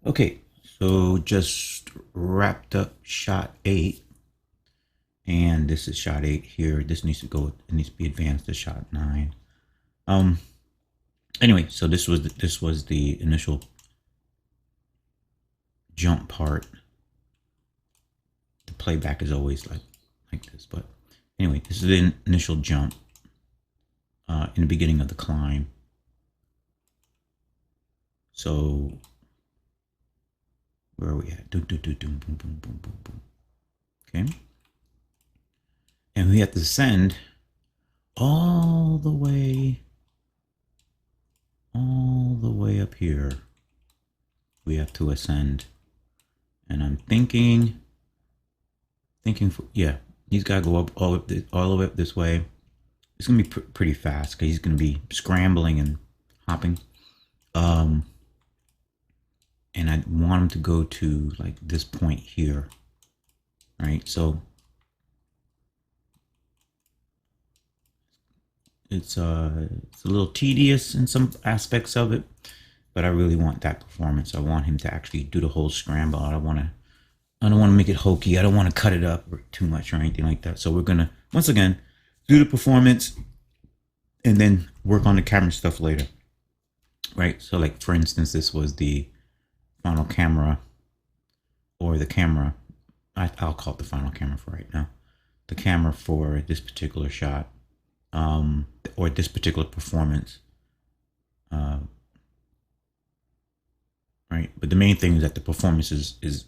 Okay, so just wrapped up shot 8, and this is shot 8 here. This needs to go. It needs to be advanced to shot 9. Um. Anyway, so this was the initial jump part. The playback is always like this, but anyway, this is the initial jump in the beginning of the climb. So where are we at? Boom, boom, boom, boom, boom, boom, boom, boom. Okay, and we have to ascend all the way up here. We have to ascend, and I'm thinking for, yeah, he's got to go up all the way up this way. It's gonna be pretty fast because he's gonna be scrambling and hopping. And I want him to go to like this point here, right? So it's a little tedious in some aspects of it, but I really want that performance. I want him to actually do the whole scramble. I don't want to make it hokey. I don't want to cut it up too much or anything like that. So we're gonna once again do the performance and then work on the camera stuff later, right? So like for instance, this was the final camera, or the camera. I'll call it the final camera for right now. The camera for this particular shot, or this particular performance. Right, but the main thing is that the performance is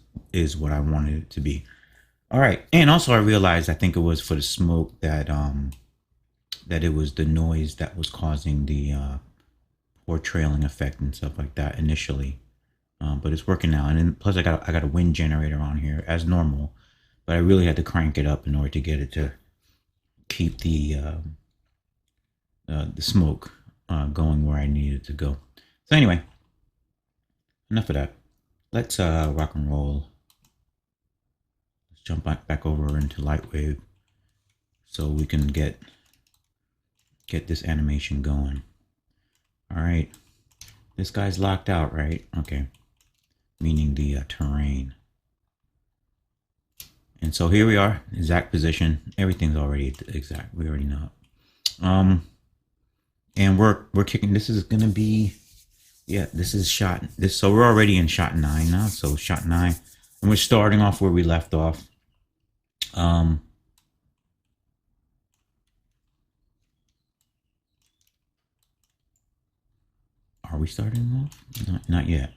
what I wanted it to be. All right, and also I realized I think it was for the smoke that that it was the noise that was causing the poor trailing effect and stuff like that initially. But it's working now, and then plus I got a wind generator on here as normal, but I really had to crank it up in order to get it to keep the smoke going where I needed to go. So anyway, enough of that. Let's rock and roll. Let's jump back over into Lightwave so we can get this animation going. All right, this guy's locked out, right? Okay, meaning the terrain. And so here we are, exact position. Everything's already exact. We already know it. And we're kicking. This is gonna be, yeah, this is shot this. So we're already in shot 9 now. So shot 9, and we're starting off where we left off. Are we starting off? Not yet,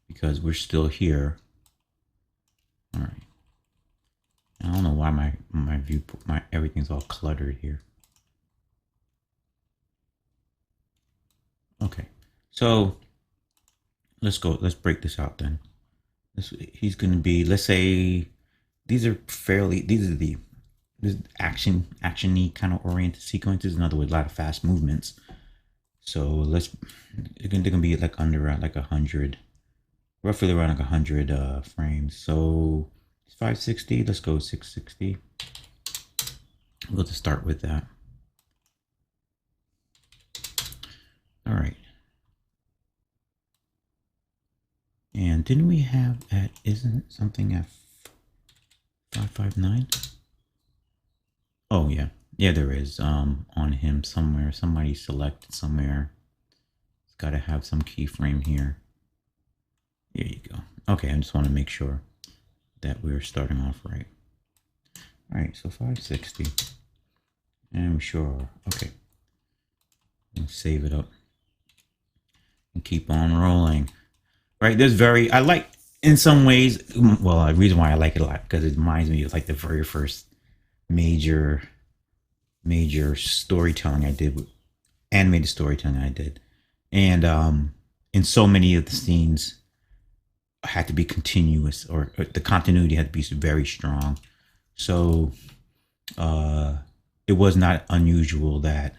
because we're still here. All right. I don't know why my view, everything's all cluttered here. Okay, so let's go. Let's break this out then. He's going to be, let's say, these are the this actiony kind of oriented sequences. In other words, a lot of fast movements. So they're gonna be like under like 100, roughly around like 100 frames. So it's 560. Let's go 660. We'll just start with that. All right. And didn't we have at, isn't something at 559? Oh yeah. Yeah, there is on him somewhere. Somebody selected somewhere. It's got to have some keyframe here. There you go. Okay, I just want to make sure that we're starting off right. All right, so 560. And we sure are. Okay. Let's save it up and keep on rolling. Right, I like, in some ways, well, the reason why I like it a lot, because it reminds me of like the very first major storytelling I did, animated storytelling I did. And in so many of the scenes had to be continuous, or the continuity had to be very strong. So it was not unusual that,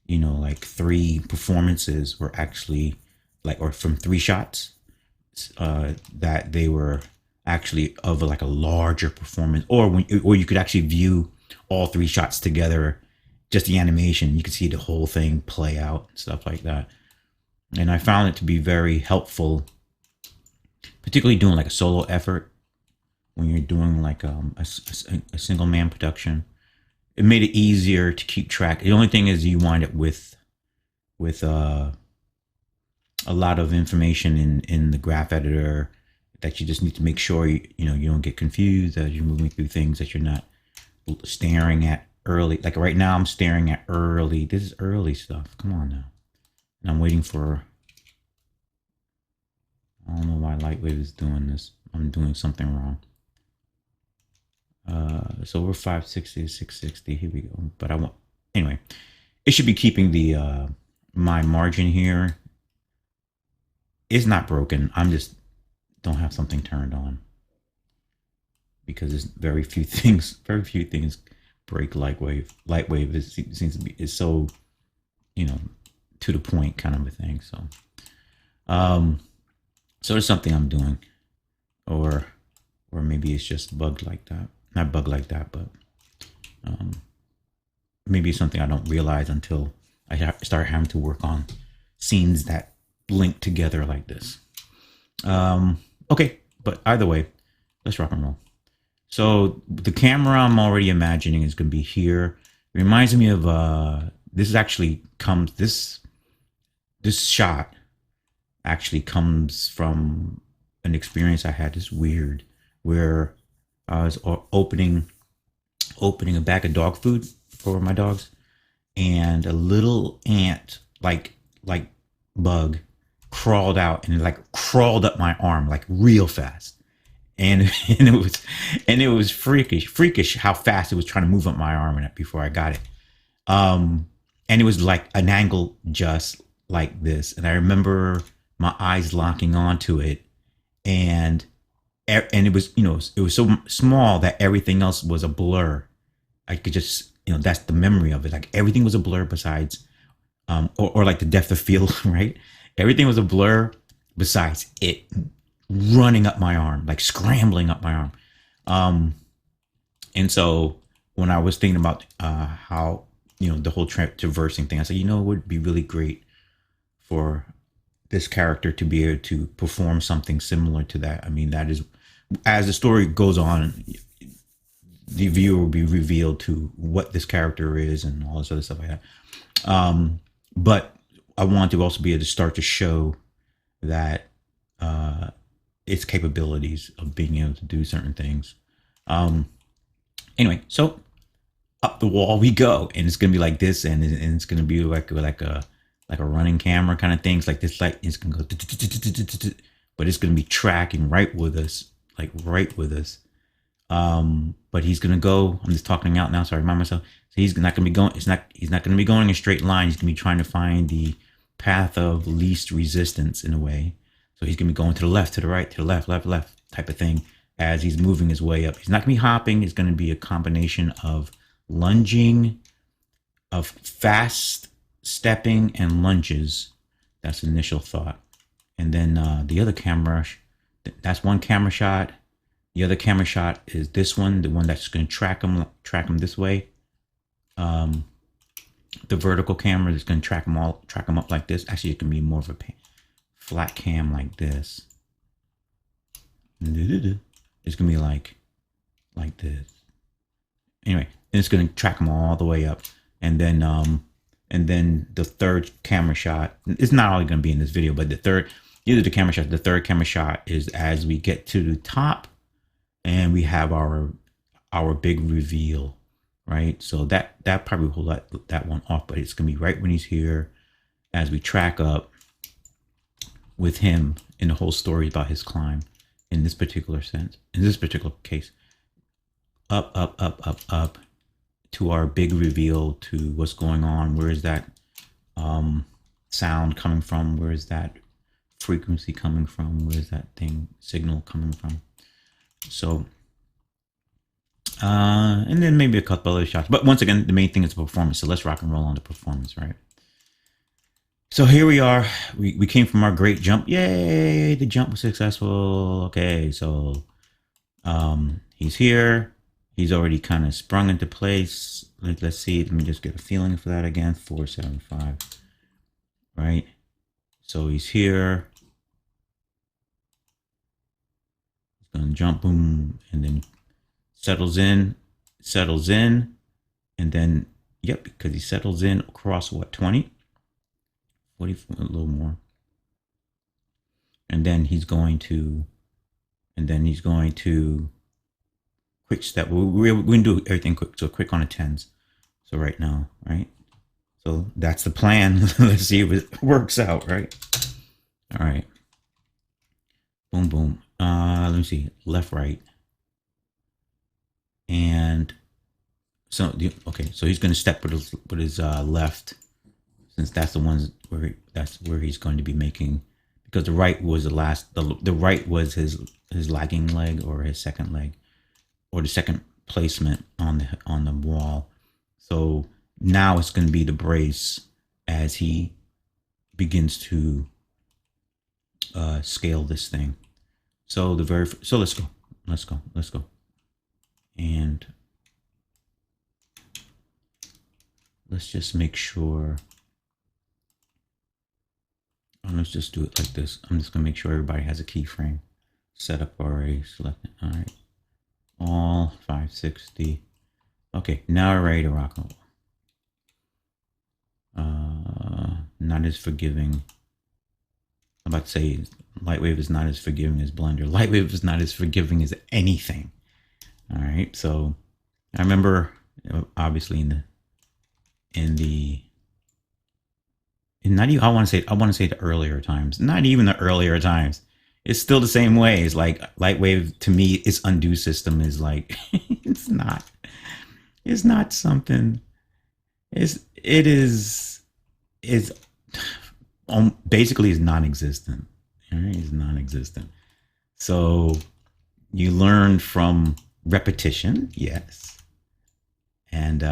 you know, like 3 performances were actually like, or from 3 shots, that they were actually of like a larger performance, or you could actually view all 3 shots together, just the animation, you could see the whole thing play out, stuff like that. And I found it to be very helpful particularly doing like a solo effort when you're doing like a single man production. It made it easier to keep track. The only thing is you wind up with a lot of information in the graph editor that you just need to make sure you don't get confused as you're moving through things, that you're not staring at early. Like right now I'm staring at early. This is early stuff. Come on now. And I'm waiting for, I don't know why Lightwave is doing this. I'm doing something wrong. So we're 560 to 660. Here we go. But I want, anyway, it should be keeping the my margin here. It's not broken. I'm just don't have something turned on because there's very few things break Lightwave. Lightwave seems to be is so, to the point kind of a thing. So there's something I'm doing, or maybe it's just bugged like that. Not bugged like that, but maybe it's something I don't realize until I start having to work on scenes that link together like this. Okay, but either way, let's rock and roll. So the camera I'm already imagining is going to be here. It reminds me of this shot actually comes from an experience I had. This weird where I was opening a bag of dog food for my dogs, and a little ant like bug crawled out and crawled up my arm like real fast, and it was freakish how fast it was trying to move up my arm before I got it, and it was like an angle just like this, and I remember my eyes locking onto it, and it was it was so small that everything else was a blur. I could just that's the memory of it, like everything was a blur besides or like the depth of field, right? Everything was a blur besides it running up my arm, like scrambling up my arm. And so when I was thinking about how the whole traversing thing, I said, it would be really great for this character to be able to perform something similar to that. I mean, that is, as the story goes on, the viewer will be revealed to what this character is and all this other stuff like that. But I want to also be able to start to show that its capabilities of being able to do certain things. Anyway, so up the wall we go, and it's gonna be like this, and it's gonna be like a running camera kind of things. Like this light is gonna go, but it's gonna be tracking right with us. But he's gonna go. I'm just talking out now, so I remind myself. So he's not gonna be going. He's not gonna be going in a straight line. He's gonna be trying to find the path of least resistance in a way. So he's gonna be going to the left, to the right, to the left type of thing as he's moving his way up. He's not gonna be hopping. It's gonna be a combination of lunging, of fast stepping and lunges. That's the initial thought. And then the other camera, that's one camera shot. The other camera shot is this one, the one that's going to track him this way. The vertical camera is going to track him up like this. Actually, it can be more of a flat cam like this. It's going to be like this. Anyway, and it's going to track him all the way up. And then the third camera shot, it's not all going to be in this video, but the third camera shot is as we get to the top, and we have our big reveal, right? So that probably will let that one off, but it's gonna be right when he's here, as we track up with him in the whole story about his climb. In this particular case, up to our big reveal, to what's going on. Where is that sound coming from? Where is that frequency coming from? Where is that signal coming from? So, and then maybe a couple other shots. But once again, the main thing is the performance. So let's rock and roll on the performance, right? So here we are. We came from our great jump. Yay, the jump was successful. Okay, so he's here. He's already kind of sprung into place. Let's see. Let me just get a feeling for that again. 475, right? So he's here. and jump, boom, and then settles in, and then, yep, because he settles in across what, 20? 40, a little more. And then he's going to, quick step. We're going to do everything quick, so quick on the 10s. So right now, right? So that's the plan. Let's see if it works out, right? All right. Boom, boom. Let me see. Left, right. And so, okay, so he's going to step with his left, since that's the ones that's where he's going to be making, because the right was the right was his lagging leg, or his second leg, or the second placement on the wall. So now it's going to be the brace as he begins to scale this thing. So let's go, and let's just make sure. Let's just do it like this. I'm just gonna make sure everybody has a keyframe set up already. Selected. All right. All 560. Okay, now we're ready to rock and roll. Not as forgiving. I'm about to say Lightwave is not as forgiving as Blender. Lightwave is not as forgiving as anything. All right. So I remember, obviously not even, I want to say the earlier times, not even the earlier times. It's still the same way. It's like Lightwave, to me, its undo system is like, it's not something. It is basically is non-existent. All right, it's non-existent. So you learn from repetition, yes, and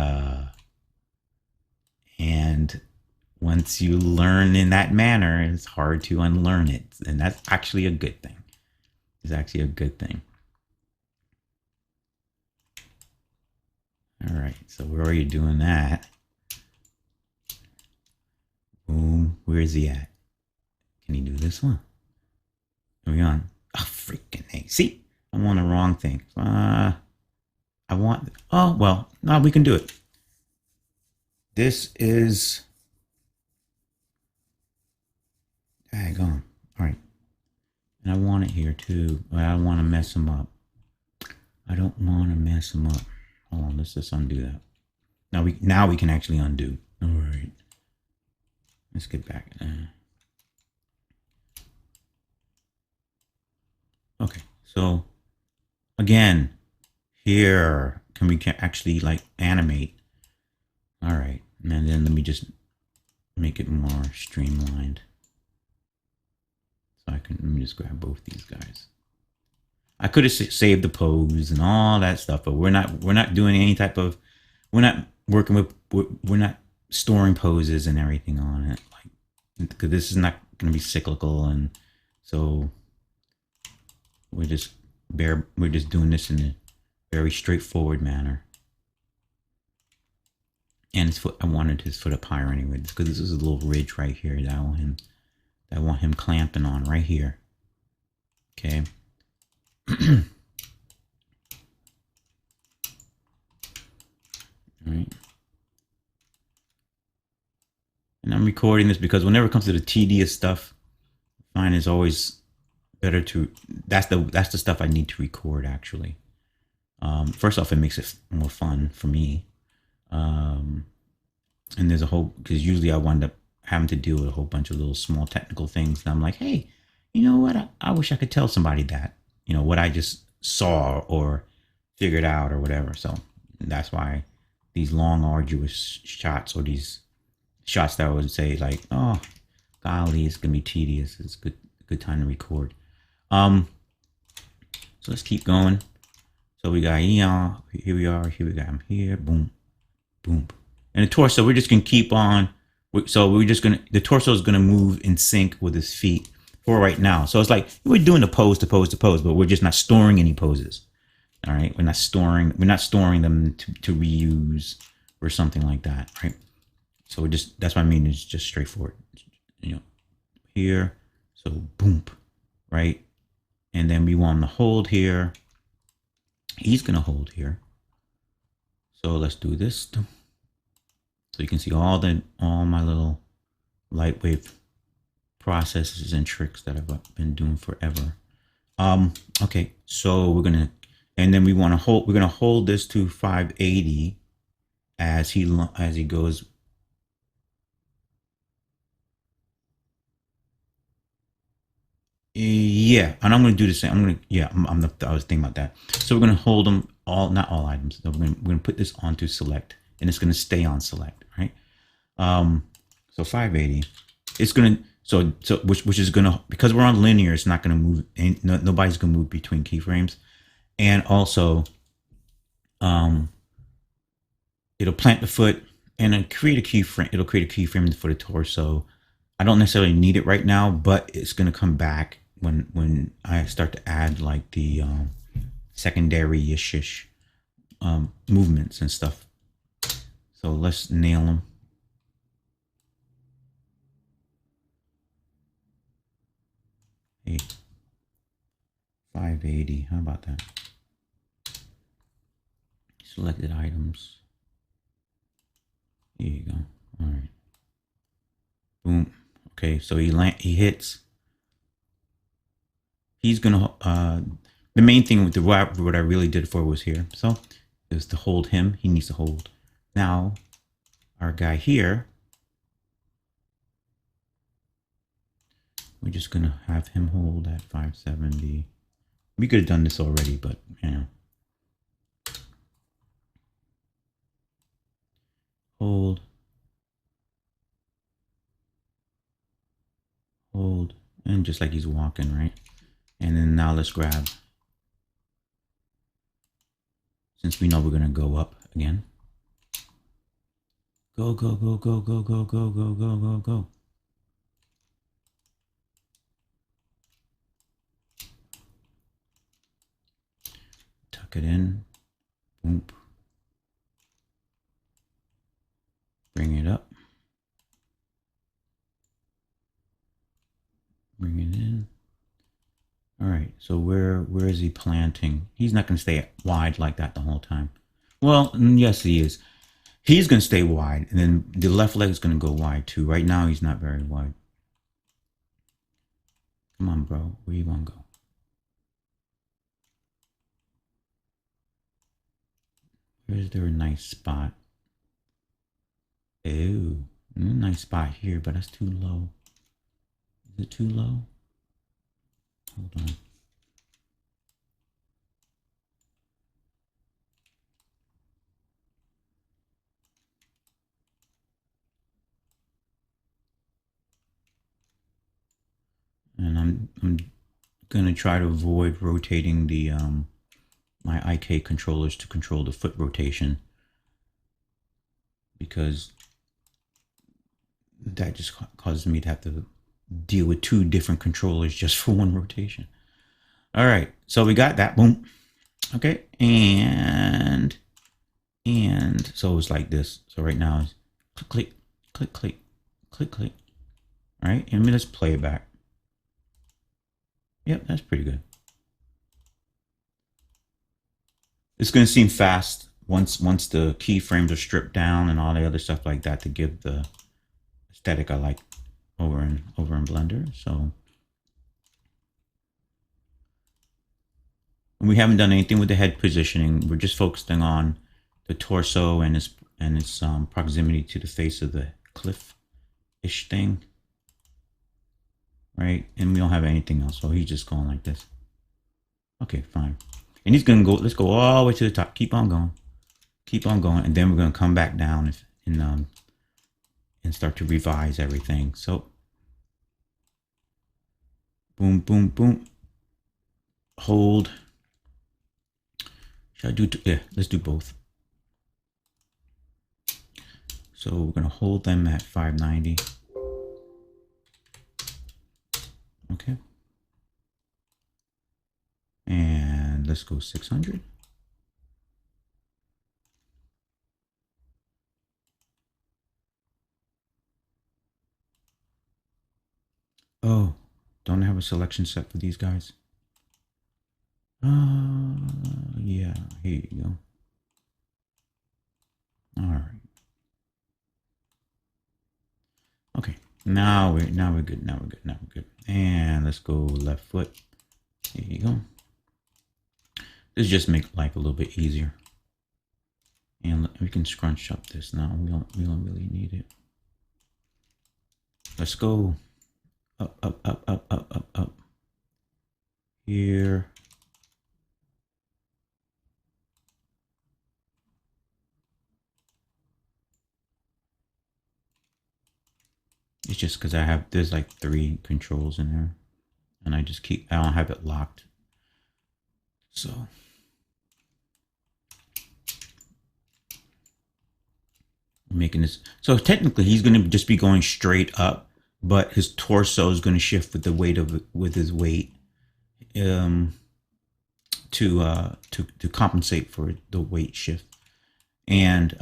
once you learn in that manner, it's hard to unlearn it, and that's actually a good thing. It's actually a good thing. All right, so we're already doing that. Boom. Where is he at? Can he do this one? Are we on? Oh, freaking A. See, I'm on the wrong thing. I want. Oh well, no, we can do it. This is. Dang on. All right. And I want it here too, but I don't want to mess him up. I don't want to mess him up. Hold on, let's just undo that. Now we can actually undo. All right. Let's get back. Okay, so again, here we can actually like animate. All right, and then let me just make it more streamlined. So let me just grab both these guys. I could have saved the pose and all that stuff, but we're not doing any type of, we're not working with, we're not storing poses and everything on it, like, because this is not going to be cyclical, and so we're just doing this in a very straightforward manner. And his foot, I wanted his foot up higher anyway, because this is a little ridge right here that I want him clamping on right here. Okay. All right. And I'm recording this because whenever it comes to the tedious stuff, I find it's always better to, that's the stuff I need to record actually. First off, it makes it more fun for me. And there's a whole, because usually I wind up having to deal with a whole bunch of little small technical things. And I'm like, hey, you know what? I wish I could tell somebody that, you know, what I just saw or figured out or whatever. So that's why these long, arduous shots, or these shots that I would say like, oh, golly, it's gonna be tedious. It's good time to record. So let's keep going. So we got here we are, here we got him here, boom, boom. And the torso, we're just gonna keep on. So we're just gonna, the torso is gonna move in sync with his feet for right now. So it's like we're doing the pose to pose to pose, but we're just not storing any poses. All right, we're not storing them to reuse or something like that, right? So we're just, that's what I mean, it's just straightforward, you know, here. So boom, right? And then we want to hold here. He's going to hold here. So let's do this. So you can see all my little Lightwave processes and tricks that I've been doing forever. Okay, so we're gonna, and then we're gonna hold this to 580 as he goes. Yeah, and I'm gonna do the same. I was thinking about that. So we're gonna hold them all, not all items. So we're gonna put this onto select, and it's gonna stay on select, right? So 580, it's gonna which is gonna, because we're on linear, it's not gonna move. And nobody's gonna move between keyframes, and also, it'll plant the foot and then create a keyframe. It'll create a keyframe for the torso. I don't necessarily need it right now, but it's gonna come back when I start to add like the secondary-ish movements and stuff. So let's nail them. Hey, 580. How about that? Selected items. Here you go. All right. Boom. Okay, so he hits. He's gonna the main thing with what I really did for was here. So is to hold him. He needs to hold. Now our guy here, we're just gonna have him hold at 570. We could have done this already, but you know. Hold. Hold. And just like he's walking, right? And then now let's grab, since we know we're gonna go up again. Go, go, go, go, go, go, go, go, go, go, go. Tuck it in. Boom. Bring it up. Bring it in. All right, so where is he planting? He's not going to stay wide like that the whole time. Well, yes, he is. He's going to stay wide, and then the left leg is going to go wide too. Right now, he's not very wide. Come on, bro. Where you going to go? Where's there a nice spot? Oh, nice spot here, but that's too low. Is it too low? Hold on. And I'm gonna try to avoid rotating the my IK controllers to control the foot rotation, because that just causes me to have to deal with two different controllers just for one rotation. All right, so we got that. Boom. Okay, and so it's like this. So right now it's click, click, click, click, click, click. All right, and let's play it back. Yep, that's pretty good. It's going to seem fast once the keyframes are stripped down and all the other stuff like that to give the aesthetic I like over in Blender. So, and we haven't done anything with the head positioning. We're just focusing on the torso and its proximity to the face of the cliff-ish thing, right? And we don't have anything else, so he's just going like this. Okay, fine. And he's gonna go. Let's go all the way to the top. Keep on going, and then we're gonna come back down and start to revise everything. So, boom, boom, boom. Hold. Should I do? Yeah, let's do both. So we're gonna hold them at 590. Okay. And let's go 600. Oh, don't have a selection set for these guys. Yeah, here you go. All right. Okay. Now we're good. Now we're good. Now we're good. And let's go left foot. There you go. This just make life a little bit easier. And we can scrunch up this now. We don't really need it. Let's go up, up, up, up, up, up, up. Here. It's just because there's like 3 controls in there. And I don't have it locked. So. Making this. So technically he's going to just be going straight up, but his torso is going to shift with the weight with his weight. To compensate for the weight shift. And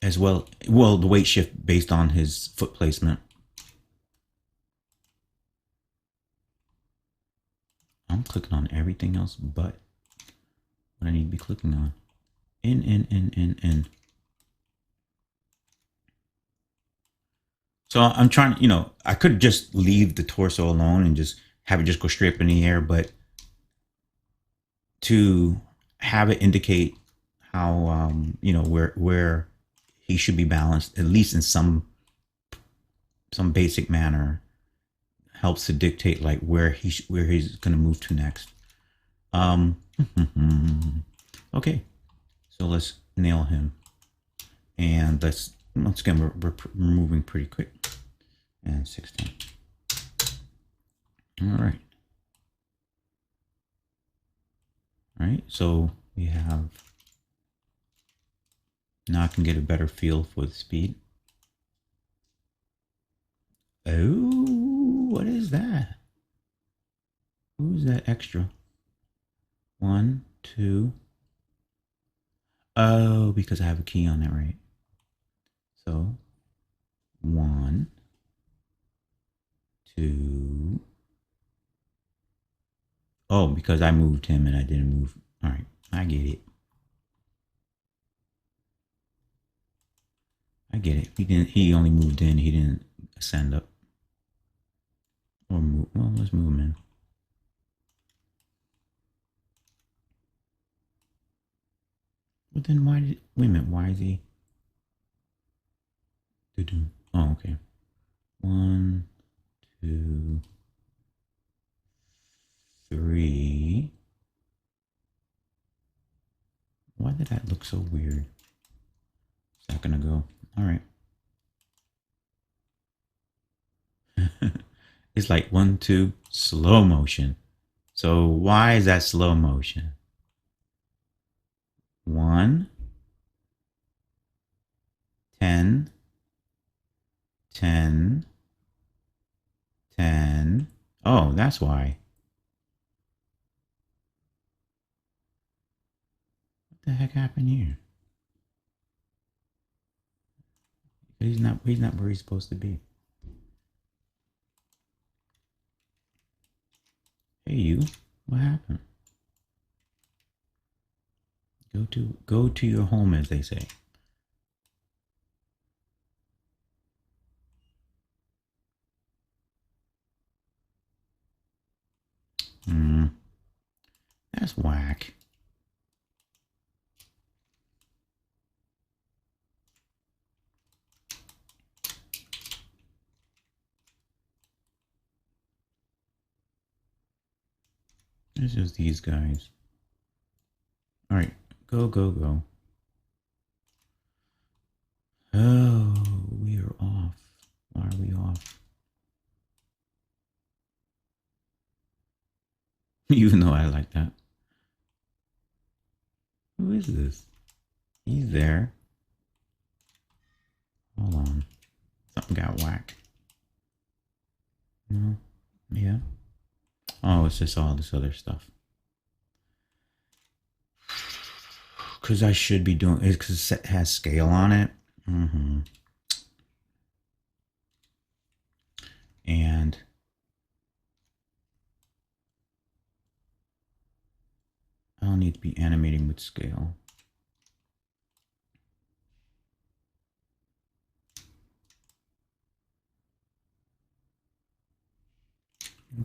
as well the weight shift based on his foot placement. I'm clicking on everything else but what I need to be clicking on. In. So I'm trying to, I could just leave the torso alone and just have it just go straight up in the air, but to have it indicate how where he should be balanced, at least in some basic manner, helps to dictate like where he's going to move to next. Okay, so let's nail him, and once again we're moving pretty quick. And 16. All right. All right, so we have, now I can get a better feel for the speed. Oh, what is that? Who's that extra? 1, 2. Oh, because I have a key on it, right? So 1, 2. Oh, because I moved him and I didn't move. All right, I get it. I get it. He only moved in. He didn't ascend up. Or move. Well, let's move him in. But then wait a minute, why is he? Oh, okay. 1, 2, 3. Why did that look so weird? It's not gonna go. All right. It's like 1, 2, slow motion. So why is that slow motion? 1, 10, 10, 10. Oh, that's why. What the heck happened here? He's not where he's supposed to be. Hey, you. What happened? Go to your home, as they say. That's whack. It's just these guys. All right, go. Oh, we are off. Why are we off? Even though I like that. Who is this? He's there. Hold on. Something got whacked. No? Yeah? Oh, it's just all this other stuff. Because I should be doing it because it has scale on it. And to be animating with scale.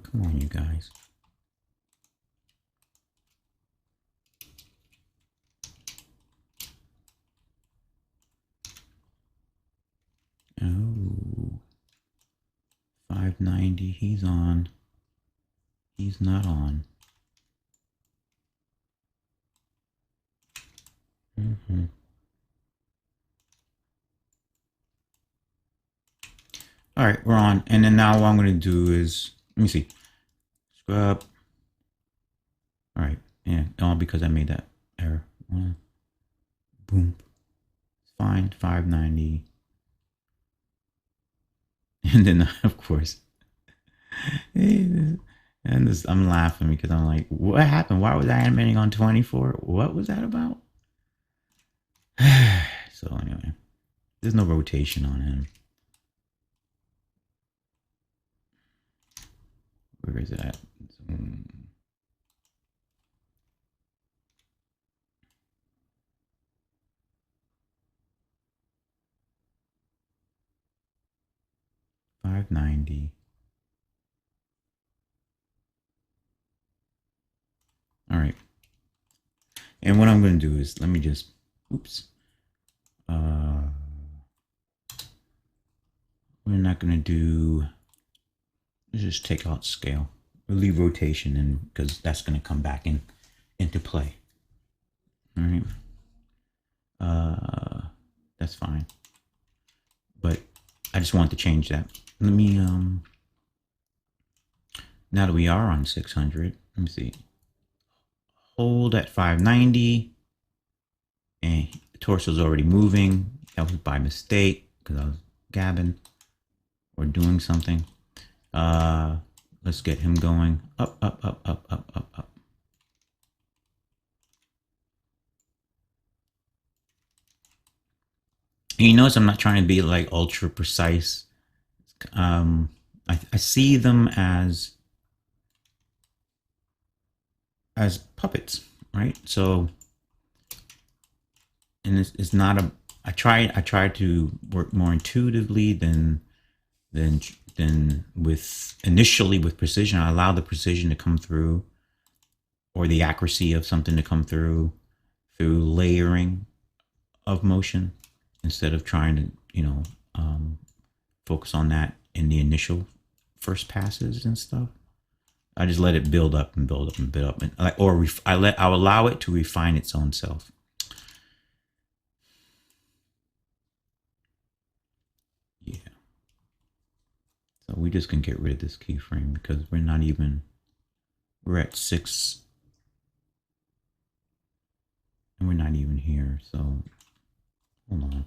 Come on, you guys. Oh, 590. He's on. He's not on. All right, we're on. And then now what I'm going to do is, let me see. Scrub. All right. Yeah, all because I made that error. Boom. Fine. 590. And then, of course, and this, I'm laughing because I'm like, what happened? Why was I animating on 24? What was that about? So anyway, there's no rotation on him. Where is it at? 590. All right. And what I'm going to do is, let me just, oops. We're not going to do, let's just take out scale. We'll leave rotation in because that's going to come back into play. All right. That's fine. But I just want to change that. Let me, now that we are on 600, let me see. Hold at 590. And the torso's already moving. That was by mistake because I was gabbing or doing something. Let's get him going. Up, up, up, up, up, up, up. And you notice I'm not trying to be like ultra precise. I see them as puppets, right? So, and it's not a. I try to work more intuitively than with initially with precision. I allow the precision to come through, or the accuracy of something to come through layering of motion, instead of trying to focus on that in the initial first passes and stuff. I just let it build up and build up and build up, and I'll allow it to refine its own self. Yeah. So we just can get rid of this keyframe because we're at 6 and we're not even here. So hold on.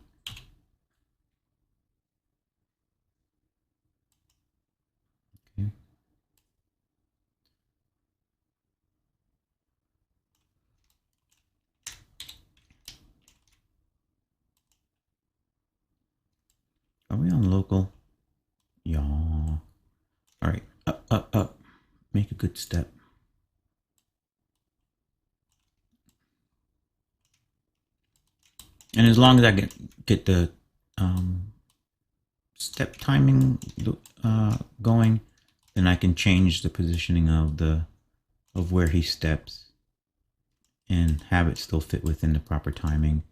Okay. Are we on local? Yeah. All right. Up, up, up. Make a good step. And as long as I get the step timing going, then I can change the positioning of where he steps and have it still fit within the proper timing.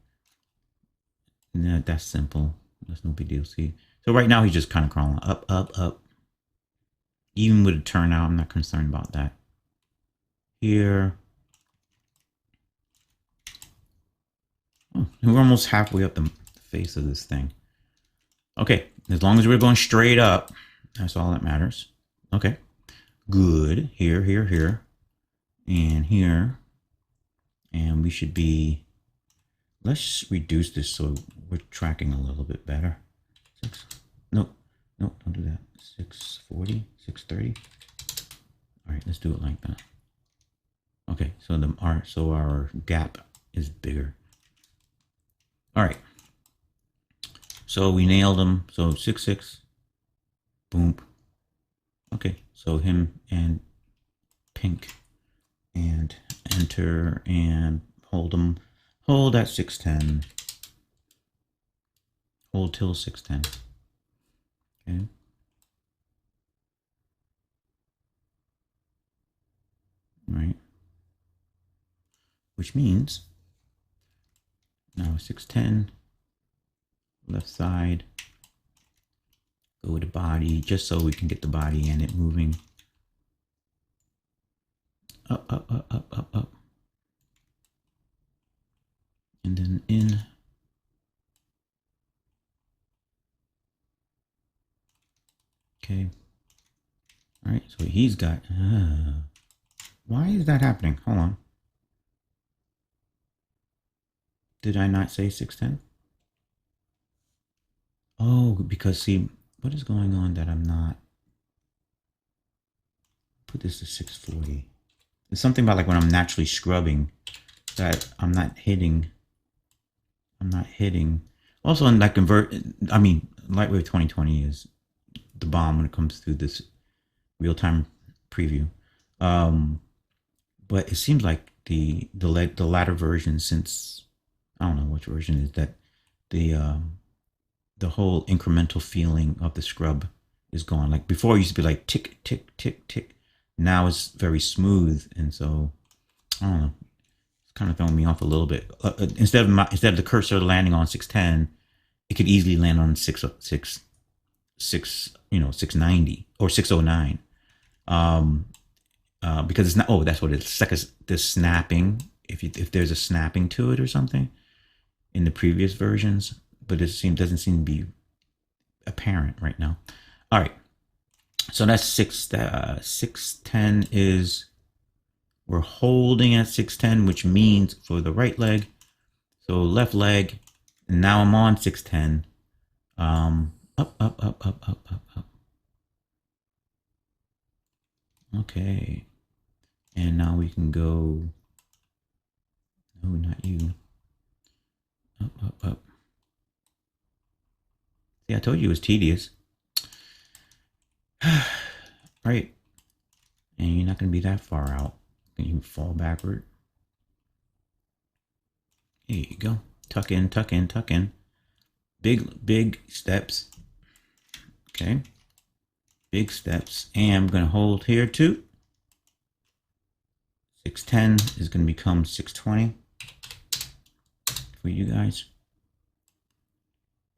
And that's simple. That's no big deal. See, so right now he's just kind of crawling up, up, up. Even with a turnout, I'm not concerned about that. Here. Oh, we're almost halfway up the face of this thing. Okay, as long as we're going straight up, that's all that matters. Okay, good. Here, here, here, and here. And we should be, let's reduce this so we're tracking a little bit better. Nope, don't do that. 640, 630. All right, let's do it like that. Okay, so our gap is bigger. All right. So we nailed him. So 6-6. Boom. Okay, so him and pink. and enter and hold them. Hold at 610. Hold till 610. Okay. Right. Which means now 610, left side, go to body, just so we can get the body and it moving. Up, up, up, up, up, up. And then in. Okay. All right, so he's got, why is that happening? Hold on. Did I not say 610? Oh, because see, what is going on that I'm not, put this to 640. There's something about like when I'm naturally scrubbing that I'm not hitting. Also, in like Lightwave 2020 is the bomb when it comes to this real-time preview. But it seems like the latter version, since I don't know which version is that, the whole incremental feeling of the scrub is gone. Like before, it used to be like tick, tick, tick, tick. Now it's very smooth, and so I don't know. It's kind of throwing me off a little bit. Instead of the cursor landing on 610, it could easily land on 690 or 609. Because it's not. Oh, that's what it is. It's like the snapping. If there's a snapping to it or something in the previous versions, but doesn't seem to be apparent right now. All right, so that's 610 is, we're holding at 610, which means for the right leg, so left leg, and now I'm on 610. Up, up, up, up, up, up, up. Okay, and now we can go. No, not you. Up, up, up. See, I told you it was tedious. Right. And you're not going to be that far out. You can fall backward. Here you go. Tuck in, tuck in, tuck in. Big steps. Okay. Big steps. And I'm going to hold here too. 610 is going to become 620 for you guys.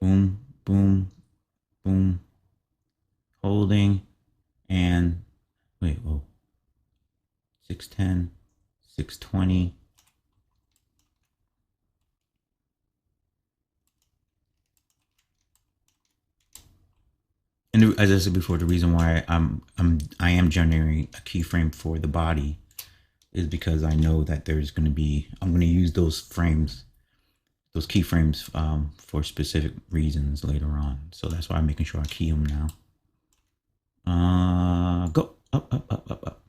Boom, boom, boom. Holding. And wait, whoa. 610, 620. And as I said before, the reason why I am generating a keyframe for the body is because I know that I'm going to use those frames, those keyframes, for specific reasons later on. So that's why I'm making sure I key them now. Go up, up, up, up, up.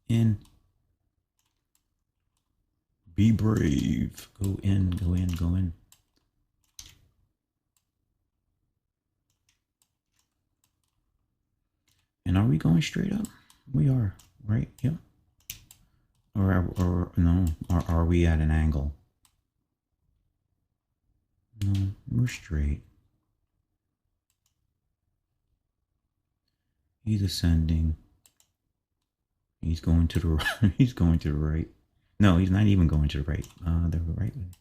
In. Be brave. Go in, go in, go in. And are we going straight up? We are, right? Yep. Or no, or are we at an angle? No, we're straight. He's ascending. He's going to the right. He's going to the right. No, he's not even going to the right. The right way.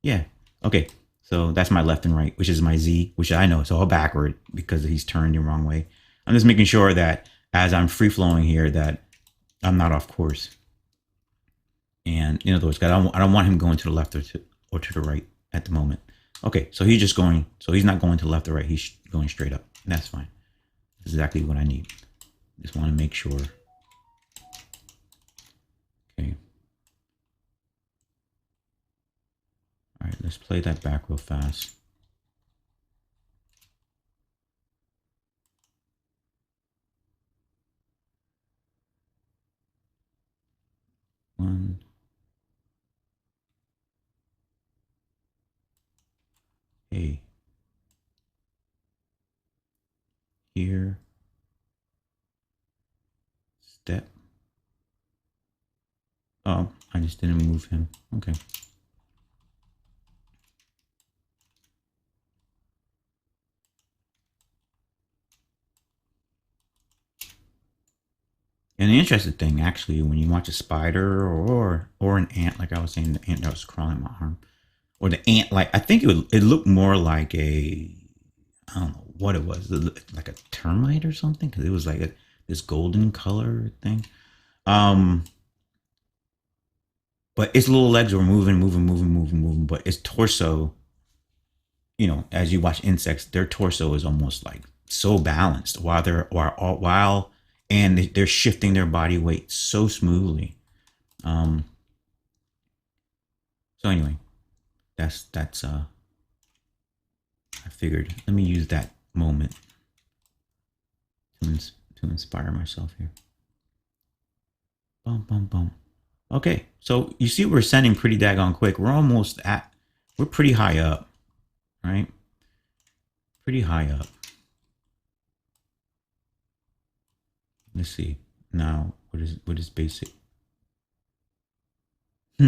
Yeah. Okay. So that's my left and right, which is my Z, which I know it's all backward because he's turned the wrong way. I'm just making sure that as I'm free flowing here, that I'm not off course. And in other words, I don't want him going to the left or to the right at the moment. Okay, so he's just going. So he's not going to the left or right. He's going straight up. And that's fine. That's exactly what I need. Just want to make sure. Okay. All right, let's play that back real fast. One. Hey. Here. step. Oh, I just didn't move him. Okay. And the interesting thing, actually, when you watch a spider or an ant, like I was saying, the ant that was crawling my arm, or the ant, like I think it looked more like a, I don't know what it was, like a termite or something, because it was like this golden color thing. Um, but its little legs were moving, but its torso, as you watch insects, their torso is almost like so balanced while and they're shifting their body weight so smoothly. Um, so anyway, that's I figured let me use that moment to inspire myself here. Bum bum bum. Okay, so you see we're sending pretty daggone quick. We're pretty high up, right? Pretty high up. Let's see. Now, what is basic? All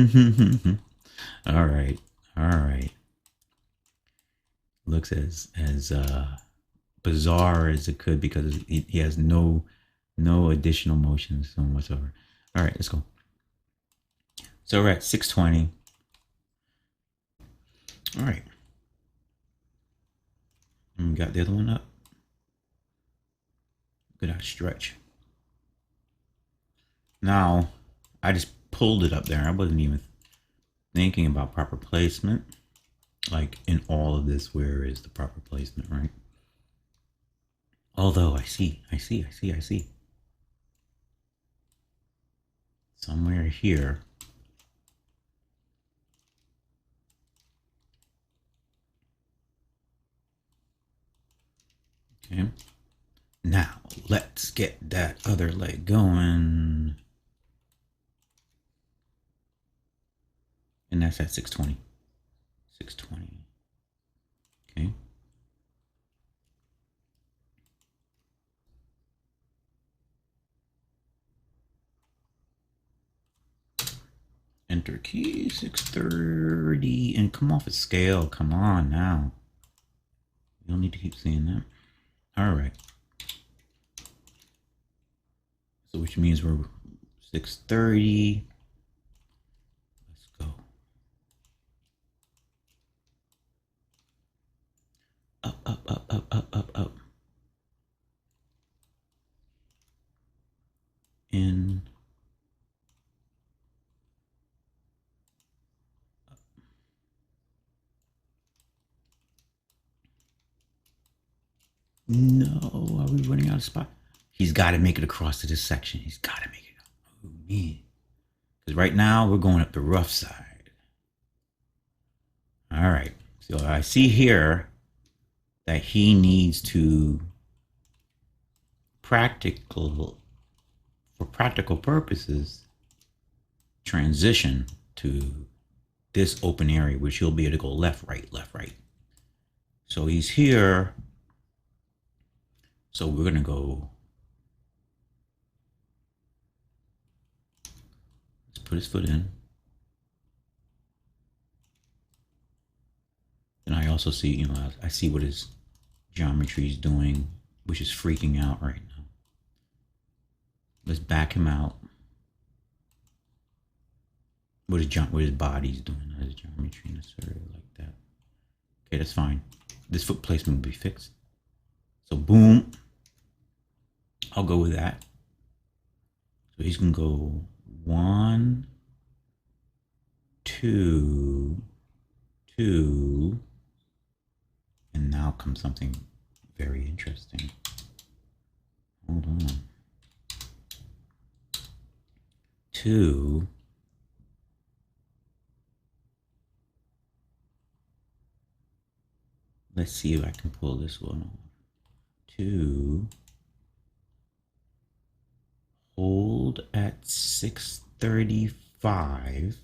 right. All right. Looks as bizarre as it could because he has no additional motions whatsoever. All right, let's go. So we're at 620. All right. And we got the other one up. Good at stretch. Now, I just pulled it up there. I wasn't even thinking about proper placement. Like in all of this, where is the proper placement, right? Although I see. Somewhere here. Okay. Now, let's get that other leg going. And that's at 620. 620. Okay. Enter key 630 and come off a scale. Come on now. You don't need to keep seeing that. All right. So which means we're 630. Let's go. Up. In. No, are we running out of spot? He's got to make it across to this section. He's got to make it. Oh, man. Because right now we're going up the rough side. All right. So I see here that he needs to for practical purposes, transition to this open area, which he'll be able to go left, right. So he's here. So we're going to go. Let's put his foot in. And I also see, I see what his geometry is doing, which is freaking out right now. Let's back him out. What his body's doing, not his geometry necessarily like that. Okay, that's fine. This foot placement will be fixed. So boom. I'll go with that. So he's gonna go 1, 2, 2, and now comes something very interesting. Hold on. 2. Let's see if I can pull this one off. 2. Hold at 635.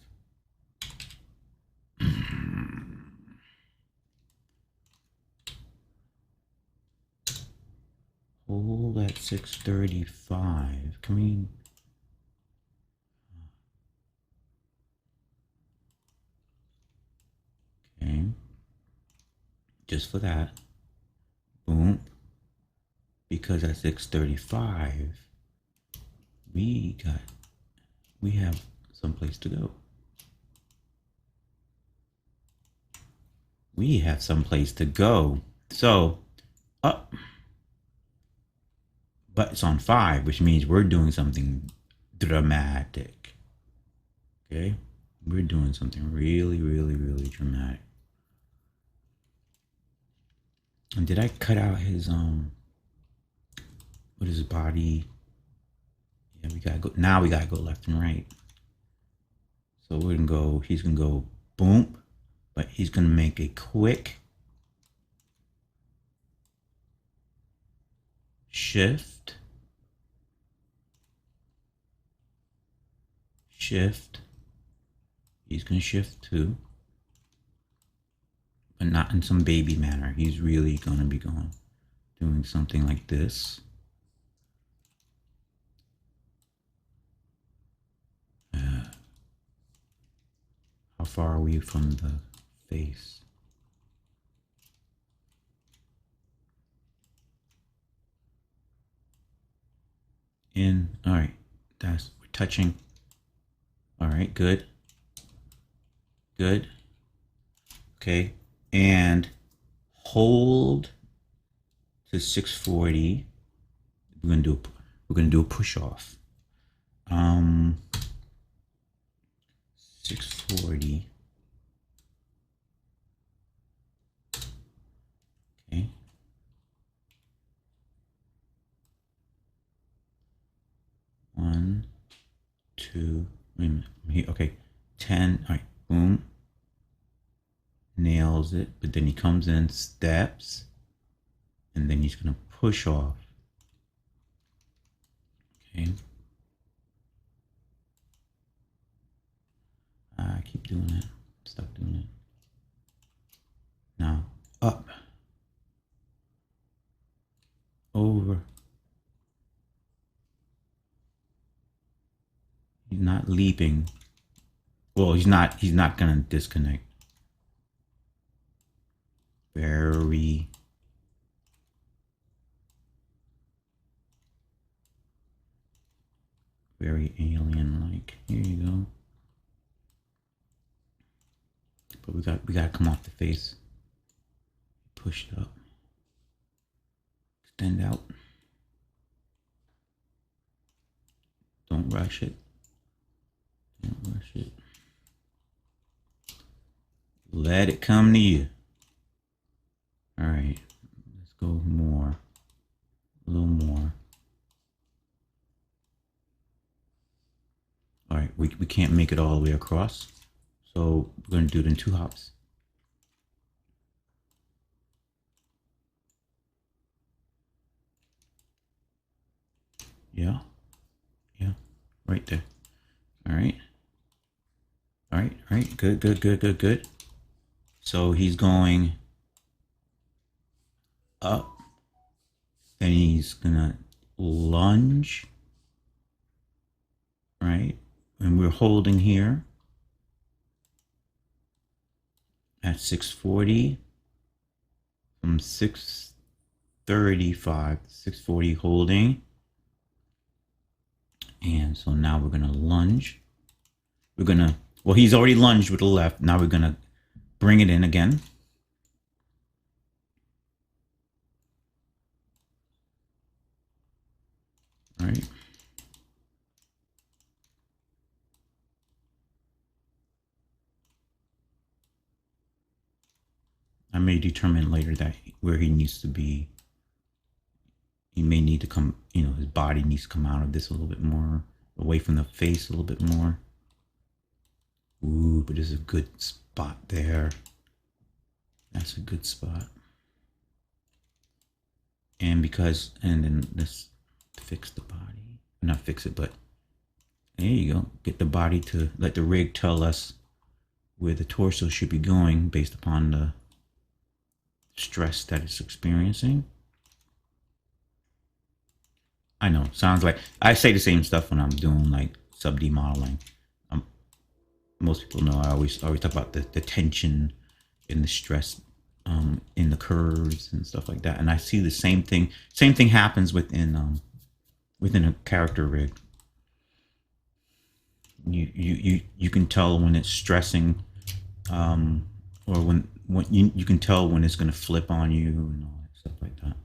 Hold at 635. Can we just for that. Boom. Because at 6:35, we have someplace to go. We have someplace to go. So, up. But it's on 5, which means we're doing something dramatic. Okay? We're doing something really, really, really dramatic. And did I cut out his what is his body? Yeah, we gotta go. Now we gotta go left and right. So we're gonna go. He's gonna go boom, but he's gonna make a quick shift. Shift. He's gonna shift too, but not in some baby manner. He's really gonna be doing something like this. How far are we from the face? In. All right, we're touching. All right, good. Good. Okay, and hold to 640. We're gonna do a push off. 640. Okay. One, two. Wait a minute. Here. Okay. 10. All right. Boom. Nails it, but then he comes in, steps, and then he's gonna push off. Okay. I keep doing it. Stop doing it. Now up, over. He's not leaping. Well, he's not gonna disconnect. Very alien-like. Here you go. But we gotta come off the face. Push it up. Extend out. Don't rush it. Don't rush it. Let it come to you. All right, let's go more. A little more. All right, we can't make it all the way across. So we're going to do it in 2 hops. Yeah. Yeah. Right there. All right. All right. All right. Good, good, good, good, good. So he's going up. Then he's going to lunge. Right. And we're holding here at 640 from 635 640 holding. And so now we're gonna lunge. Well, he's already lunged with the left. Now we're gonna bring it in again. All right. I may determine later that where he needs to be, he may need to come, his body needs to come out of this a little bit more, away from the face a little bit more. Ooh, but there's a good spot there. That's a good spot. And then let's fix the body. Not fix it, but there you go. Get the body to let the rig tell us where the torso should be going based upon the stress that it's experiencing. I know, sounds like I say the same stuff when I'm doing like sub-D modeling. Most people know I always talk about the tension and the stress in the curves and stuff like that. And I see the same thing. Same thing happens within a character rig. You can tell when it's stressing, or when you can tell when it's going to flip on you and all that stuff like that.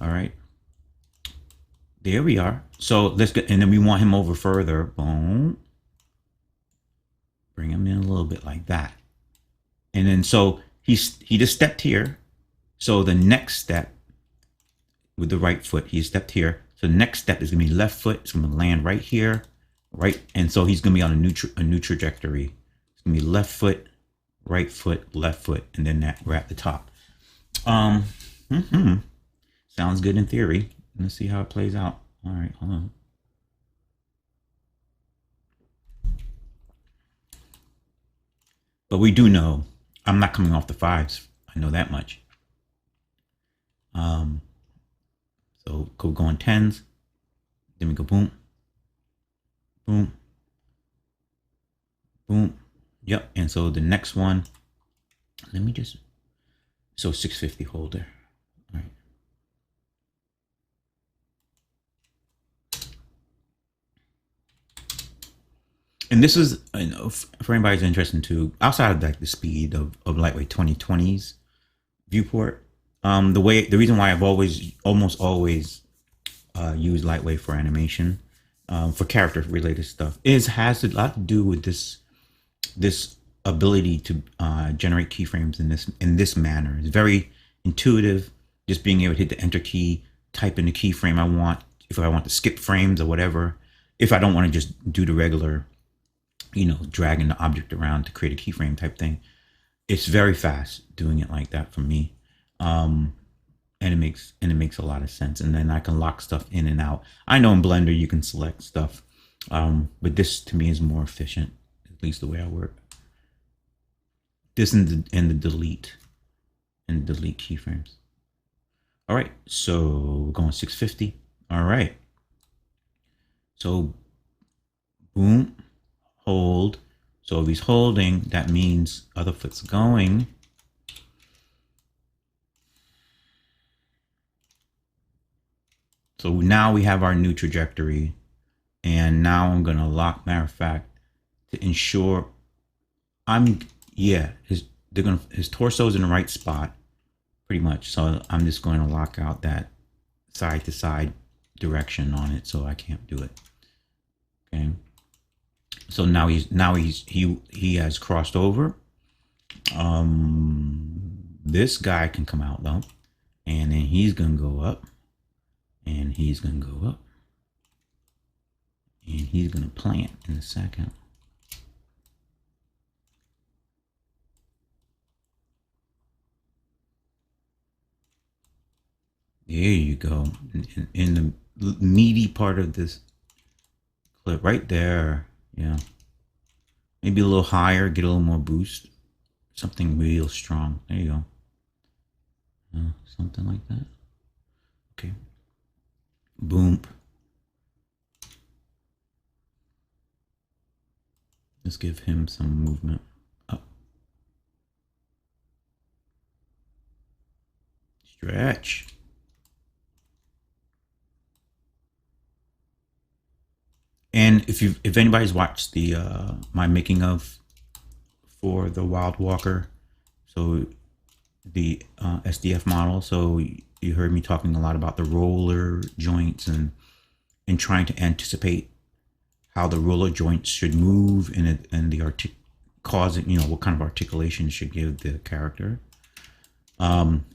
All right, there we are. So let's get, and then we want him over further. Boom. Bring him in a little bit like that. And then so he just stepped here. So the next step with the right foot, he stepped here. So the next step is gonna be left foot. It's gonna land right here, right? And so he's gonna be on a new trajectory. It's gonna be left foot, left foot, and then that we're at the top. Sounds good in theory. Let's see how it plays out. All right, hold on. But we do know I'm not coming off the fives. I know that much. So go on tens. Then we go boom, boom, boom. Yep. And so the next one, let me just, so 650 holder. All right. And this is, you know, for anybody who's interested too, outside of like the speed of Lightwave 2020's viewport, the reason why I've almost always used Lightwave for animation, for character related stuff, has a lot to do with this ability to generate keyframes in this manner. It's very intuitive, just being able to hit the enter key, type in the keyframe I want, if I want to skip frames or whatever, if I don't want to just do the regular, you know, dragging the object around to create a keyframe type thing. It's very fast doing it like that for me. And it makes a lot of sense. And then I can lock stuff in and out. I know in Blender you can select stuff, but this to me is more efficient, at least the way I work. This and the delete keyframes. All right, so we're going 650. All right, so boom, hold. So if he's holding, that means other foot's going. So now we have our new trajectory, and now I'm gonna lock, matter of fact, to ensure his torso's in the right spot, pretty much. So I'm just going to lock out that side to side direction on it, so I can't do it. Okay. So now he has crossed over. This guy can come out though, and then he's gonna go up, and he's gonna go up, and he's gonna plant in a second. There you go. In the meaty part of this clip, right there. Yeah. Maybe a little higher, get a little more boost. Something real strong. There you go. Something like that. Okay. Boom. Let's give him some movement up. Stretch. And if anybody's watched the my making of for the Wild Walker, so the SDF model, so you heard me talking a lot about the roller joints and trying to anticipate how the roller joints should move and the causing, you know, what kind of articulation should give the character.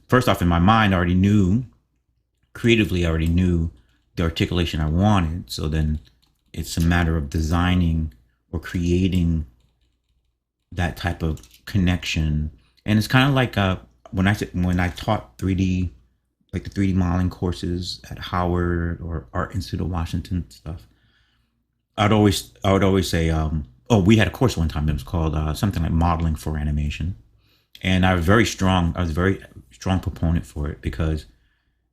First off, in my mind, I already knew creatively, I already knew the articulation I wanted. So then it's a matter of designing or creating that type of connection. And it's kind of like when I taught 3D, like the 3D modeling courses at Howard or Art Institute of Washington stuff, I would always say, we had a course one time that was called something like modeling for animation. And I was a very strong proponent for it, because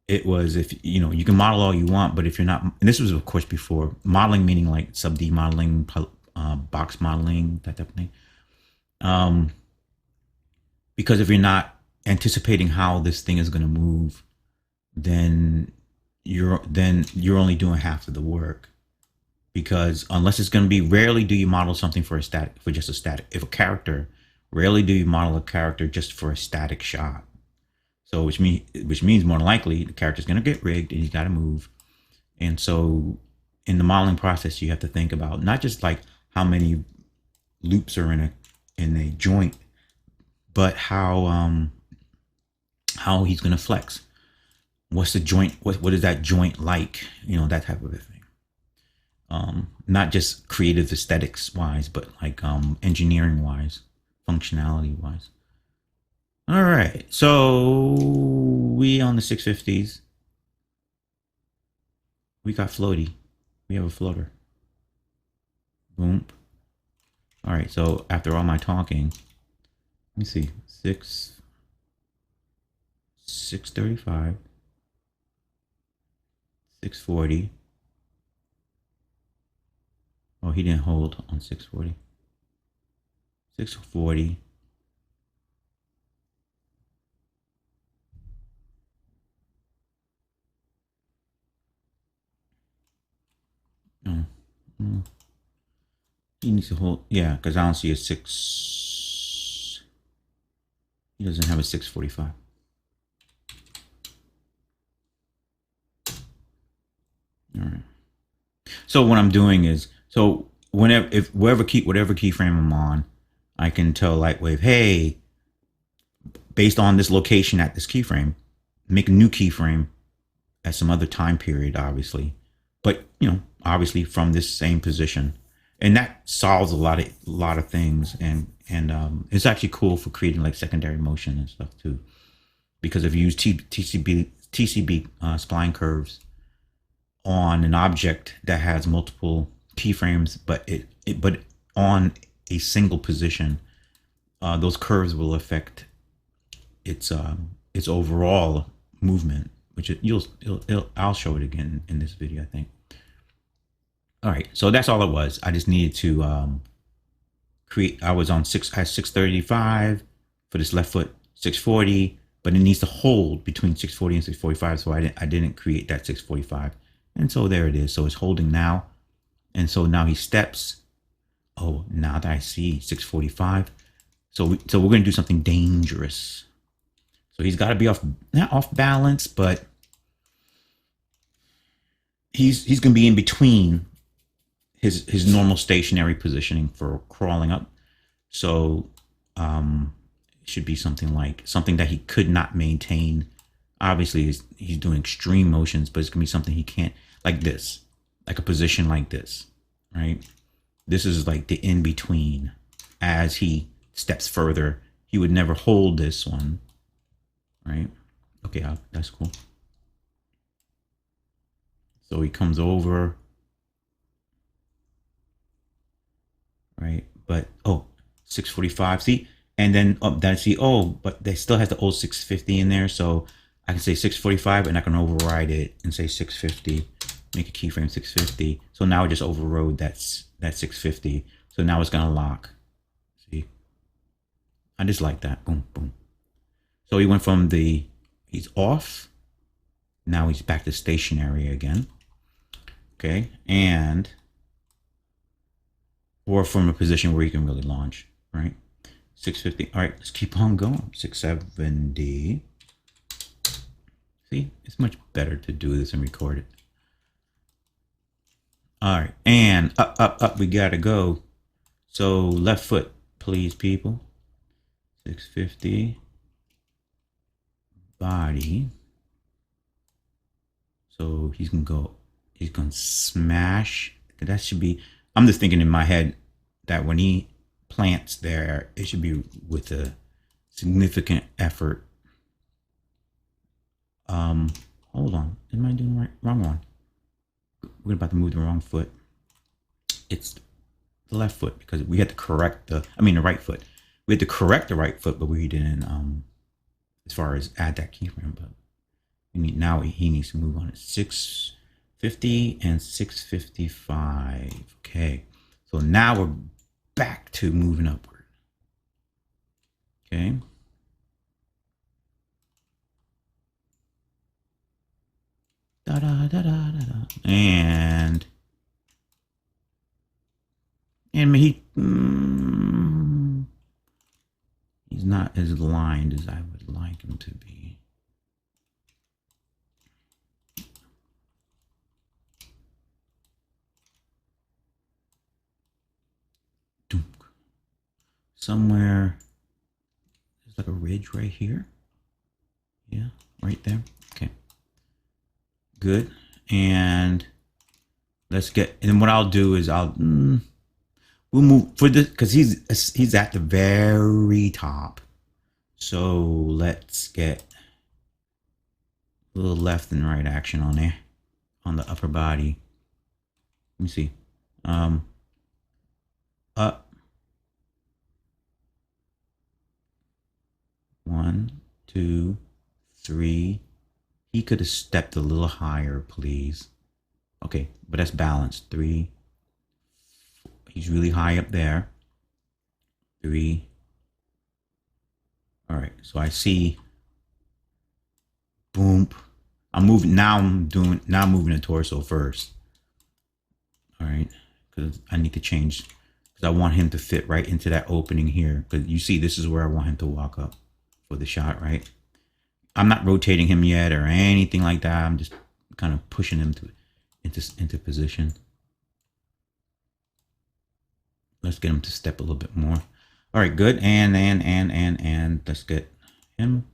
it was, if you know, you can model all you want, but if you're not, and this was of course before modeling, meaning like sub D modeling, box modeling, that type of thing. Because if you're not anticipating how this thing is going to move, then you're only doing half of the work. Because unless it's going to be, rarely do you model something for just a static. If a character, rarely do you model a character just for a static shot. So which means more than likely the character's going to get rigged and he's got to move. And so in the modeling process, you have to think about not just like how many loops are in a joint, but how he's going to flex. What's the joint? What is that joint like? You know, that type of a thing. Not just creative aesthetics wise, but like engineering wise, functionality wise. All right, so we on the 650s. We got floaty. We have a floater. Boom. All right, so after all my talking, let me see, 635, 640. Oh, he didn't hold on 640. 640. Oh, he needs to hold. Yeah, because I don't see a 6. He doesn't have a 645. All right. So what I'm doing is, so whatever keyframe I'm on, I can tell Lightwave, hey, based on this location at this keyframe, make a new keyframe at some other time period, obviously, but obviously from this same position, and that solves a lot of things, and it's actually cool for creating like secondary motion and stuff too, because if you use TCB spline curves on an object that has multiple keyframes, but on a single position, those curves will affect its overall movement, which I'll show it again in this video, I think. All right, so that's all it was. I just needed to create. I was on 635 for this left foot, 640, but it needs to hold between 640 and 645. So I didn't create that 645, and so there it is. So it's holding now, and so now he steps. Oh, now that I see 645, so we're going to do something dangerous. So he's got to be not off balance, but he's going to be in between his normal stationary positioning for crawling up. So it should be something that he could not maintain. Obviously, he's doing extreme motions, but it's going to be something he can't, like this, like a position like this, right? This is like the in-between. As he steps further, he would never hold this one, right? Okay, that's cool. So he comes over, right? But 645, see? And then but they still has the old 650 in there, so I can say 645 and I can override it and say 650, make a keyframe 650. So now I just overrode that 650. So now it's gonna lock. See? I just like that. Boom, boom. So he went from he's off. Now he's back to stationary again. Okay, or from a position where you can really launch, right? 650. All right, let's keep on going. 670. See, it's much better to do this and record it. All right, and up, we gotta go. So left foot, please, people. 650. Body. So he's gonna smash. That should be, I'm just thinking in my head that when he plants there, it should be with a significant effort. Hold on, am I doing wrong one? We're about to move the wrong foot. It's the left foot, because we had to correct the right foot. We had to correct the right foot, but we didn't as far as add that keyframe. But now he needs to move on it. 650 and 655. Okay, so now we're back to moving upward. Okay, And he's not as lined as I would like him to be. Somewhere there's like a ridge right here. Yeah, right there. Okay, good. And let's get. And what I'll do is we'll move for this because he's at the very top. So let's get a little left and right action on there, on the upper body. Let me see. Up. 1, 2, 3. He could have stepped a little higher, please. Okay, but that's balanced. 3. He's really high up there. 3. All right, so I see. Boom. I'm moving now. I'm moving the torso first. All right, because I need to change because I want him to fit right into that opening here. Because you see, this is where I want him to walk up for the shot, right? I'm not rotating him yet or anything like that. I'm just kind of pushing him into position. Let's get him to step a little bit more. All right, good. And let's get him.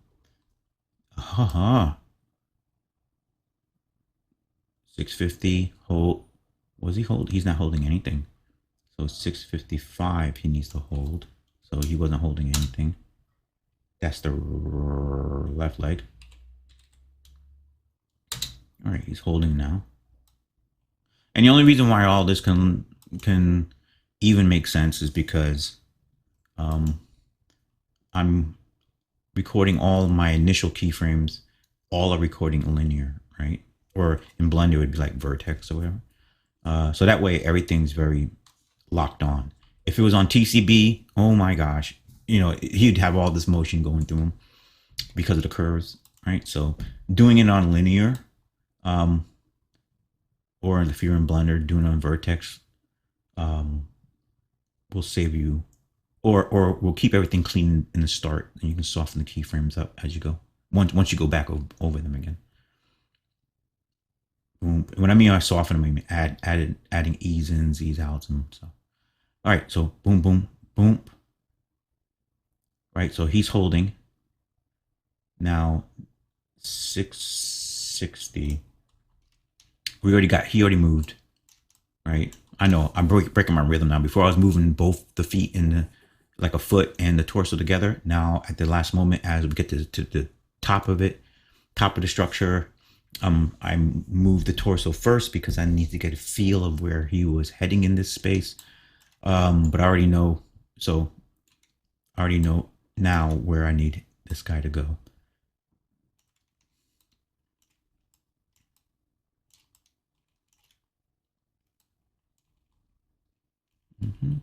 650 hold. Was he hold? He's not holding anything. So 655 he needs to hold. So he wasn't holding anything. That's the left leg. All right, he's holding now. And the only reason why all this can even make sense is because I'm recording all my initial keyframes. All are recording linear, right? Or in Blender it would be like vertex or whatever. So that way everything's very locked on. If it was on TCB, oh my gosh, you know, he'd have all this motion going through him because of the curves, right? So doing it on linear, or if you're in Blender, doing it on vertex, will save you, or we'll keep everything clean in the start, and you can soften the keyframes up as you go. Once you go back over them again. When I mean I soften them, I mean adding ease ins, ease outs, and stuff. All right, so boom, boom, boom. Right, so he's holding. Now 660. He already moved. Right, I know I'm breaking my rhythm now. Before I was moving both the feet and like a foot and the torso together. Now at the last moment, as we get to the top of it, top of the structure, I moved the torso first because I need to get a feel of where he was heading in this space. But I already know, so I already know now where I need this guy to go.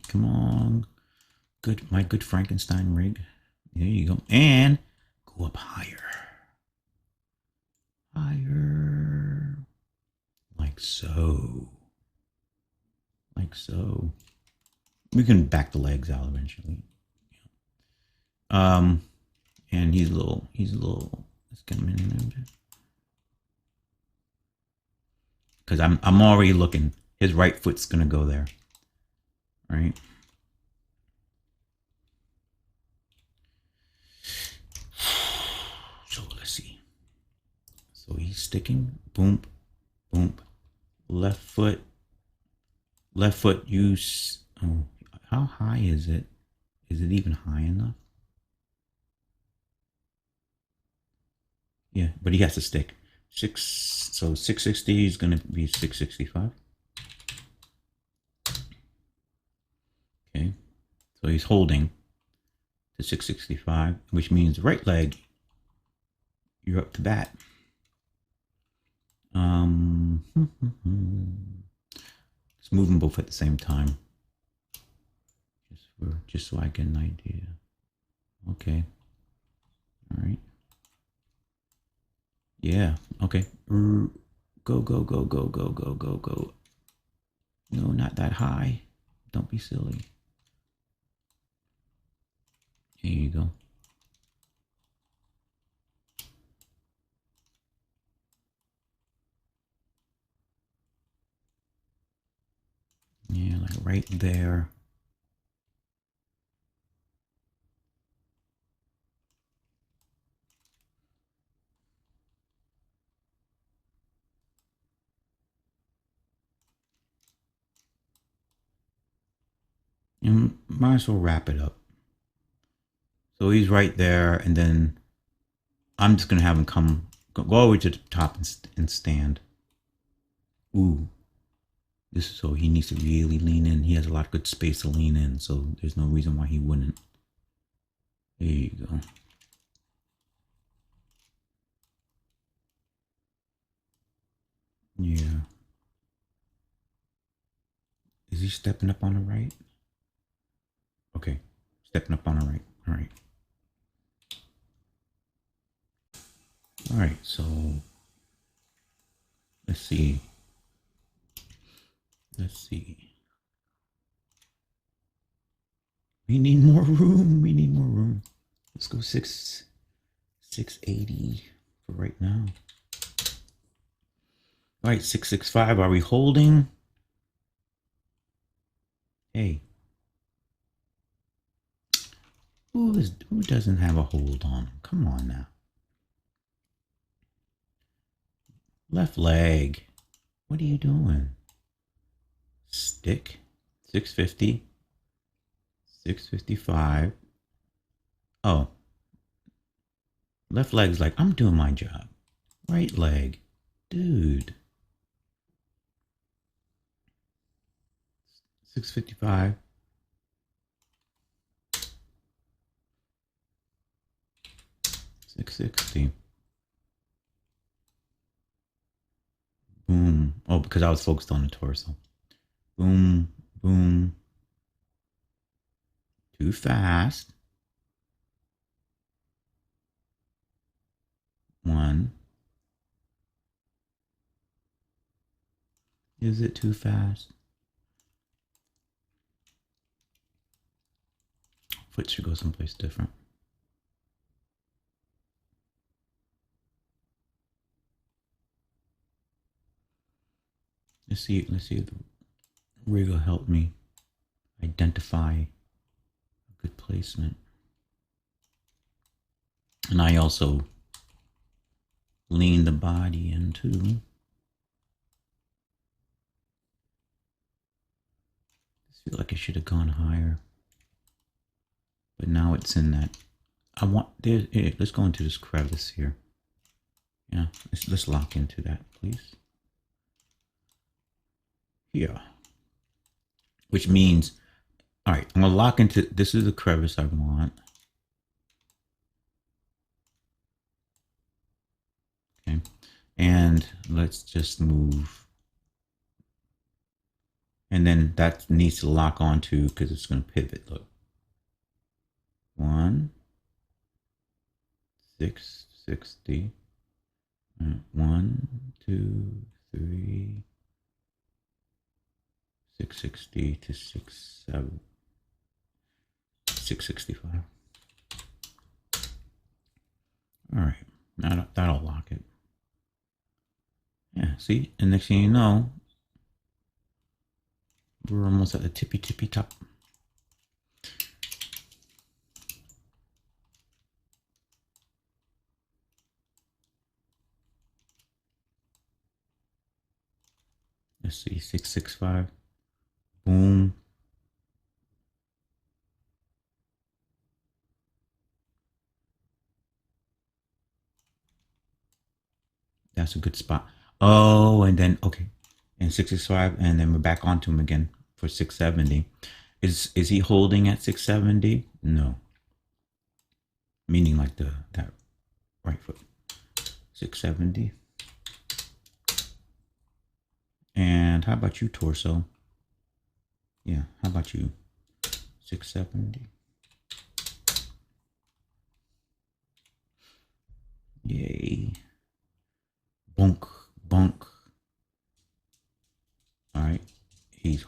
Come on, my good Frankenstein rig. There you go, and go up higher, like so, We can back the legs out eventually. And he's a little. Let's get him in there. Because I'm already looking. His right foot's gonna go there. Right. So let's see. So he's sticking. Boom, boom. Left foot. Use. Oh, how high is it? Is it even high enough? Yeah, but he has to stick. So 660 is going to be 665. Okay, so he's holding to 665, which means right leg, you're up to bat. Let's move them both at the same time, just so I get an idea. Okay, all right. Yeah, okay. Go, go, go, go, go, go, go, go. No, not that high. Don't be silly. Here you go. Yeah, like right there. You might as well wrap it up. So he's right there, and then I'm just gonna have him go all the way to the top and stand. Ooh, this is so he needs to really lean in. He has a lot of good space to lean in, so there's no reason why he wouldn't. There you go. Yeah. Is he stepping up on the right? Okay, stepping up on the right. All right. All right, so let's see. Let's see. We need more room. We need more room. Let's go 680 for right now. All right, 665. Are we holding? Hey. Who doesn't have a hold on him? Come on now. Left leg. What are you doing? Stick. 650. 655. Oh. Left leg's like, I'm doing my job. Right leg. Dude. 655. 660. Boom. Oh, because I was focused on the torso. Boom. Boom. Too fast. 1. Is it too fast? Foot should go someplace different. Let's see if the rig will help me identify a good placement. And I also lean the body in too. I feel like I should have gone higher. But now it's in that. Let's go into this crevice here. Yeah, let's lock into that, please. Here. Which means, all right, I'm gonna lock into, this is the crevice I want. Okay, and let's just move. And then that needs to lock onto because it's gonna pivot, look. 1, 660. 1, 2, 3, 660 to 665. All right, that'll lock it. Yeah, see, and next thing you know, we're almost at the tippy top. Let's see, 665. Boom. That's a good spot. Oh, and then, okay. And 665, and then we're back onto him again for 670. Is he holding at 670? No. Meaning like that right foot. 670. And how about you, torso? Yeah, how about you? 670. Yay. Bonk, bonk.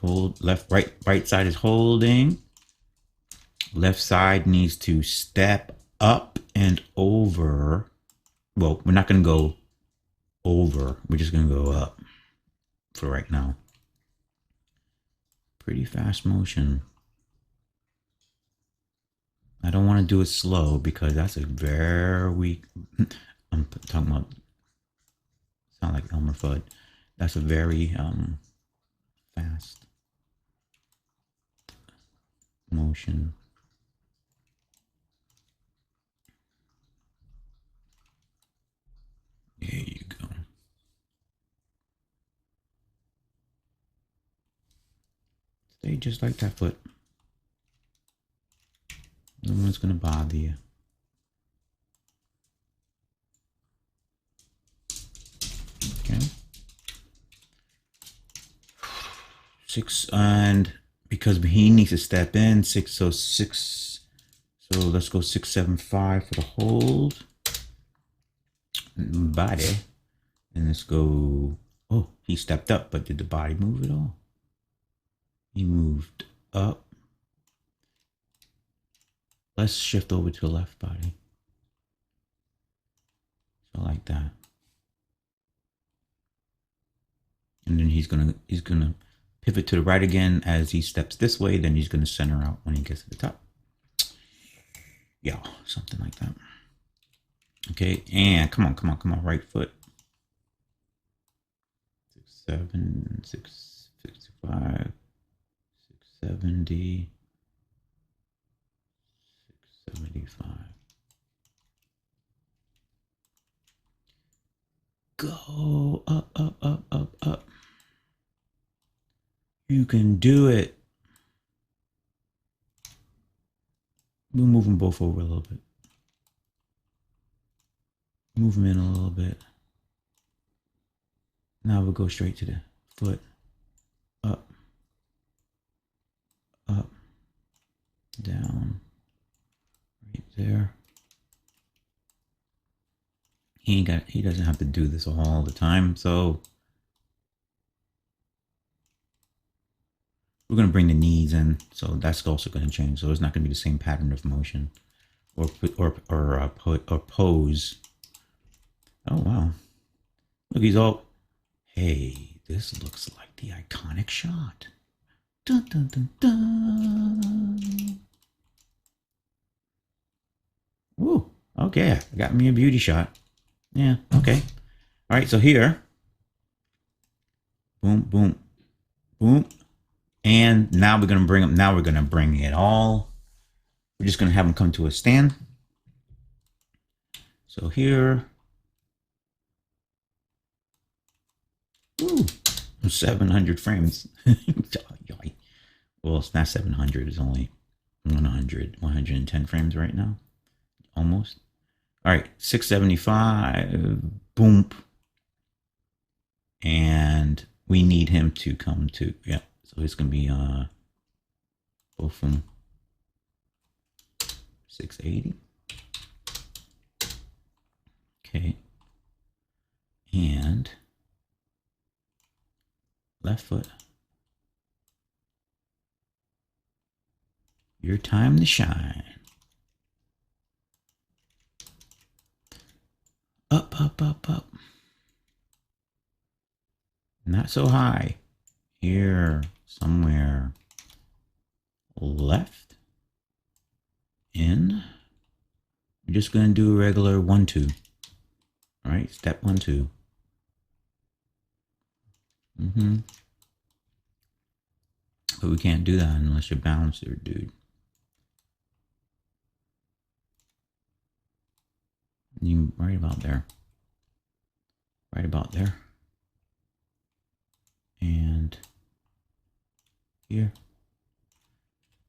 hold. Left, right side is holding. Left side needs to step up and over. Well, we're not going to go over. We're just going to go up for right now. Pretty fast motion. I don't want to do it slow because that's a very... I'm talking about... Sound like Elmer Fudd. That's a very fast motion. There you go. Stay just like that foot. No one's gonna bother you. Okay. 6, and because he needs to step in, 6, so 6. So let's go 6, 7, 5 for the hold. Body. And let's go. Oh, he stepped up, but did the body move at all? He moved up. Let's shift over to the left body. So like that. And then he's gonna pivot to the right again as he steps this way. Then he's gonna center out when he gets to the top. Yeah, something like that. Okay, and come on, right foot. 6, 7, 6, 65, 670, 675. Go up, up, up, up, up. You can do it. We'll move them both over a little bit. Move them in a little bit. Now we'll go straight to the foot. Up. Up. Down. Right there. He doesn't have to do this all the time, so we're going to bring the knees in, so that's also going to change. So it's not going to be the same pattern of motion or pose. Oh wow! Look, he's all. Hey, this looks like the iconic shot. Dun dun dun dun. Woo! Okay, got me a beauty shot. Yeah. Okay. All right. So here, boom, boom, boom. And now we're gonna bring them. Now we're gonna bring it all. We're just gonna have them come to a stand. So here, ooh, 700 frames. Well, it's not 700. It's only 110 frames right now, almost. All right, 675. Boom. And we need him to come to, yeah. So it's gonna be both of them 680. Okay. And left foot. Your time to shine. Up, up, up, up. Not so high. Here, somewhere. Left. In. We're just going to do a regular 1, 2. All right, step 1, 2. But we can't do that unless you're balanced there, dude. You right about there. Right about there. And here.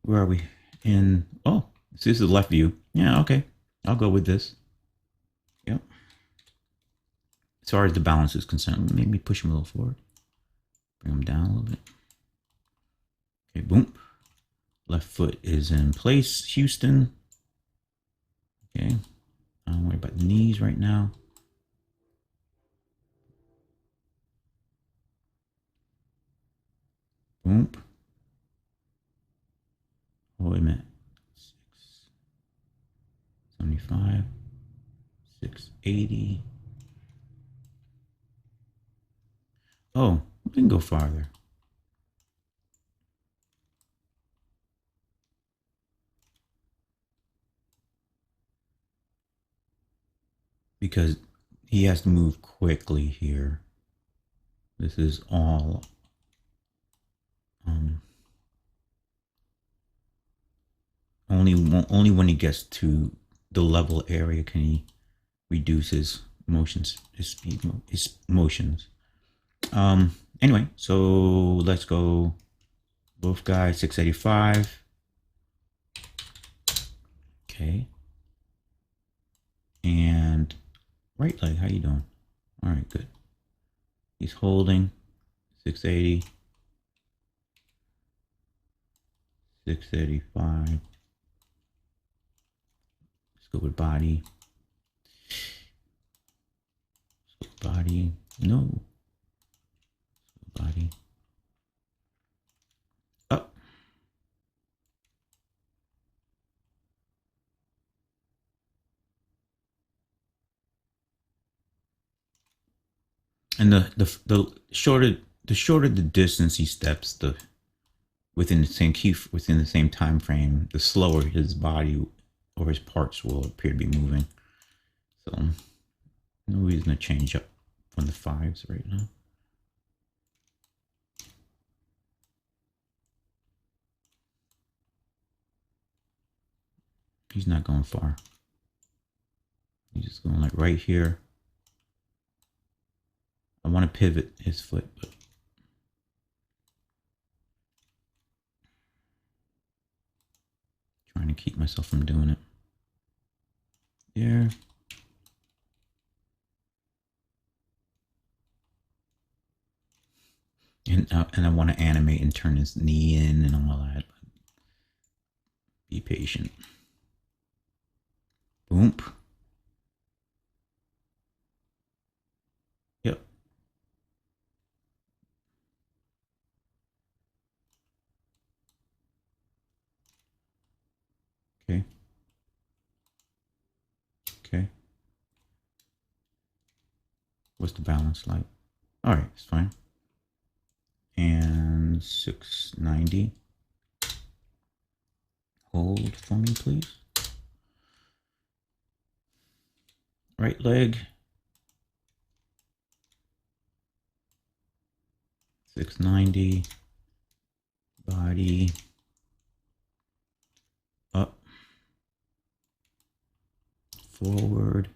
Where are we? In, oh, so this is the left view. Yeah, okay. I'll go with this. Yep. As far as the balance is concerned, maybe push him a little forward. Bring him down a little bit. Okay, boom. Left foot is in place, Houston. Okay. I don't worry about the knees right now. Boom. 675, 680. Oh, we can go farther. Because he has to move quickly here. This is all only when he gets to the level area can he reduce his motions, his speed, his motions. Anyway, so let's go both guys 685. Okay. And right leg, how you doing? All right, good. He's holding 680, 685. Let's go with body. Body, no. Body. Up. And the shorter the distance he steps, the within the same time frame, the slower his body or his parts will appear to be moving. So no reason to change up from the 5s right now. He's not going far. He's just going like right here. I want to pivot his foot, but trying to keep myself from doing it. There. And I want to animate and turn his knee in and all that. Be patient. Boom. Yep. Okay. Okay. What's the balance like? All right, it's fine. And 690. Hold for me, please. Right leg. 690. Body. Up. Forward.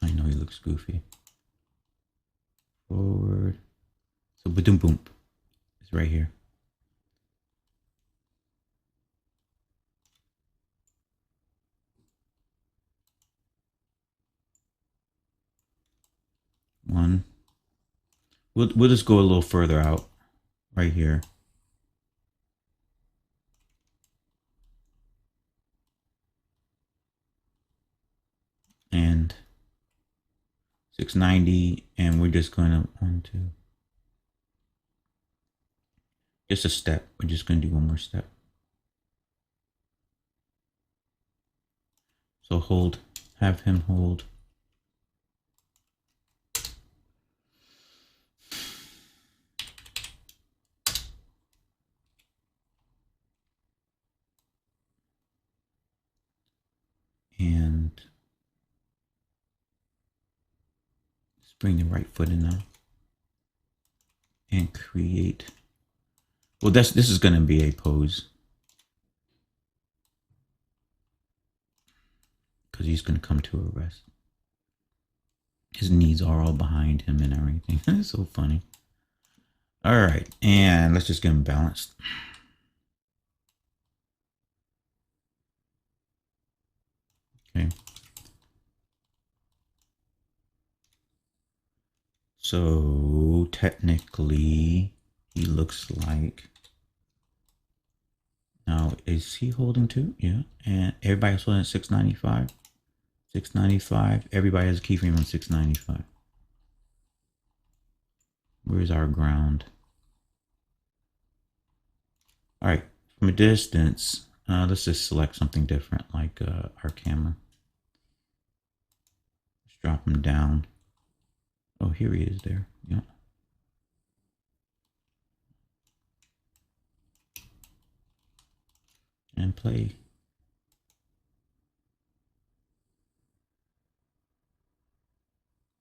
I know he looks goofy. Forward. So boom boom. It's right here. One. We'll just go a little further out. Right here. And 690, and we're just going to 1, 2. Just a step. We're just going to do one more step. So hold. Have him hold. And let's bring the right foot in now. And create. Well, this is going to be a pose. Because he's going to come to a rest. His knees are all behind him and everything. It's so funny. All right. And let's just get him balanced. Okay. So technically, he looks like. Now, is he holding 2? Yeah. And everybody's holding 695. 695. Everybody has a keyframe on 695. Where's our ground? All right. from a distance. Let's just select something different, like our camera. Let's drop him down. Oh, here he is there. Yeah. And play.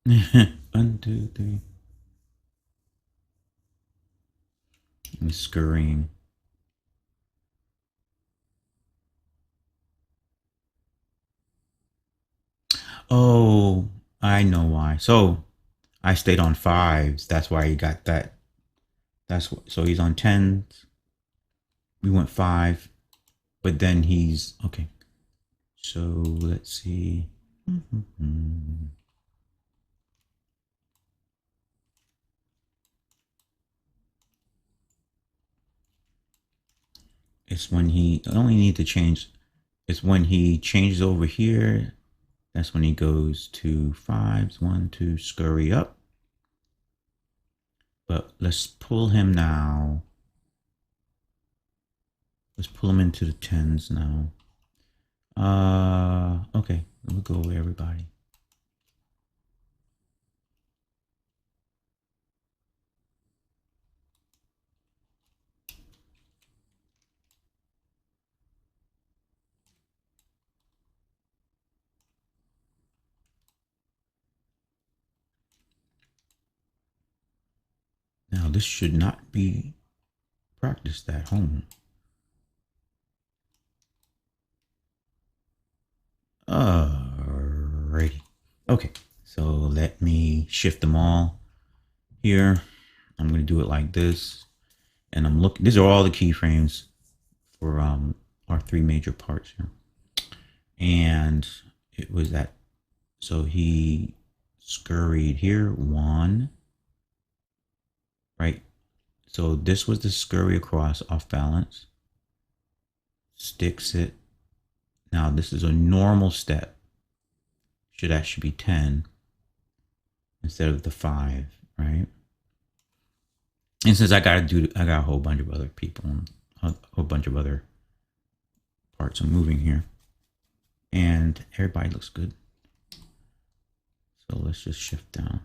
One, two, three. He's scurrying. Oh, I know why. So I stayed on fives. That's why he got that. That's what. So he's on tens. We went five, but then he's okay. So let's see. It's when he I only need to change. It's when he changes over here. That's when he goes to fives. One, two, scurry up. But let's pull him now. Let's pull him into the tens now. Okay. We'll go away, everybody. Now this should not be practiced at home. Alrighty. Okay. So let me shift them all here. I'm going to do it like this. And I'm looking, these are all the keyframes for our three major parts here. And it was that, so he scurried here, one, right? So this was the scurry across off balance, sticks it. Now this is a normal step. Should actually be 10 instead of the 5, right? And since I got a whole bunch of other people, a whole bunch of other parts I'm moving here, and everybody looks good. So let's just shift down.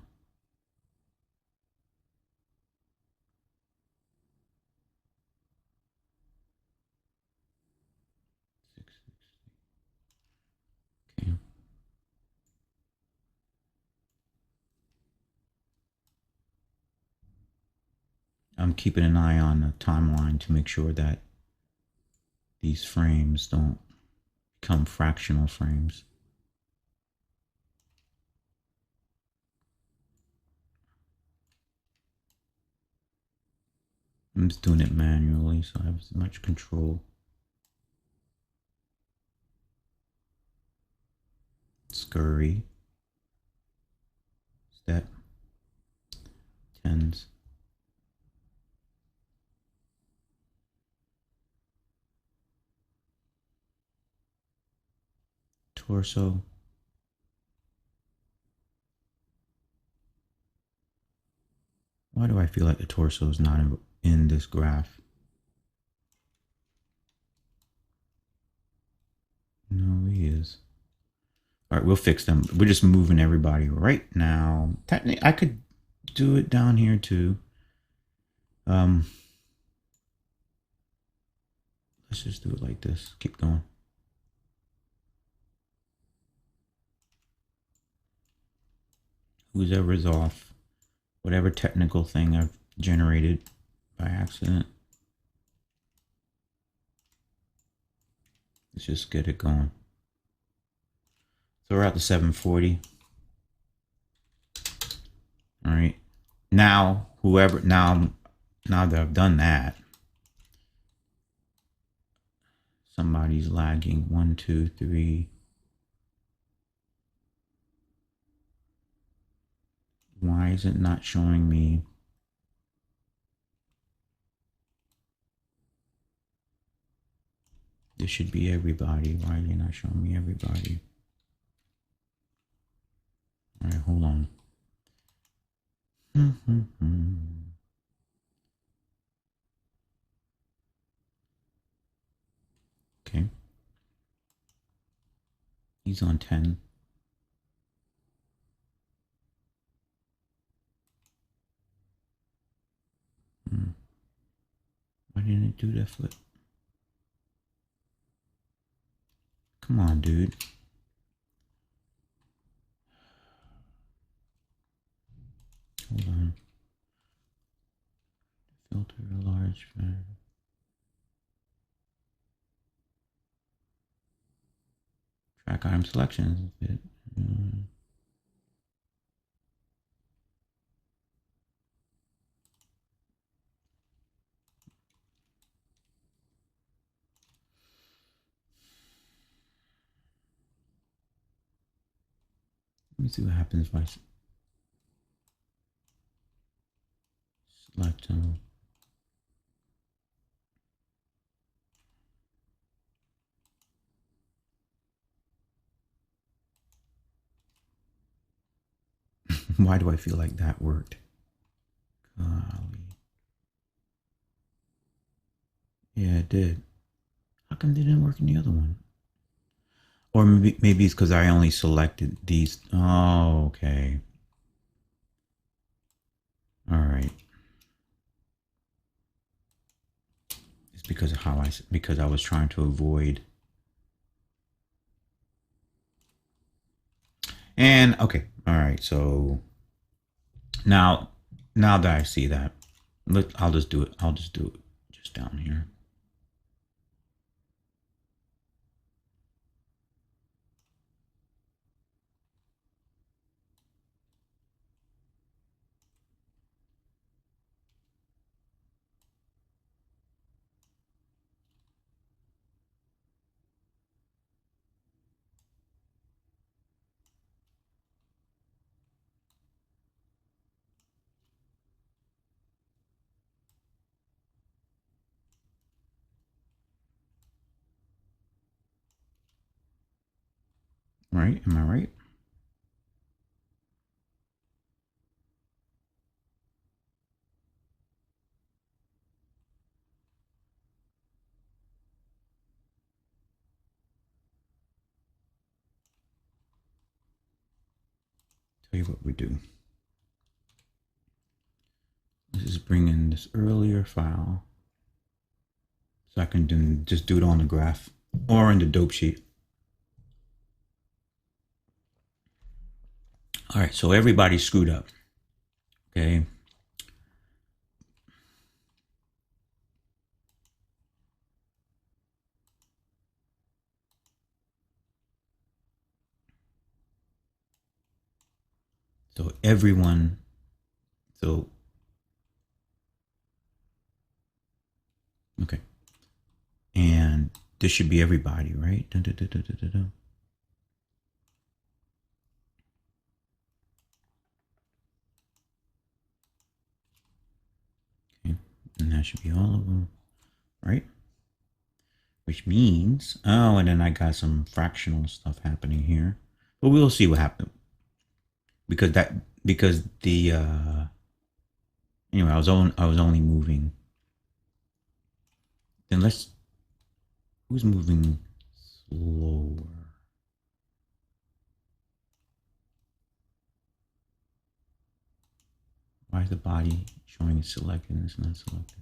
Okay. I'm keeping an eye on the timeline to make sure that these frames don't become fractional frames. I'm just doing it manually, so I have as much control. Scurry. Step. Tens. Torso. Why do I feel like the torso is not in this graph? No, he is. All right, we'll fix them. We're just moving everybody right now. Technically, I could do it down here too. Let's just do it like this. Keep going. Whoever is off, whatever technical thing I've generated by accident. Let's just get it going. So we're at the 740. All right. Now, now that I've done that, somebody's lagging. 1, 2, 3. Why is it not showing me? This should be everybody. Why are you not showing me everybody? All right, hold on. Okay. He's on 10. Why didn't it do that flip? Come on, dude. Hold on. Filter large. Track item selections. Let me see what happens if I select them. Why do I feel like that worked? Golly. Yeah, it did. How come they didn't work in the other one? Or maybe it's because I only selected these. Oh, okay. All right. It's because of how because I was trying to avoid. And okay. All right. So now that I see that, I'll just do it. I'll just do it just down here. Right? Am I right? Tell you what we do. Let's just bring in this earlier file so I can just do it on the graph or in the dope sheet. All right, so everybody screwed up. Okay. So everyone, so okay. And this should be everybody, right? Dun, dun, dun, dun, dun, dun. Okay. And that should be all of them, right? Which means, oh, and then I got some fractional stuff happening here. But we'll see what happens. Because the anyway, I was only moving. Then who's moving slower? Why is the body showing it's selected and it's not selected?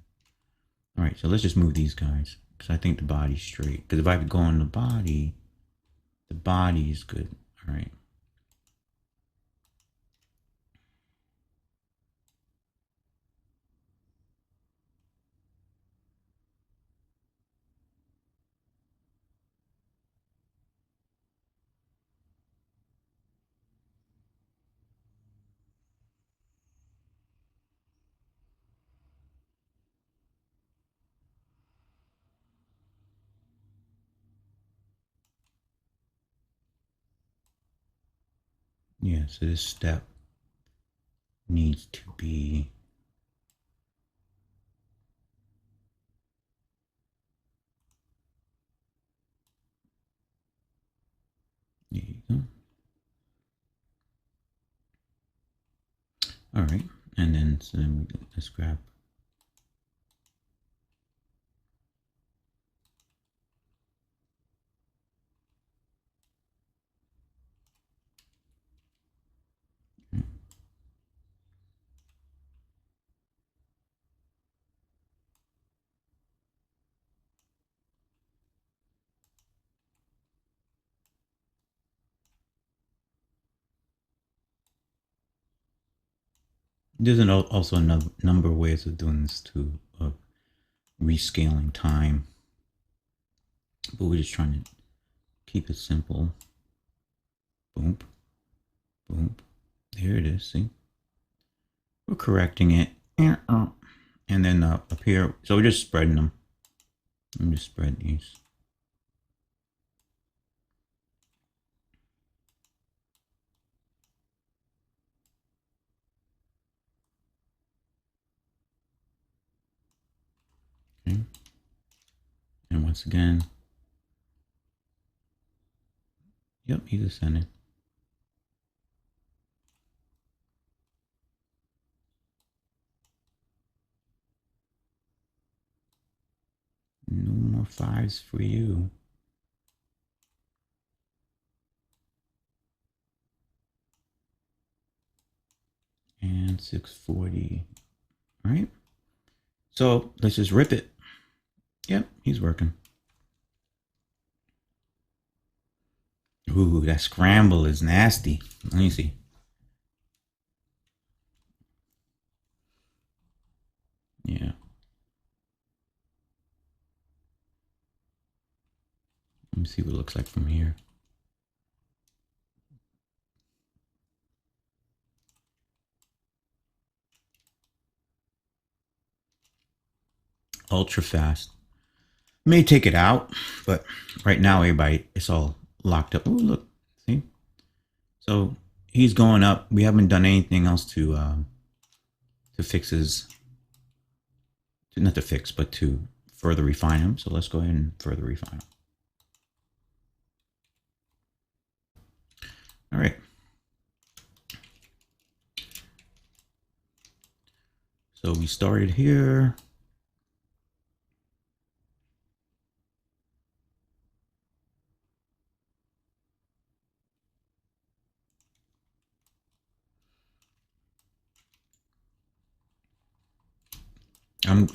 All right, so let's just move these guys because I think the body's straight. Because if I could go on the body is good. All right. Yeah, so this step needs to be there you go. All right, and then so then let's grab There's also another number of ways of doing this too, of rescaling time, but we're just trying to keep it simple. Boom, boom. There it is. See, we're correcting it, and then up here. So we're just spreading them. I'm just spread these. Okay. And once again, yep, he's ascending. No more fives for you. And 640. All right. So let's just rip it. Yep, he's working. Ooh, that scramble is nasty. Let me see. Yeah. Let me see what it looks like from here. Ultra fast. May take it out, but right now everybody it's all locked up. Oh, look, see. So he's going up. We haven't done anything else to fix his, not to fix, but to further refine him. So let's go ahead and further refine him. All right. So we started here.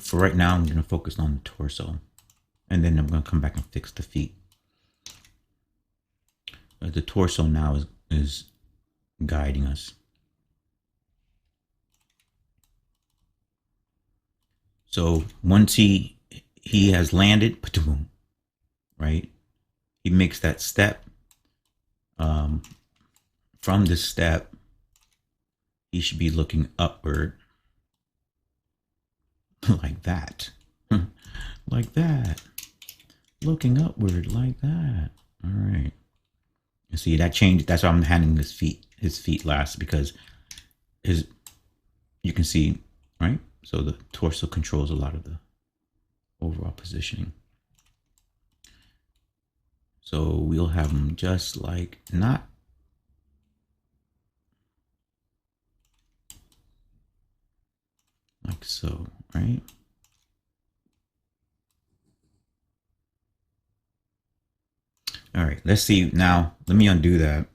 For right now, I'm going to focus on the torso, and then I'm going to come back and fix the feet. The torso now is guiding us. So once he has landed, right? He makes that step. From this step, he should be looking upward, like that, like that, looking upward like that. All right. You see that change? That's why I'm handling his feet last, because you can see, right? So the torso controls a lot of the overall positioning. So we'll have him just like, not like so, right? All right, let's see now. Let me undo that.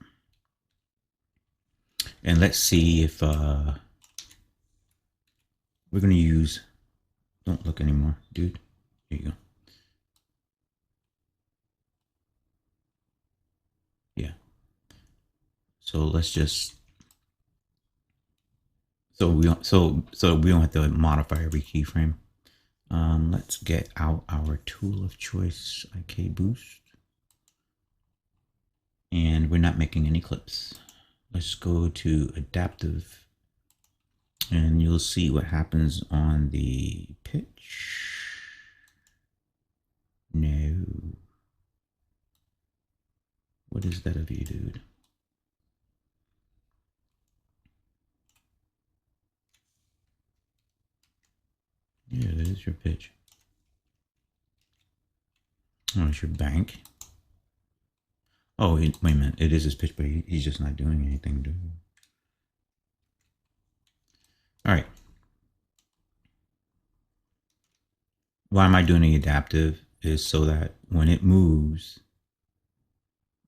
And let's see if we're going to use, don't look anymore, dude. Here you go. Yeah. So let's just, so we don't have to modify every keyframe. Let's get out our tool of choice, IK Boost. And we're not making any clips. Let's go to adaptive, and you'll see what happens on the pitch. No. What is that of you, dude? Yeah, that is your pitch. Oh, it's your bank. Oh, wait a minute. It is his pitch, but he's just not doing anything, dude. All right. Why am I doing the adaptive? Is so that when it moves,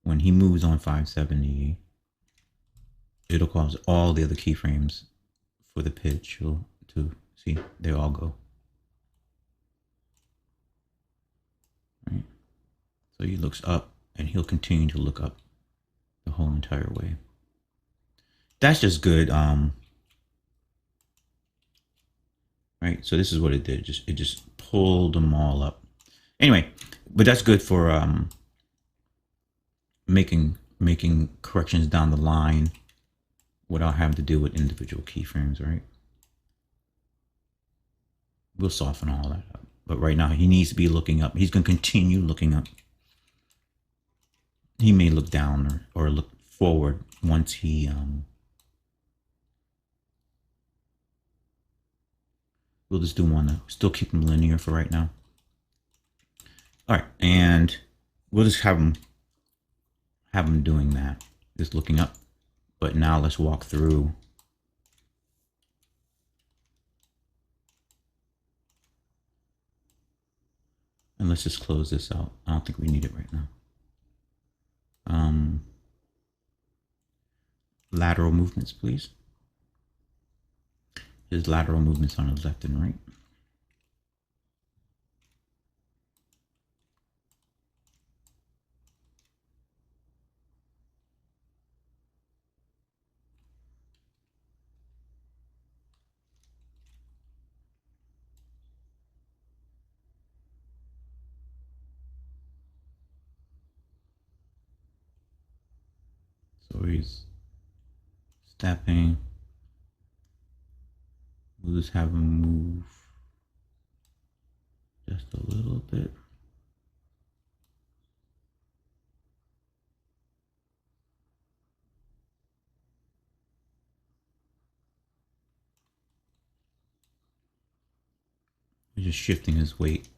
when he moves on 570, it'll cause all the other keyframes for the pitch to see, they all go. Right? So he looks up, and he'll continue to look up the whole entire way. That's just good right? So this is what it did. It just pulled them all up. Anyway, but that's good for making corrections down the line without having to deal with individual keyframes, right? We'll soften all that up. But right now he needs to be looking up. He's going to continue looking up. He may look down or look forward once he we'll just do one that still keep him linear for right now. All right, and we'll just have him doing that, just looking up. But now let's walk through. And let's just close this out. I don't think we need it right now. Lateral movements, please. His lateral movements on the left and right. So he's stepping. We'll just have him move just a little bit. We're just shifting his weight.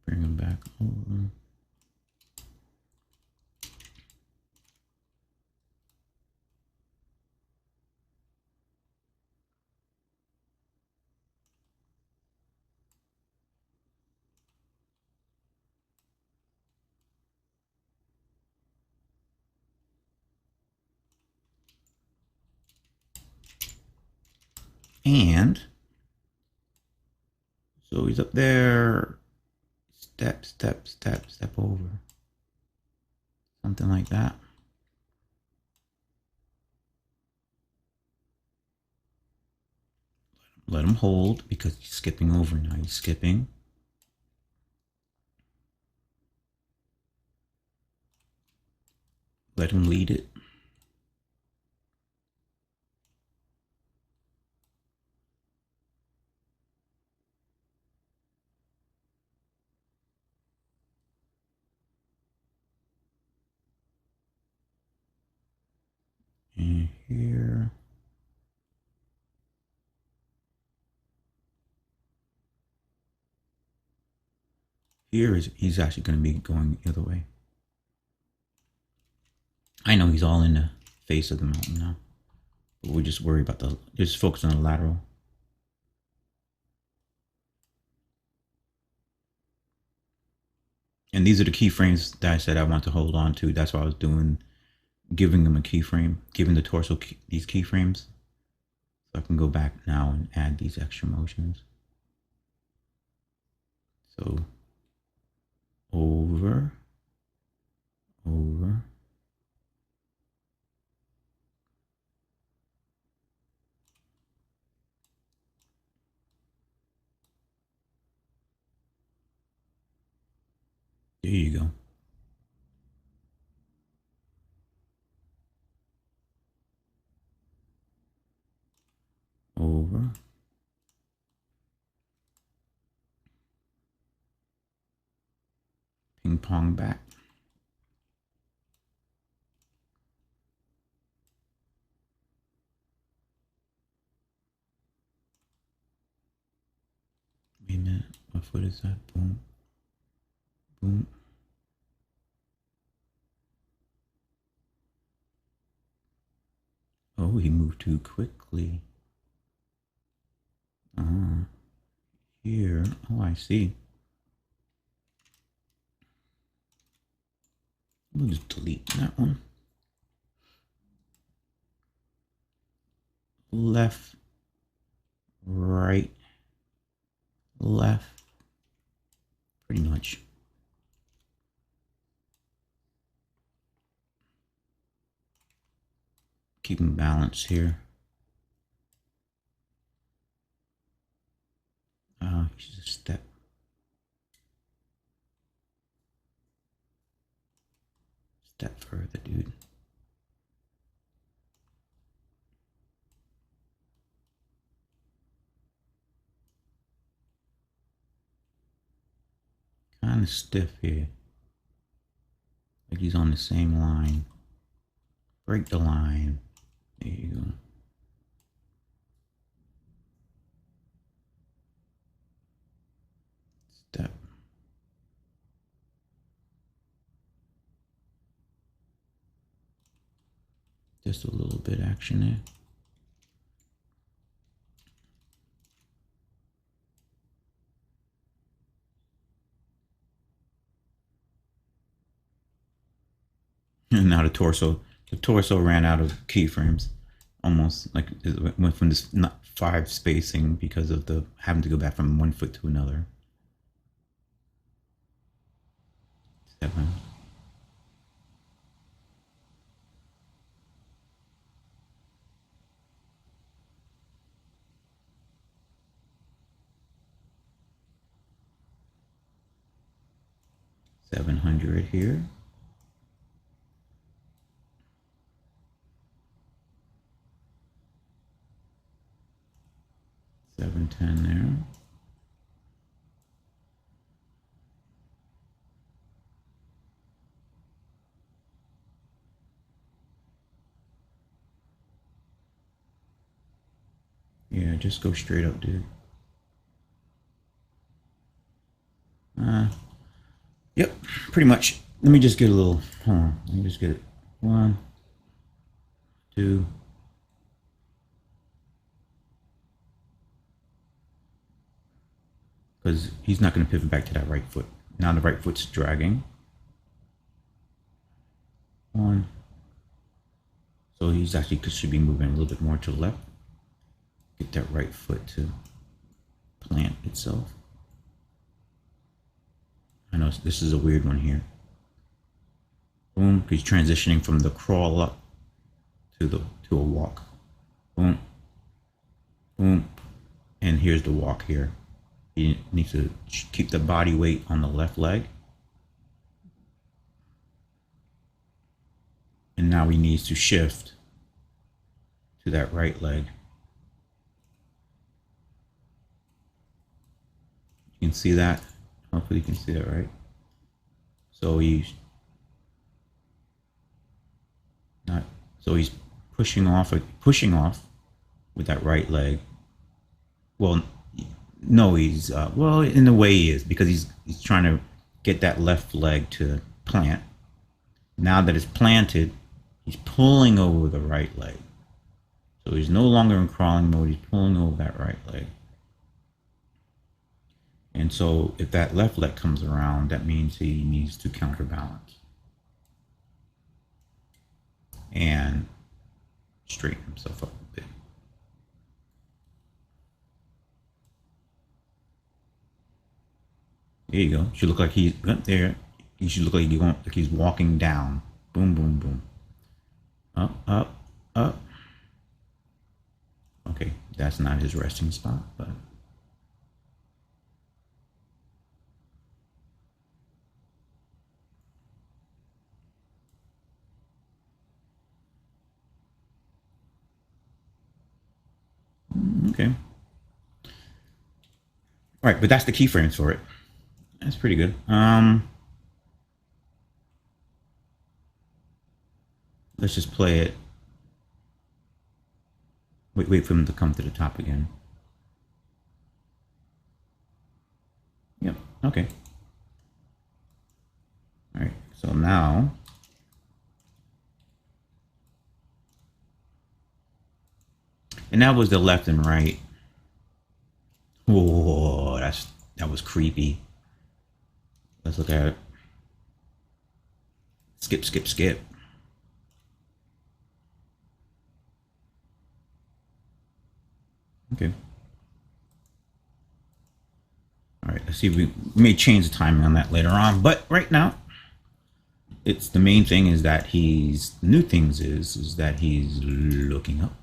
Bring him back over. And so he's up there. Step, step, step, step over. Something like that. Let him hold because he's skipping over now. He's skipping. Let him lead it. And here. He's actually going to be going the other way. I know he's all in the face of the mountain now. But we just worry about just focus on the lateral. And these are the keyframes that I said I want to hold on to. That's what I was doing, giving them a keyframe, giving the torso these keyframes. So I can go back now and add these extra motions. So over, over. There you go. Over. Ping pong back. Wait a minute. What foot is that? Boom. Boom. Oh, he moved too quickly. Here. Oh, I see. We'll just delete that one. Left, right, left, pretty much. Keep them balanced here. Just a step. Step further, dude. Kind of stiff here. Like he's on the same line. Break the line. There you go. Step. Just a little bit action there. And now the torso ran out of keyframes. Almost like it went from this 5 spacing because of the having to go back from one foot to another. 7. $700 here. 710 there. Yeah, just go straight up, dude. Yep, pretty much. Let me just get a little, hold on. Let me just get it. 1, 2. Because he's not going to pivot back to that right foot. Now the right foot's dragging. 1. So he's actually should be moving a little bit more to the left. Get that right foot to plant itself. I know this is a weird one here. Boom, he's transitioning from the crawl up to a walk. Boom, boom, and here's the walk here. He needs to keep the body weight on the left leg. And now he needs to shift to that right leg. You can see that. Hopefully you can see that, right? So he's pushing off with that right leg. Well, no, he's well, in a way he is, because he's trying to get that left leg to plant. Now that it's planted, he's pulling over the right leg. So he's no longer in crawling mode, he's pulling over that right leg. And so if that left leg comes around, that means he needs to counterbalance and straighten himself up a bit. There you go. Should look like he's there. He should look like he's walking down. Boom, boom, boom. Up, up, up. Okay, that's not his resting spot, but okay. All right, but that's the keyframes for it. That's pretty good. Let's just play it. Wait for him to come to the top again. Yep, okay. All right, so now and that was the left and right. Whoa, that was creepy. Let's look at it. Skip, skip, skip. Okay. All right, let's see if we may change the timing on that later on. But right now, it's the main thing is that he's, the new things is that he's looking up.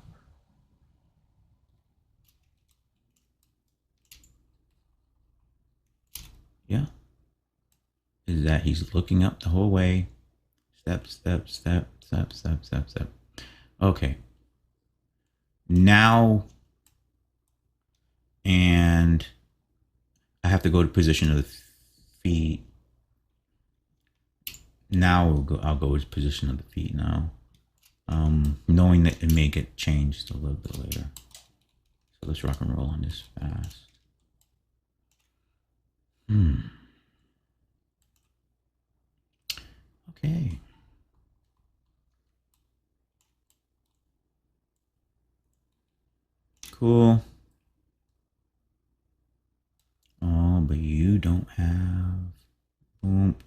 Yeah. Is that he's looking up the whole way. Step, step, step, step, step, step, step. Okay. Now, and I have to go to position of the feet. Now I'll go to position of the feet now. Knowing that it may get changed a little bit later. So let's rock and roll on this fast. Okay. Cool. Oh, but you don't have. Boom.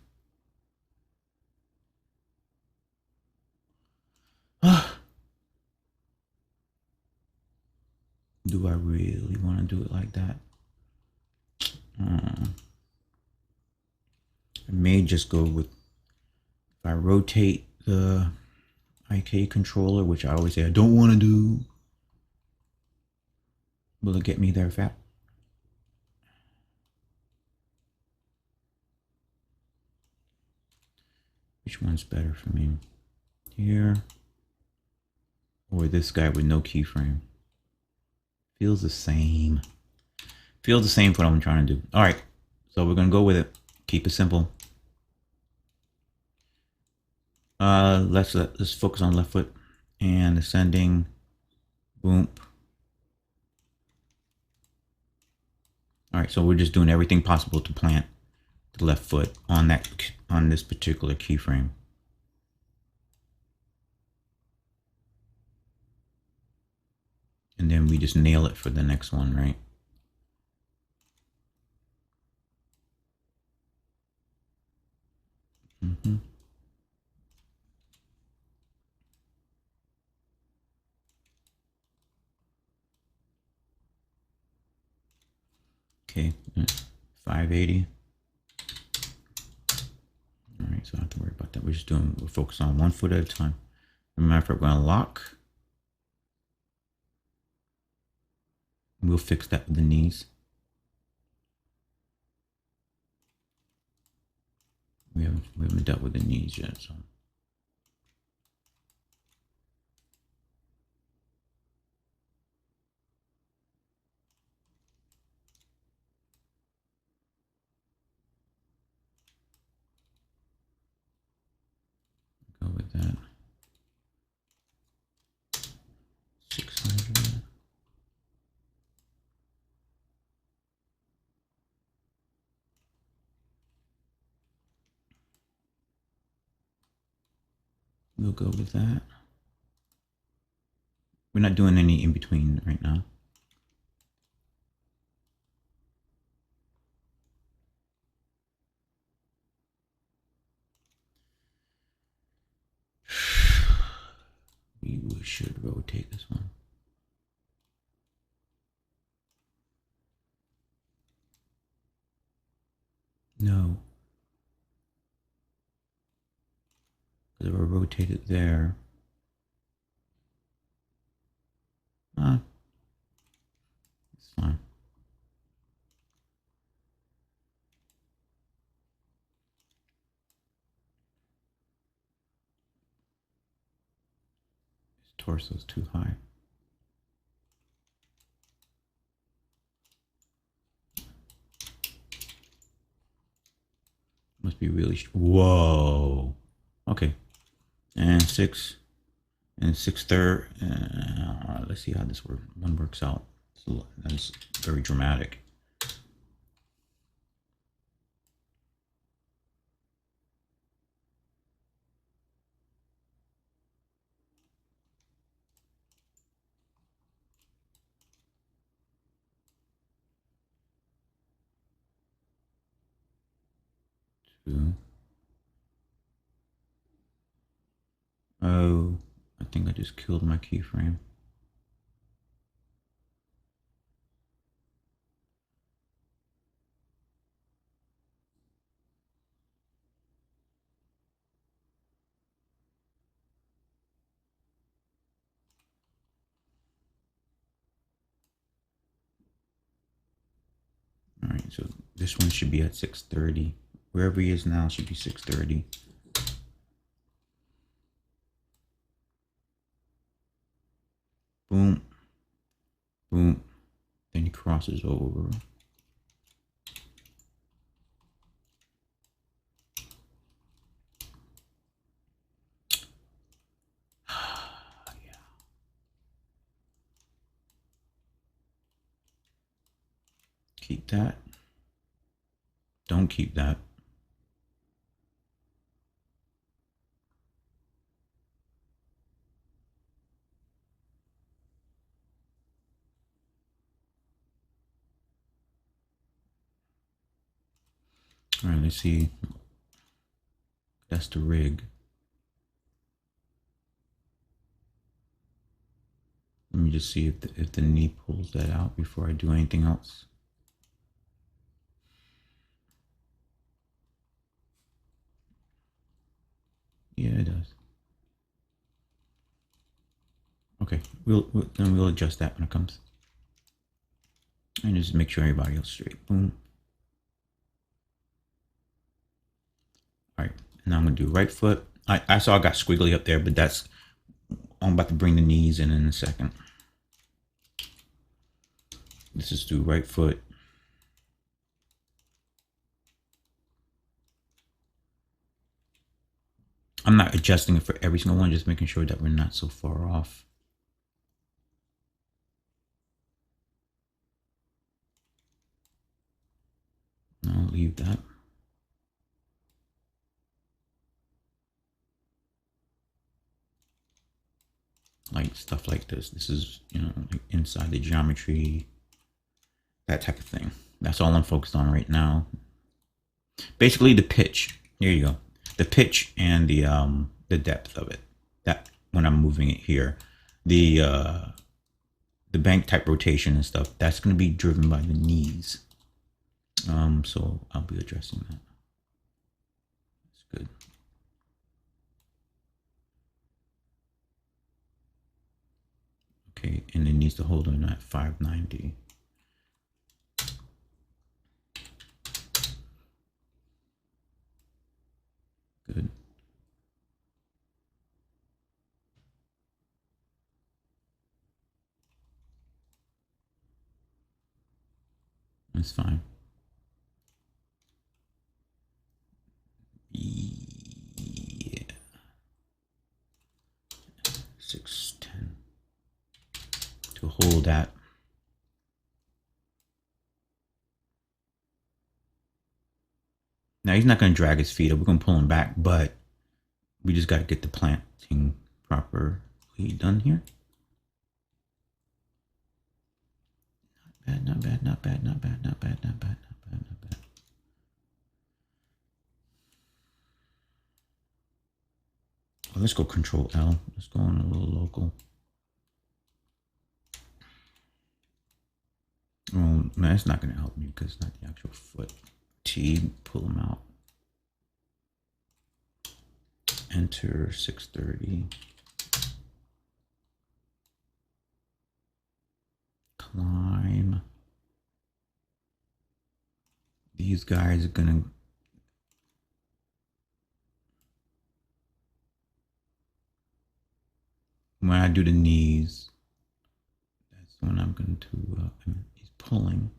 Do I really want to do it like that? I may just go with, if I rotate the IK controller, which I always say I don't want to do, will it get me there fast? Which one's better for me? Here or this guy with no keyframe? Feels the same. Feels the same for what I'm trying to do. All right, so we're gonna go with it. Keep it simple. Let's focus on left foot and ascending. Boom. All right, so we're just doing everything possible to plant the left foot on this particular keyframe. And then we just nail it for the next one, right? Okay, 580. All right, so I don't have to worry about that. We're focused on one foot at a time. Remember, we're gonna lock. We'll fix that with the knees. We haven't dealt with the knees yet, so. Go with that. 600. We'll go with that. We're not doing any in between right now. We should rotate this one. No. Because if I rotate it there. It's fine. His torso's too high. Must be really. Whoa. Okay. And 6 and 6/3. Let's see how this one works out. So that's very dramatic. Two. Oh, I think I just killed my keyframe. All right, so this one should be at 6:30. Wherever he is now should be 6:30. Boom, boom. Then he crosses over. Yeah. Keep that. Don't keep that. All right, let's see. That's the rig. Let me just see if the knee pulls that out before I do anything else. Yeah, it does. Okay, then we'll adjust that when it comes. And just make sure everybody else straight. Boom. All right, now I'm gonna do right foot. I saw I got squiggly up there, but that's, I'm about to bring the knees in a second. Let's just do right foot. I'm not adjusting it for every single one, just making sure that we're not so far off. I'll leave that. Like stuff like this. This is, you know, like inside the geometry, that type of thing. That's all I'm focused on right now. Basically the pitch. Here you go. The pitch and the depth of it. That when I'm moving it here. The bank type rotation and stuff, that's gonna be driven by the knees. So I'll be addressing that. That's good. Okay, and it needs to hold on at 590. Good. That's fine. Yeah. 610 to hold that. Now he's not going to drag his feet up. We're going to pull him back, but we just got to get the planting properly done here. Not bad, not bad, not bad, not bad, not bad, not bad, not bad. Well, let's go Control L. Let's go on a little local. Oh, man, that's not going to help me because it's not the actual foot. T, pull them out. Enter 630. Climb. These guys are gonna, when I do the knees, that's when I'm going to, he's pulling.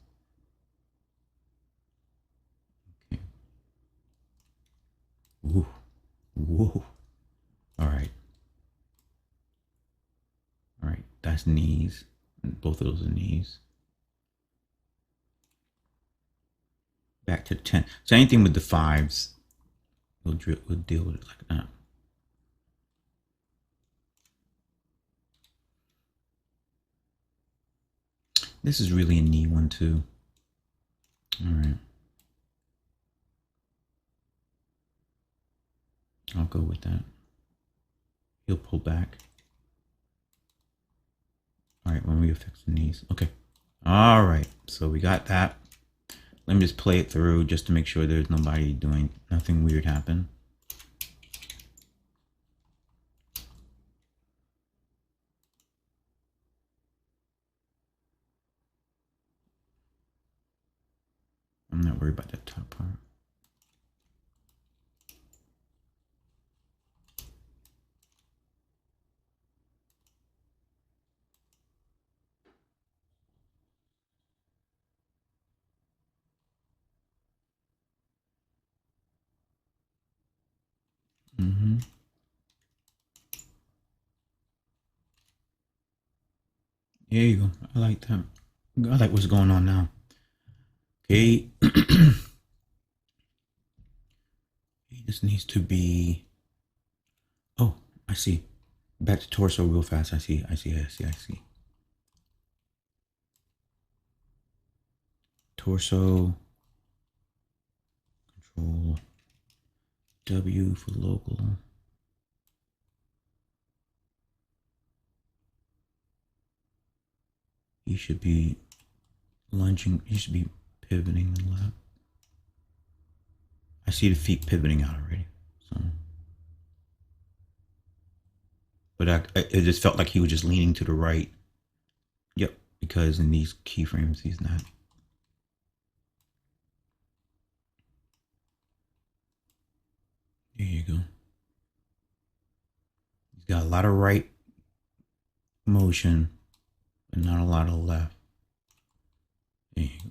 Okay. Whoa. Whoa. All right. All right. That's knees. Both of those are knees. Back to 10. So anything with the fives, we'll deal with it like that. This is really a knee one too. All right. I'll go with that. He'll pull back. All right, when we fix the knees. Okay. All right, so we got that. Let me just play it through just to make sure there's nobody doing nothing weird happen. I'm not worried about that top part. There you go. I like that. I like what's going on now. Okay. This needs to be. Oh, I see. Back to torso real fast. I see. Torso. Control W for local. He should be lunging. He should be pivoting the left. I see the feet pivoting out already. So, but it just felt like he was just leaning to the right. Yep, because in these keyframes he's not. There you go. He's got a lot of right motion, but not a lot of left. There you go.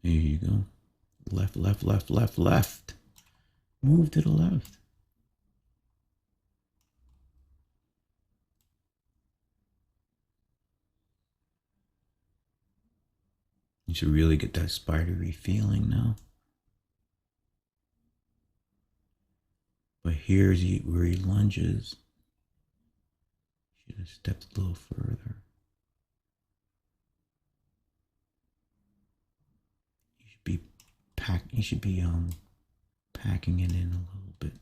There you go. Left, left, left, left, left. Move to the left. You should really get that spidery feeling now. But here's where he lunges. Should have stepped a little further. You should be packing it in a little bit.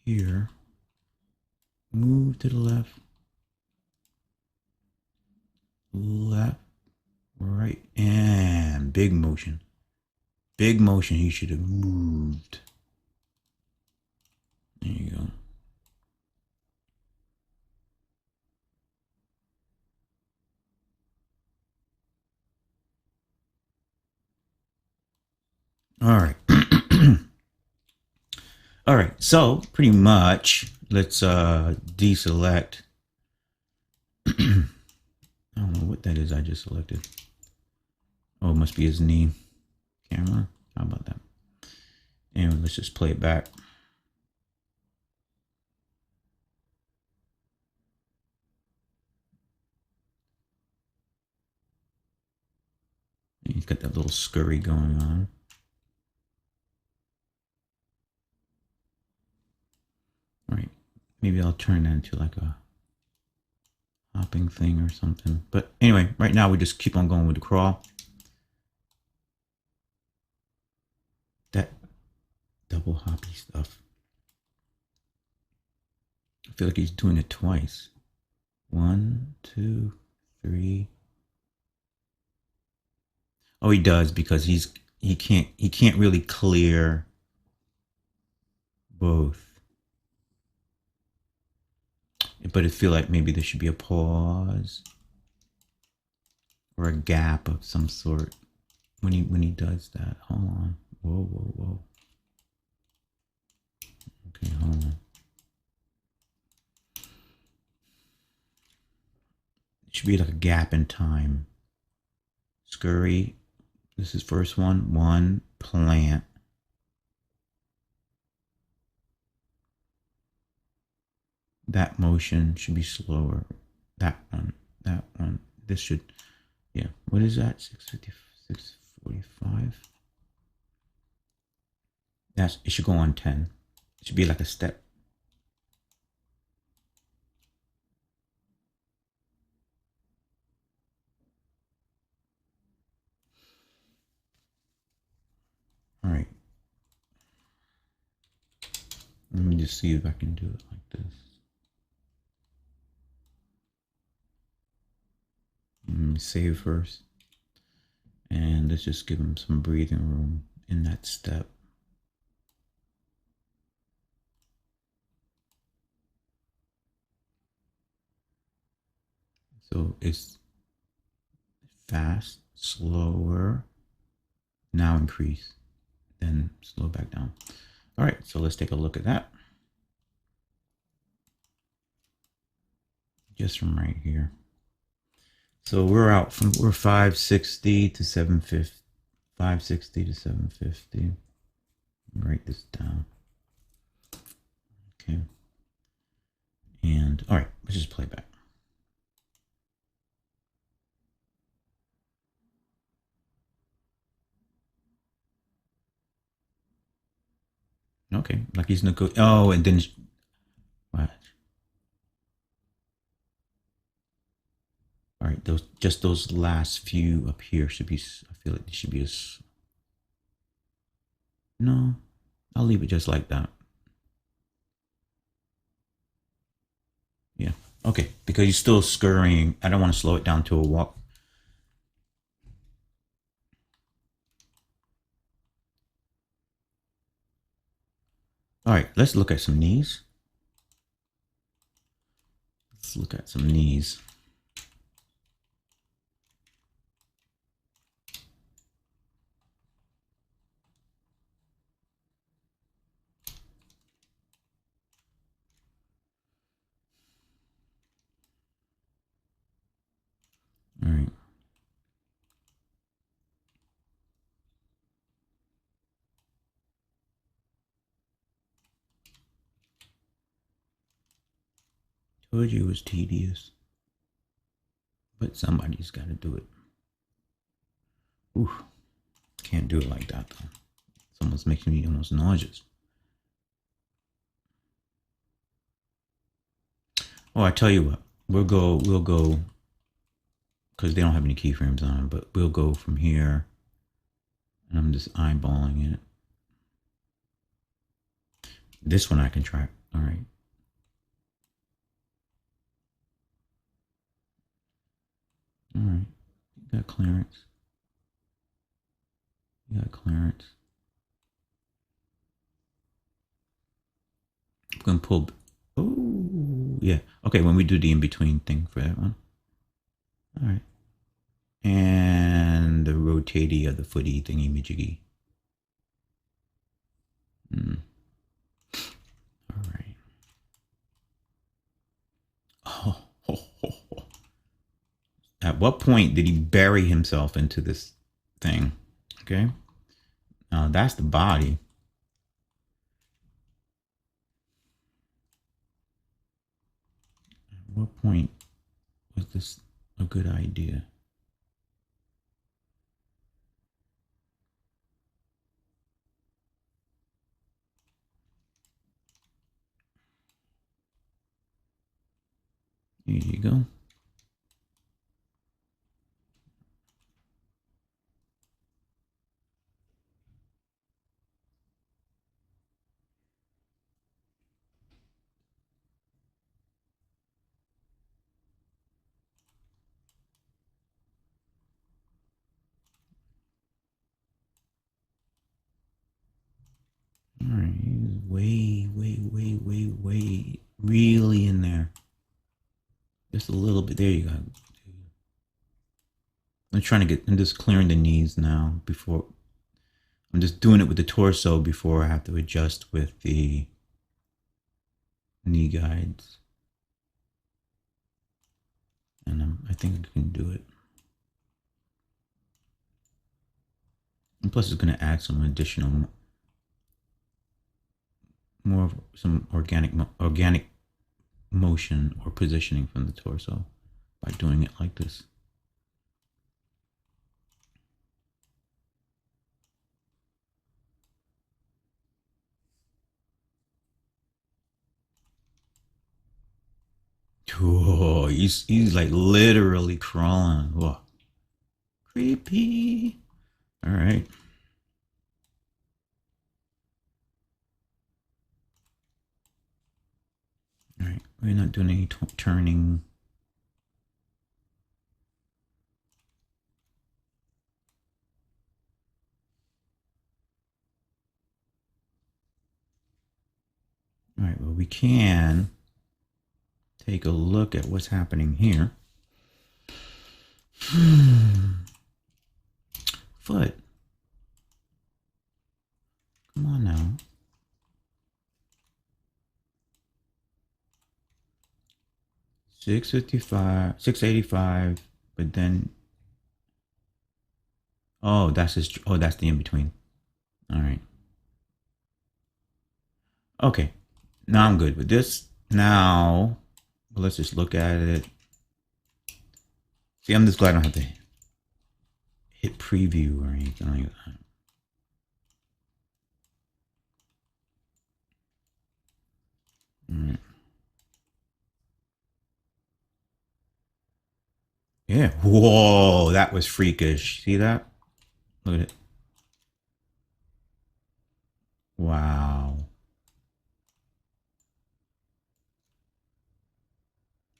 Here, move to the left, left, right, and big motion. Big motion, he should have moved. There you go. All right. All right, so pretty much let's deselect. I don't know what that is I just selected. Oh, it must be his knee. Camera. How about that? Anyway, let's just play it back. He's got that little scurry going on. All right, maybe I'll turn that into like a hopping thing or something. But anyway, right now we just keep on going with the crawl. That double hoppy stuff. I feel like he's doing it twice. 1, 2, 3. Oh, he does, because he can't really clear both. But I feel like maybe there should be a pause or a gap of some sort when he does that. Hold on. Whoa. Okay, hold on. It should be like a gap in time. Scurry. This is first one. 1, plant. That motion should be slower. That one. This should, yeah. What is that? 650, 645. It should go on 10. It should be like a step. Let me just see if I can do it like this. Let me save first. And let's just give him some breathing room in that step. So it's fast, slower, now increase, then slow back down. All right, so let's take a look at that. Just from right here. So we're 560 to 750. 560 to 750. Write this down. Okay. And all right, let's just play back. Okay, like he's oh, and then what? All right, those last few up here should be. I feel like they should be a. No, I'll leave it just like that. Yeah. Okay, because you're still scurrying. I don't want to slow it down to a walk. All right, let's look at some knees. Let's look at some knees. All right. Told you it was tedious. But somebody's got to do it. Ooh, can't do it like that though. It's almost making me almost nauseous. Oh, I tell you what, we'll go, because they don't have any keyframes on, but we'll go from here, and I'm just eyeballing it. This one I can track. All right. All right. You got clearance. You got clearance. I'm gonna pull. Oh, yeah. Okay, when we do the in-between thing for that one. All right. And the rotatey of the footy thingy-majiggy. All right. Oh, oh, oh, oh. At what point did he bury himself into this thing? Okay. That's the body. At what point was this a good idea? Here you go. All right, he's way, really in there. Just a little bit. There you go. I'm just clearing the knees now before. I'm just doing it with the torso before I have to adjust with the knee guides. And I think I can do it. And plus it's going to add some additional, more of some organic motion or positioning from the torso by doing it like this. Oh, he's like literally crawling. Whoa. Creepy. All right. We're not doing any turning. All right, well, we can take a look at what's happening here. Foot. Come on now. 655, 685, but then, oh, that's his, oh, that's the in between. All right. Okay. Now I'm good with this. Now, let's just look at it. See, I'm just glad I don't have to hit preview or anything like that. All right. Yeah. Whoa, that was freakish. See that? Look at it. Wow.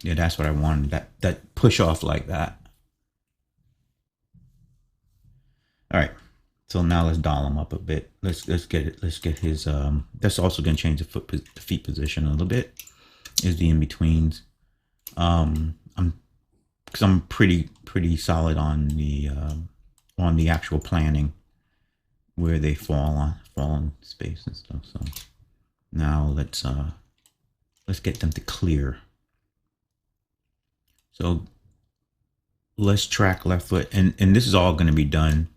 Yeah, that's what I wanted. That push off like that. All right. So now let's dial him up a bit. Let's get it. Let's get his. That's also going to change the feet position a little bit. Is the in betweens. I'm pretty solid on the actual planning where they fall in space and stuff. So now let's get them to clear. So let's track left foot, and this is all going to be done.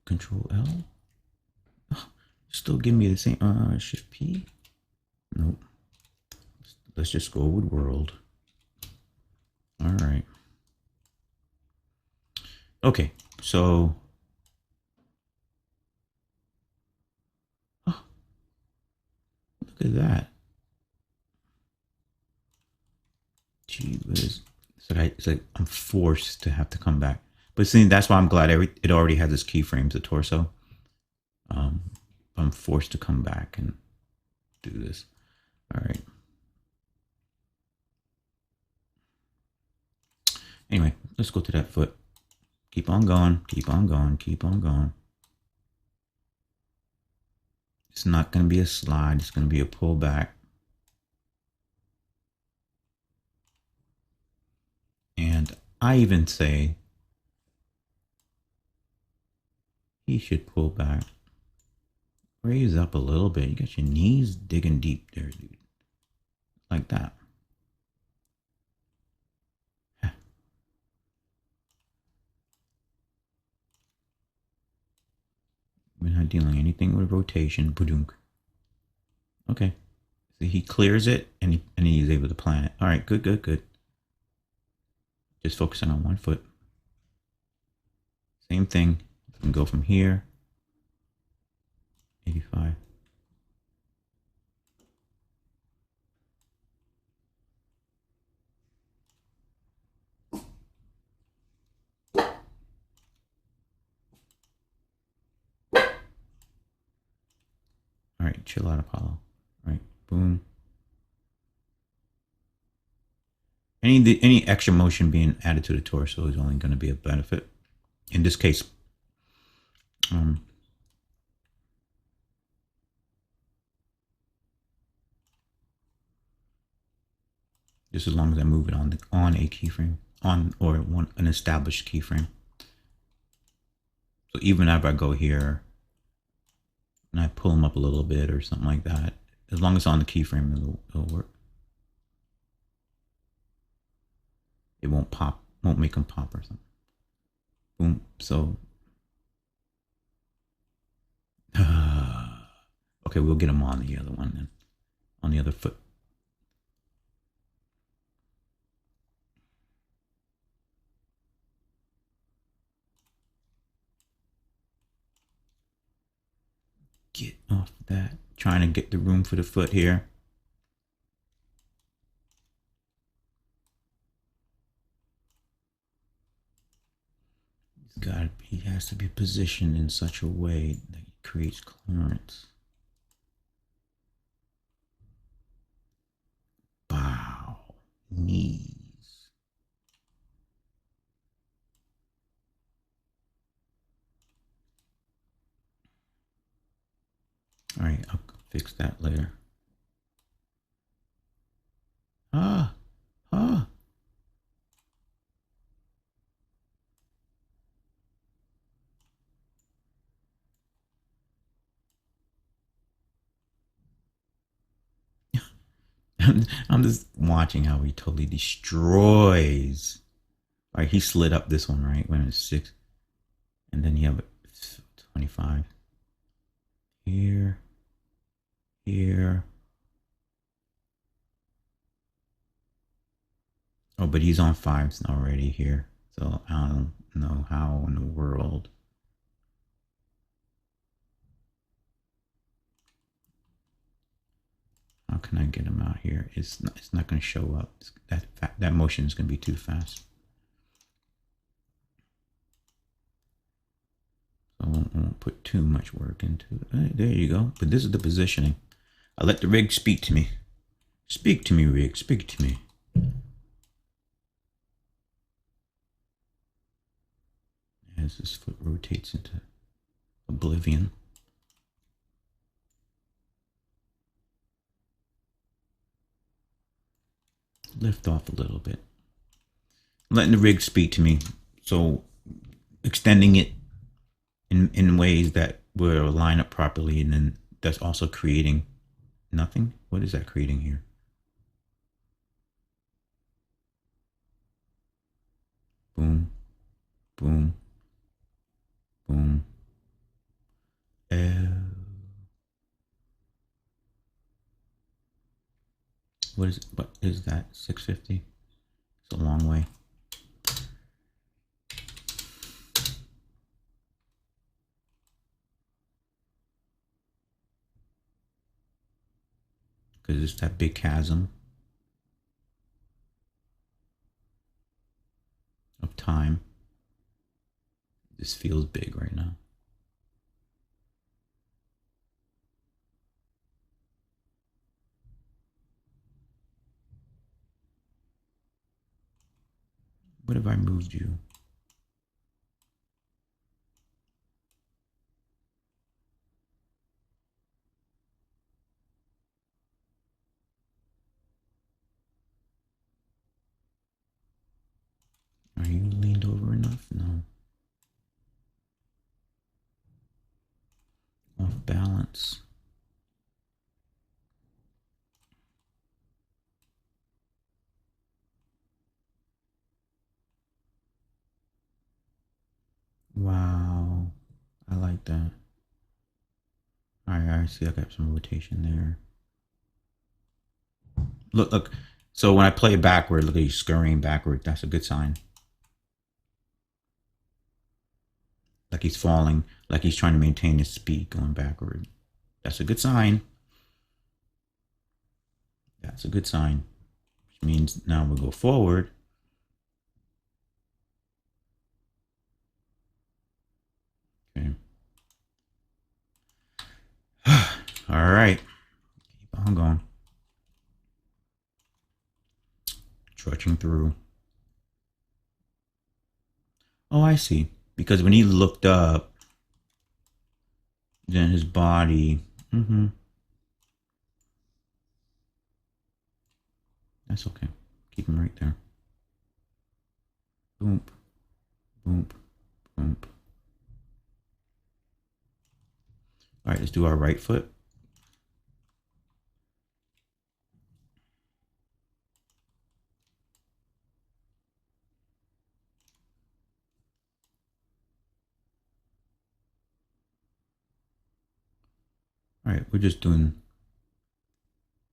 Control L. Oh, still give me the same. Shift P. Nope. Let's just go with world. All right. Okay. So. Oh, look at that. Gee whiz. It's like I'm forced to have to come back. But see, that's why I'm glad it already has its keyframes, the torso. I'm forced to come back and do this. All right. Anyway, let's go to that foot. Keep on going, keep on going, keep on going. It's not going to be a slide. It's going to be a pullback. And I even say he should pull back. Raise up a little bit. You got your knees digging deep there, dude. Like that. We're not dealing anything with rotation. Badunk. Okay. So he clears it and he's able to plan it. All right, good, good, good. Just focusing on one foot. Same thing. You can go from here. 85. All right, chill out, Apollo. All right, boom. Any extra motion being added to the torso is only going to be a benefit. In this case, just as long as I move it on a keyframe, or an established keyframe. So even if I go here and I pull them up a little bit or something like that, as long as it's on the keyframe, it'll work. It won't pop, won't make them pop or something. Boom. So, okay, we'll get them on the other one then, on the other foot. Get off that. Trying to get the room for the foot here. he has to be positioned in such a way that he creates clearance. Bow, knees. All right, I'll fix that later. Ah, ah. I'm just watching how he totally destroys. All right, he slid up this one, right? When it's 6. And then you have 25. Here. Here. Oh, but he's on 5s already here. So I don't know how in the world. How can I get him out here? It's not going to show up. That motion is going to be too fast. I won't put too much work into it. There you go. But this is the positioning. I let the rig speak to me. Speak to me, rig. Speak to me. As this foot rotates into oblivion. Lift off a little bit. I'm letting the rig speak to me. So extending it in ways that will line up properly, and then that's also creating nothing. What is that creating here? Boom, boom, boom. What is that? 650? It's a long way. Because it's that big chasm of time. This feels big right now. What have I moved you? Are you leaned over enough? No. Off balance. Wow. I like that. Alright, I see I got some rotation there. Look. So when I play backward, look at you scurrying backward. That's a good sign. Like he's falling, like he's trying to maintain his speed going backward. That's a good sign. That's a good sign. Which means now we'll go forward. Okay. All right. Keep on going. Trudging through. Oh, I see. Because when he looked up, then his body. That's okay. Keep him right there. Boom. Boom. Boom. All right, let's do our right foot. All right, we're just doing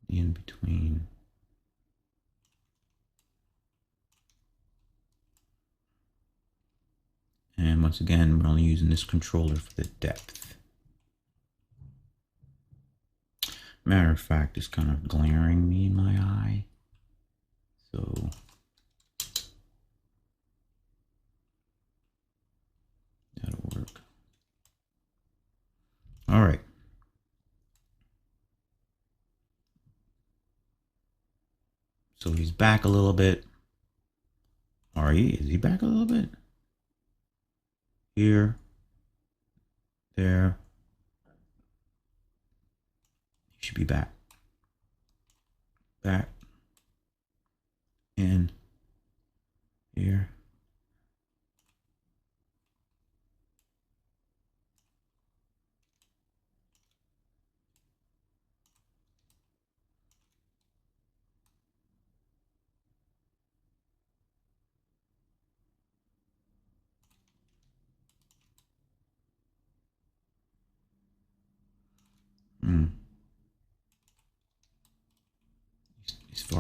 the in between. And once again, we're only using this controller for the depth. Matter of fact, it's kind of glaring me in my eye. So So he's back a little bit. Is he back a little bit? Here, there. He should be back. Back. In. Here.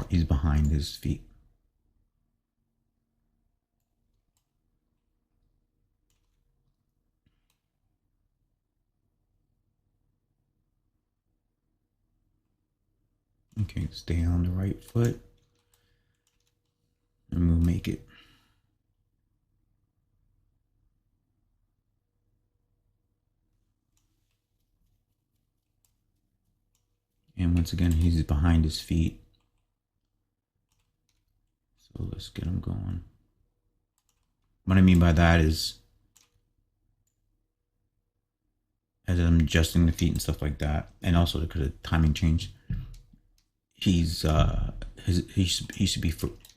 He's behind his feet. Okay, stay on the right foot. And we'll make it. And once again, he's behind his feet. So let's get him going. What I mean by that is, as I'm adjusting the feet and stuff like that, and also because of timing change, he should be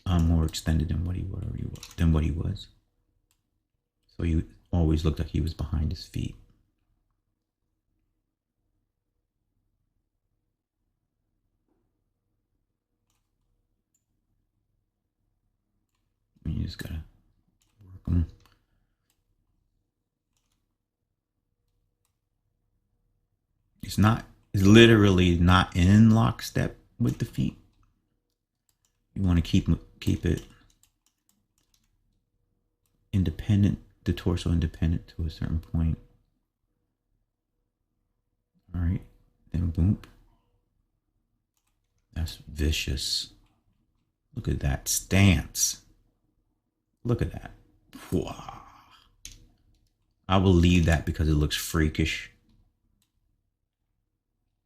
more extended than what he was. So he always looked like he was behind his feet. You just gotta work them. It's literally not in lockstep with the feet. You want to keep it independent, the torso independent to a certain point. All right, then boom. That's vicious. Look at that stance. Look at that. Wow. I will leave that because it looks freakish.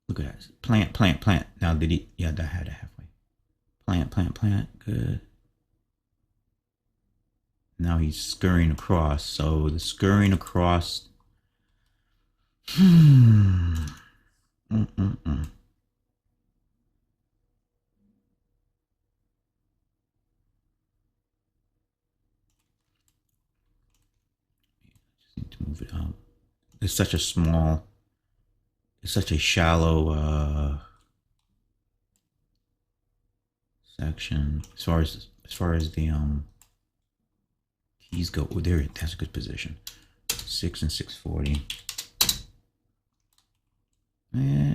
Look at that. Plant, plant, plant. Now did he? Yeah, that had it halfway. Plant, plant, plant. Good. Now he's scurrying across. So the scurrying across. Just need to move it out. It's such a small. It's such a shallow section as far as the keys go. Oh, there, that's a good position. 6 and 640.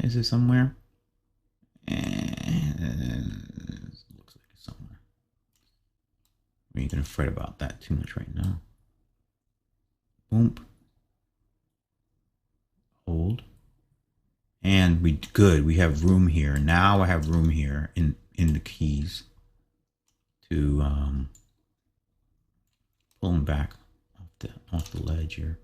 Is it somewhere? It looks like it's somewhere. We ain't gonna fret about that too much right now. Boom. Hold. And we have room here. Now I have room here in the keys to pull them back off the ledge here.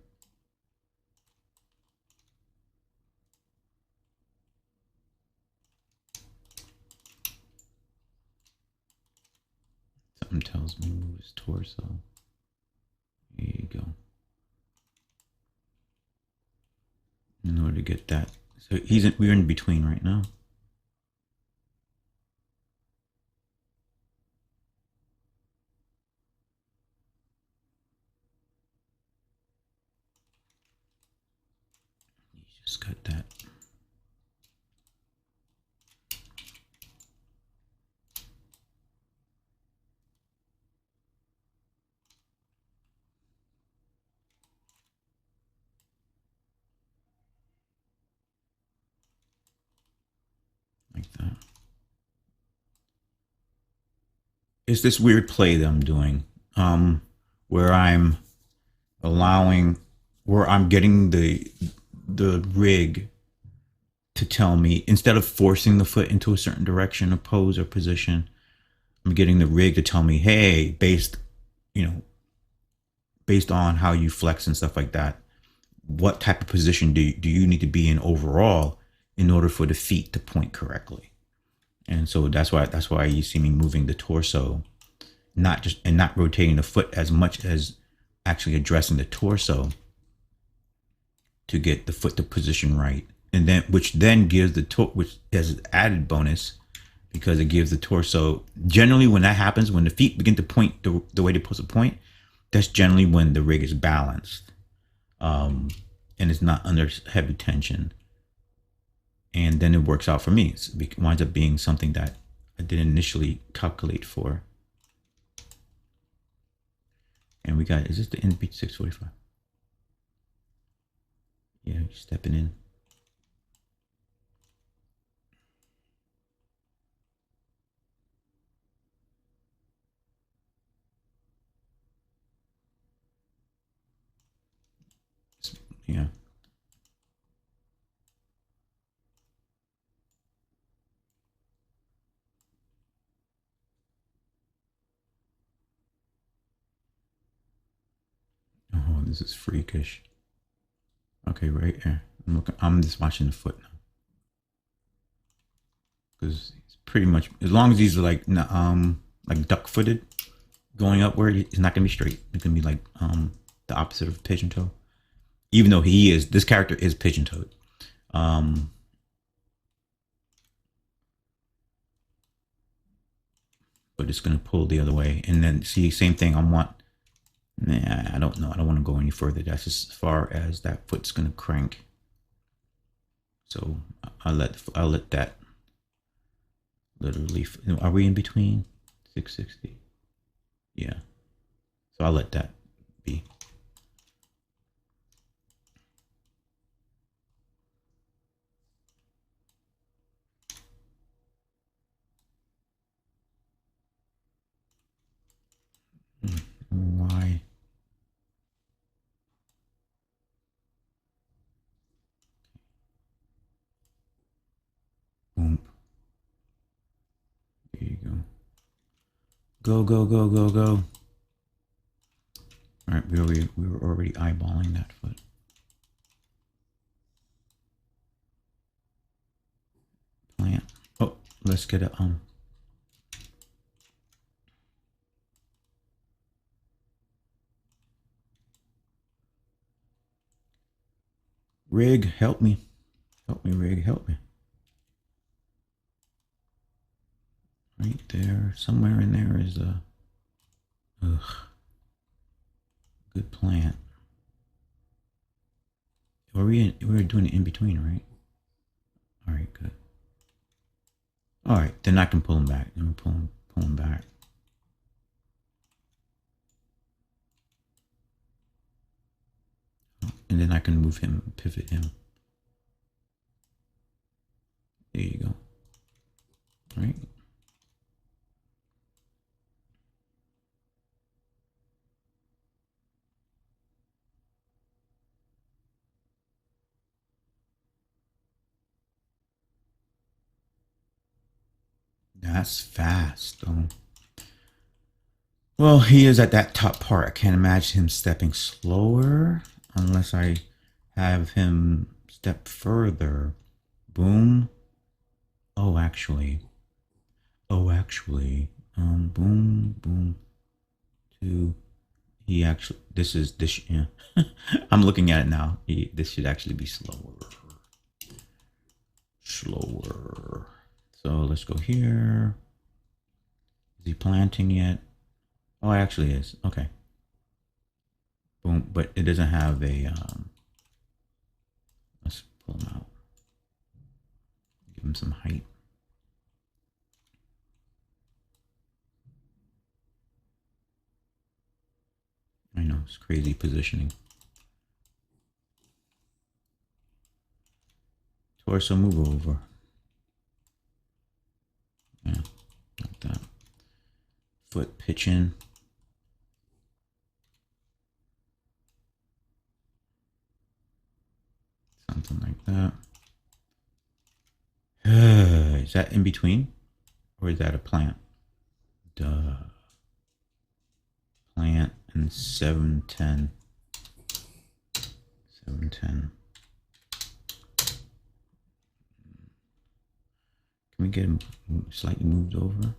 Something tells me move his torso. There you go. In order to get that. So we're in between right now. You just got that. Like that. It's this weird play that I'm doing, where I'm getting the rig to tell me, instead of forcing the foot into a certain direction or pose or position, I'm getting the rig to tell me, hey, based on how you flex and stuff like that, what type of position do you need to be in overall in order for the feet to point correctly. And so that's why you see me moving the torso, not rotating the foot as much as actually addressing the torso to get the foot to position right. And then which then gives which has an added bonus because it gives the torso, generally when that happens, when the feet begin to point the way they're supposed to point, that's generally when the rig is balanced, and it's not under heavy tension. And then it works out for me. It winds up being something that I didn't initially calculate for. And we got, is this the NB 645? Yeah, stepping in. Yeah. Oh, this is freakish. Okay, right here. I'm just watching the foot now. Because it's pretty much, as long as he's like duck-footed, going upward, it's not gonna be straight. It's gonna be like the opposite of pigeon toe. Even though this character is pigeon toed. But it's gonna pull the other way, and then see, same thing. I don't know. I don't want to go any further. That's as far as that foot's gonna crank. So I'll let that literally. Are we in between 660? Yeah. So I'll let that be. Why? Boom. There you go. Go, go, go, go, go. All right, we were already eyeballing that foot. Plant. Oh, let's get a rig, help me. Help me, rig, help me. Right there, somewhere in there is a good plant. We were doing it in between, right? All right, good. All right, then I can pull him back. Let me pull him back. And then I can move him, pivot him. There you go. All right. That's fast, though. Well, he is at that top part. I can't imagine him stepping slower unless I have him step further. Boom. Oh, actually. Boom, boom. Two. Yeah. I'm looking at it now. This should actually be slower. So let's go here. Is he planting yet? Oh, it actually is. Okay. Boom, but it doesn't have a, let's pull him out. Give him some height. I know, it's crazy positioning. Torso move over. Yeah, like that. Foot pitching. Something like that. Is that in between? Or is that a plant? Duh. Plant and 710. 710. Can we get him slightly moved over?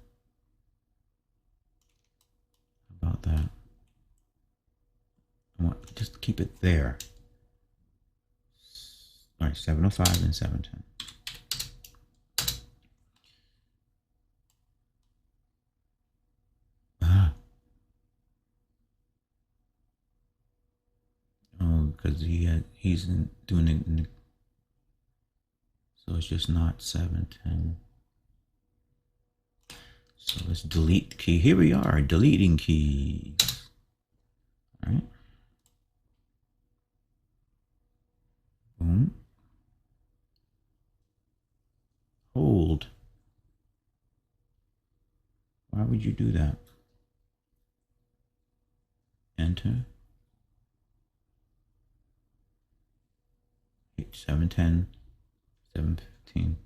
How about that? I want just keep it there. All right, 705 and 710. Ah. Oh, because he's doing it in the, so it's just not 710. So let's delete the key. Here we are, deleting keys. All right. Boom. Hold. Why would you do that? Enter. 710, 715.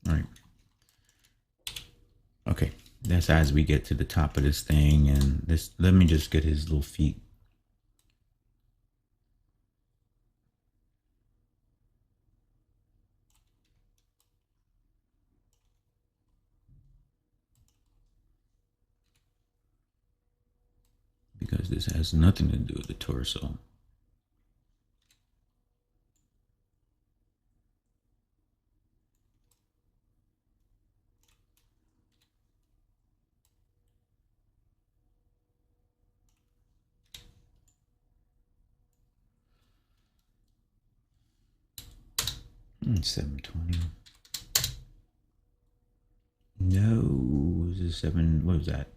All right. Okay. That's as we get to the top of this thing, and this. Let me just get his little feet. Because this has nothing to do with the torso. Mm, 720. No, this is 7. What was that?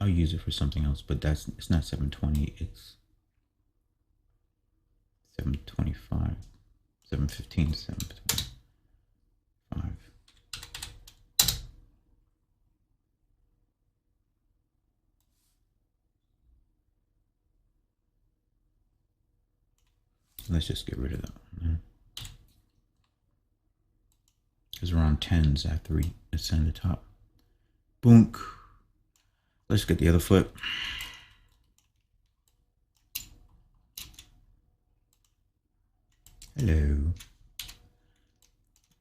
I'll use it for something else, but it's not 720. It's 725, 715, 725. Let's just get rid of that one. Because we're on 10s after we ascend the top. Boonk. Let's get the other foot. Hello.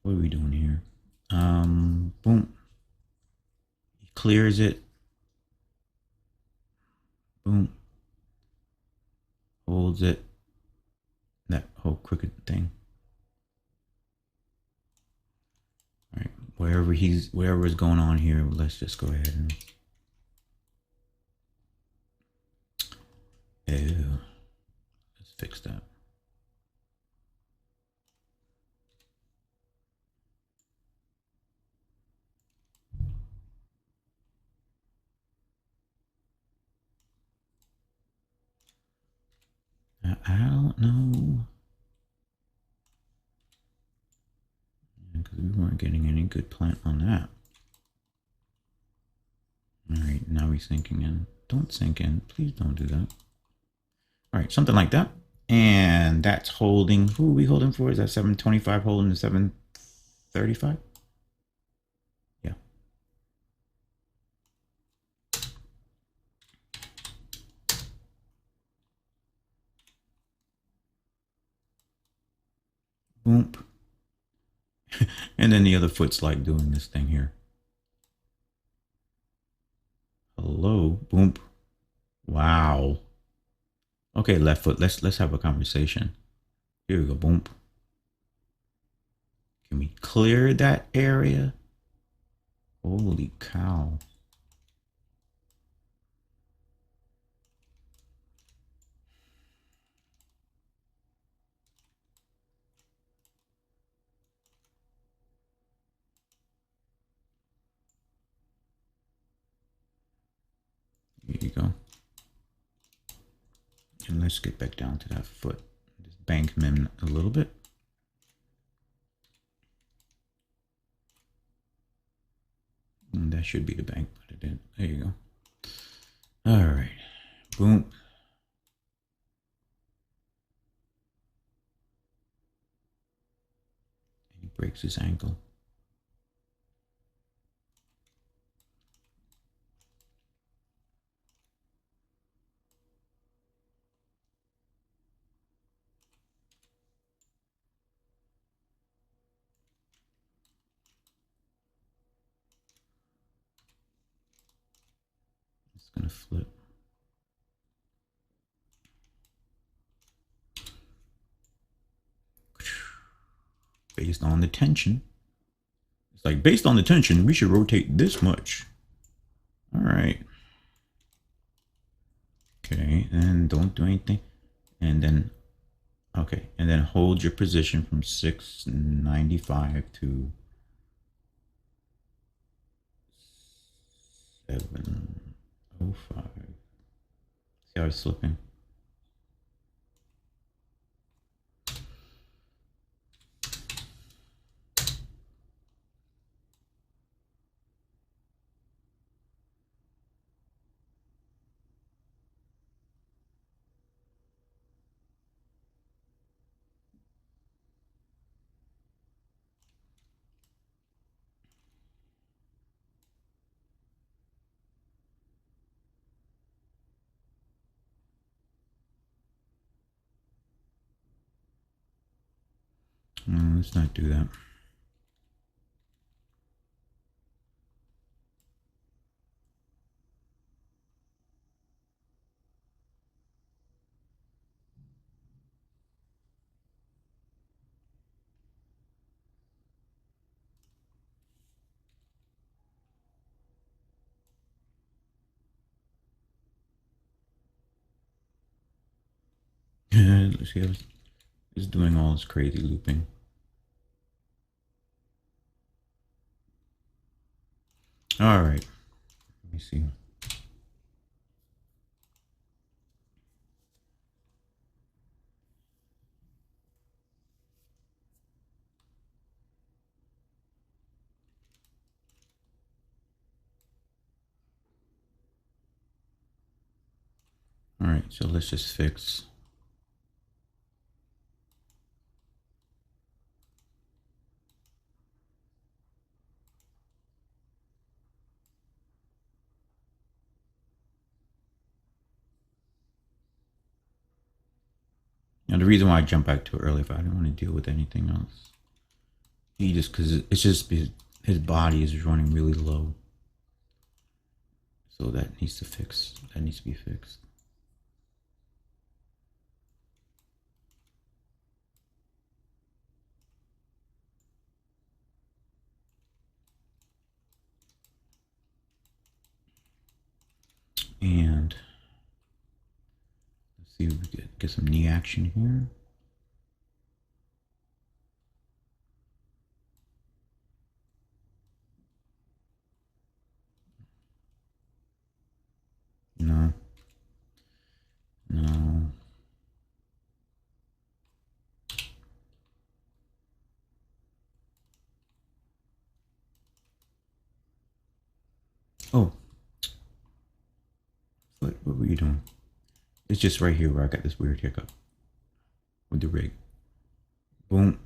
What are we doing here? Boom. He clears it. Boom. Holds it. That whole crooked thing. All right. Wherever is going on here, let's just go ahead and. Oh. Let's fix that. I don't know. Because we weren't getting any good plant on that. All right, now we're sinking in. Don't sink in. Please don't do that. All right, something like that. And that's holding. Who are we holding for? Is that 725 holding the 735? Yeah. Boom. And then the other foot's like doing this thing here. Hello. Boom. Wow. Okay, left foot. Let's have a conversation. Here we go. Boom. Can we clear that area? Holy cow. Here you go. And let's get back down to that foot. Just bank him in a little bit. And that should be the bank, but it didn't. There you go. All right. Boom. And he breaks his ankle. gonna flip. Based on the tension. It's like, based on the tension, we should rotate this much. All right. Okay, and don't do anything. And then, okay, and then hold your position from 695 to 705. See how it's slipping? Let's not do that. Let's see how it's doing all this crazy looping. All right, let me see. All right, so let's just fix. Now, the reason why I jumped back to it earlier, if I didn't want to deal with anything else, he just, because it's just his body is running really low, so that needs to fix. That needs to be fixed. And let's see if we get some knee action here. No. No. Oh. What were you doing? It's just right here where I got this weird hiccup with the rig. Boom.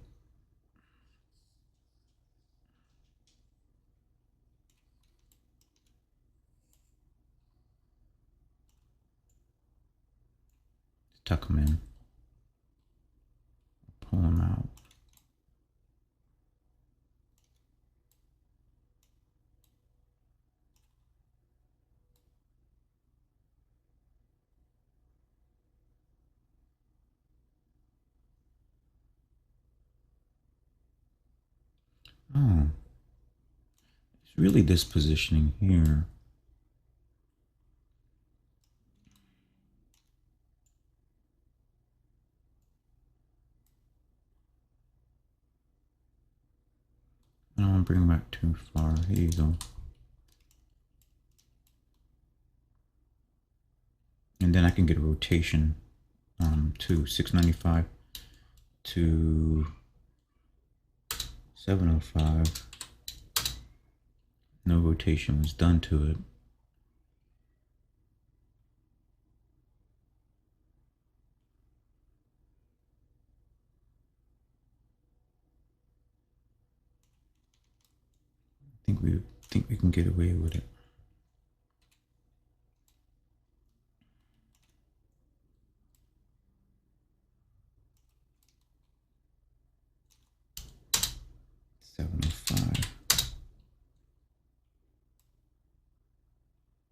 Tuck them in. Pull them out. Oh. It's really this positioning here. I don't want to bring them back too far. Here you go. And then I can get a rotation to 695 to 705. No rotation was done to it. I think we can get away with it.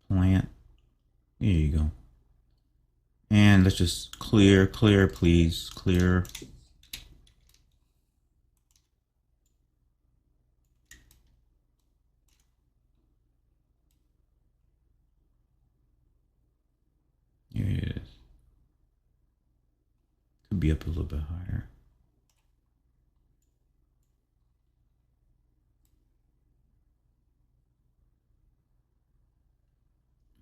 Plant. There you go. And let's just clear, please, clear. Here it is. Could be up a little bit higher.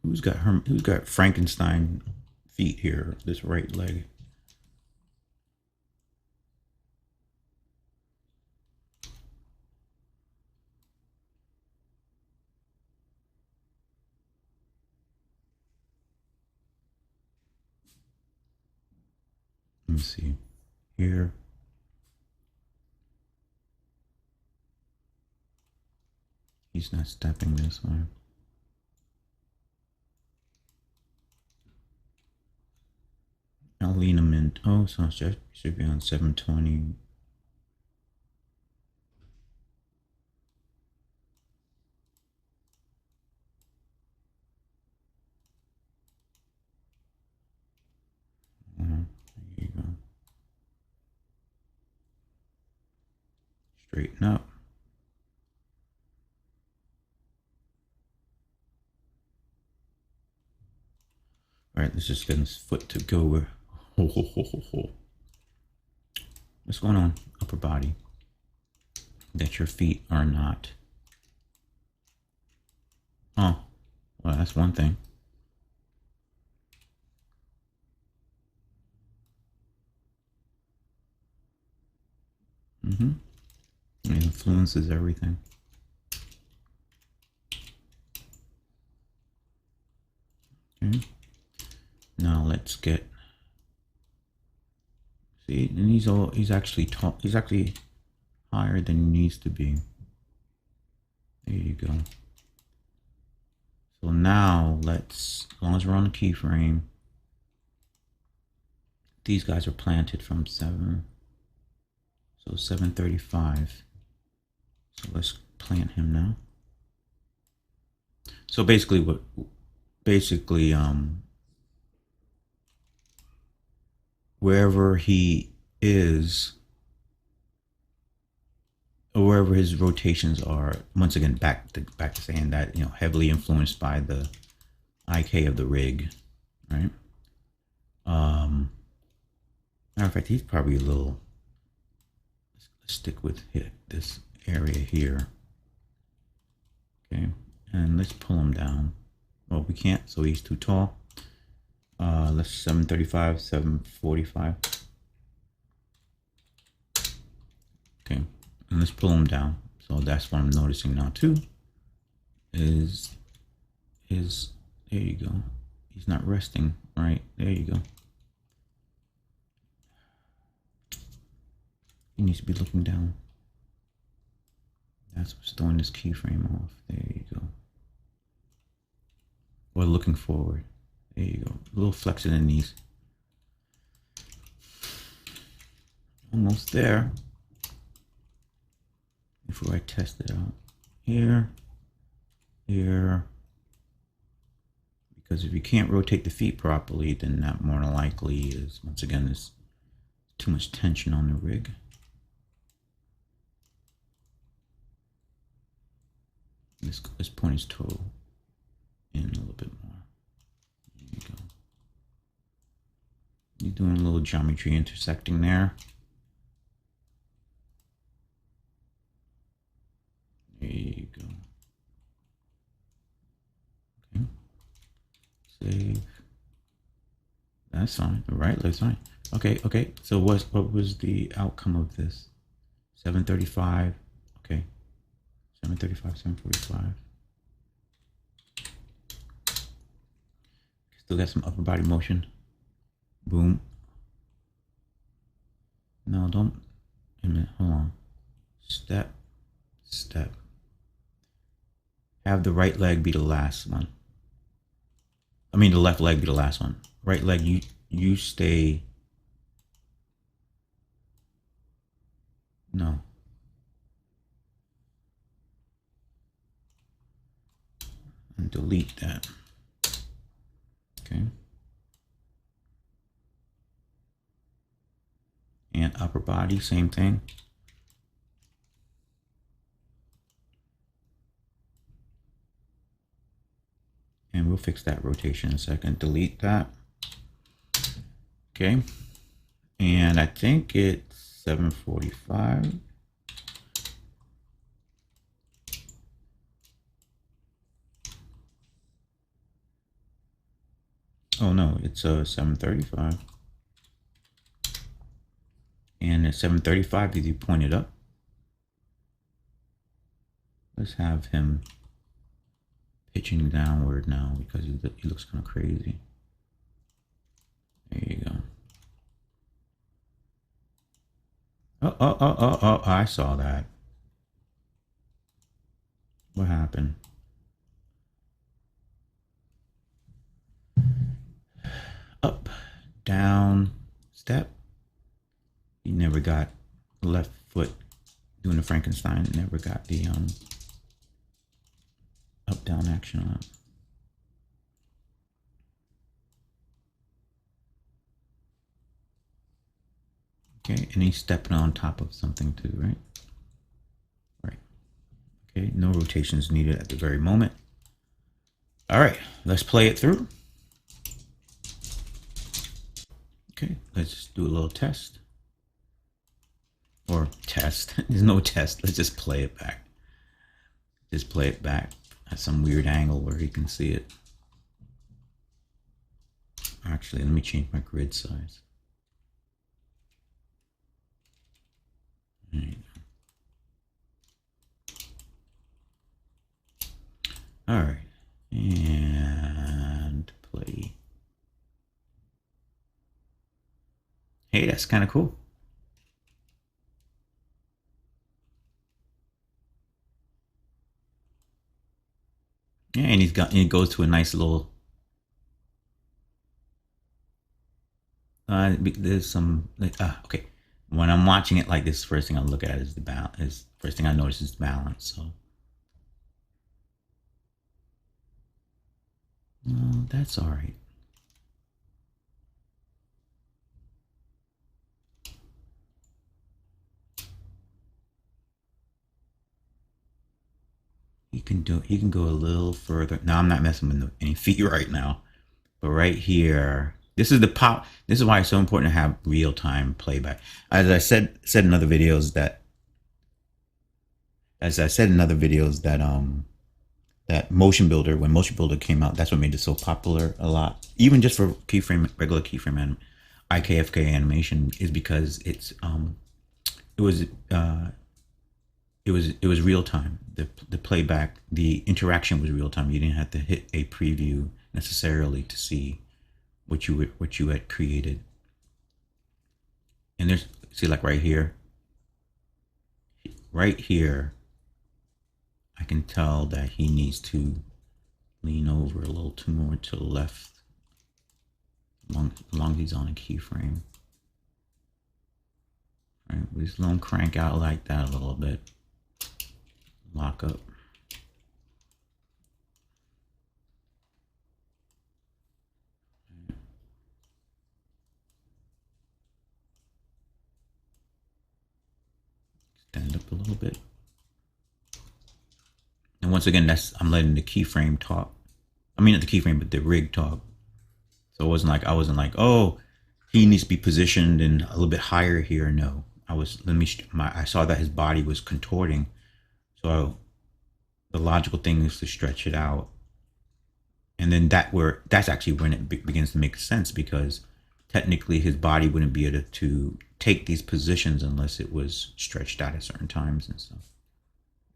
Who's got Frankenstein feet here? This right leg. Let me see. Here. He's not stepping this way. I'll lean him in. Oh, so it should be on 720. There you go. Straighten up. All right, let's just get his foot to go where. What's going on? Upper body. That your feet are not. Oh, well, that's one thing. It influences everything. Okay. Now let's get. See, and he's actually tall. He's actually higher than he needs to be. There you go. So now let's, as long as we're on the keyframe, these guys are planted from 7. So 735. So let's plant him now. So basically wherever he is, or wherever his rotations are, once again back to saying that, you know, heavily influenced by the IK of the rig, right? Matter of fact, he's probably a little. Let's stick with this area here. Okay, and let's pull him down. Well, we can't, so he's too tall. Let's 735, 745. Okay, and let's pull him down. So that's what I'm noticing now too. Is there you go. He's not resting, right? There you go. He needs to be looking down. That's what's throwing this keyframe off. There you go. Or looking forward. There you go. A little flex in the knees. Almost there. Before I test it out. Here. Here. Because if you can't rotate the feet properly, then that more than likely is, once again, there's too much tension on the rig. Let's point his toe in a little bit more. There you go. You're doing a little geometry intersecting there. There you go. Okay. Save. That's fine. All right, that's fine. Okay. So what was the outcome of this? 735. Okay. 735, 745. Still got some upper body motion. Boom. No, don't. Wait a minute. Hold on. Step. Have the right leg be the last one. I mean, the left leg be the last one. Right leg, you stay. No. And delete that. upper body, same thing. And we'll fix that rotation in a second. Delete that. Okay. And I think it's 7:45. Oh no, it's 7:35. And at 7:35, did you point it up? Let's have him pitching downward now because he looks kind of crazy. There you go. Oh, I saw that. What happened? Up, down, step. He never got left foot doing the Frankenstein. Never got the up down action on it. Okay, and he's stepping on top of something too, right? Right. Okay, no rotations needed at the very moment. All right, let's play it through. Okay, let's do a little test. Or test. There's no test. Let's just play it back. Just play it back at some weird angle where you can see it. Actually, let me change my grid size. There you go. All right, and play. Hey, that's kind of cool. Yeah, and he goes to a nice little. There's some like okay. When I'm watching it like this, first thing I look at is the balance. First thing I notice is balance. So that's all right. He can go a little further. Now I'm not messing with any feet right now, but right here, this is the pop. This is why it's so important to have real time playback. As I said in other videos that Motion Builder, when Motion Builder came out, that's what made it so popular a lot. Even just for regular keyframe IKFK animation, is because it was real time. The playback, the interaction was real time. You didn't have to hit a preview necessarily to see what you had created. And there's, see, like right here, I can tell that he needs to lean over a little too more to the left, as long as he's on a keyframe. Right, we just let him crank out like that a little bit. Lock up. Extend up a little bit. And once again, I'm letting the keyframe talk. I mean, not the keyframe, but the rig talk. So I wasn't like, oh, he needs to be positioned and a little bit higher here. No, I saw that his body was contorting. So the logical thing is to stretch it out. And then that's actually when it begins to make sense, because technically his body wouldn't be able to take these positions unless it was stretched out at certain times and stuff.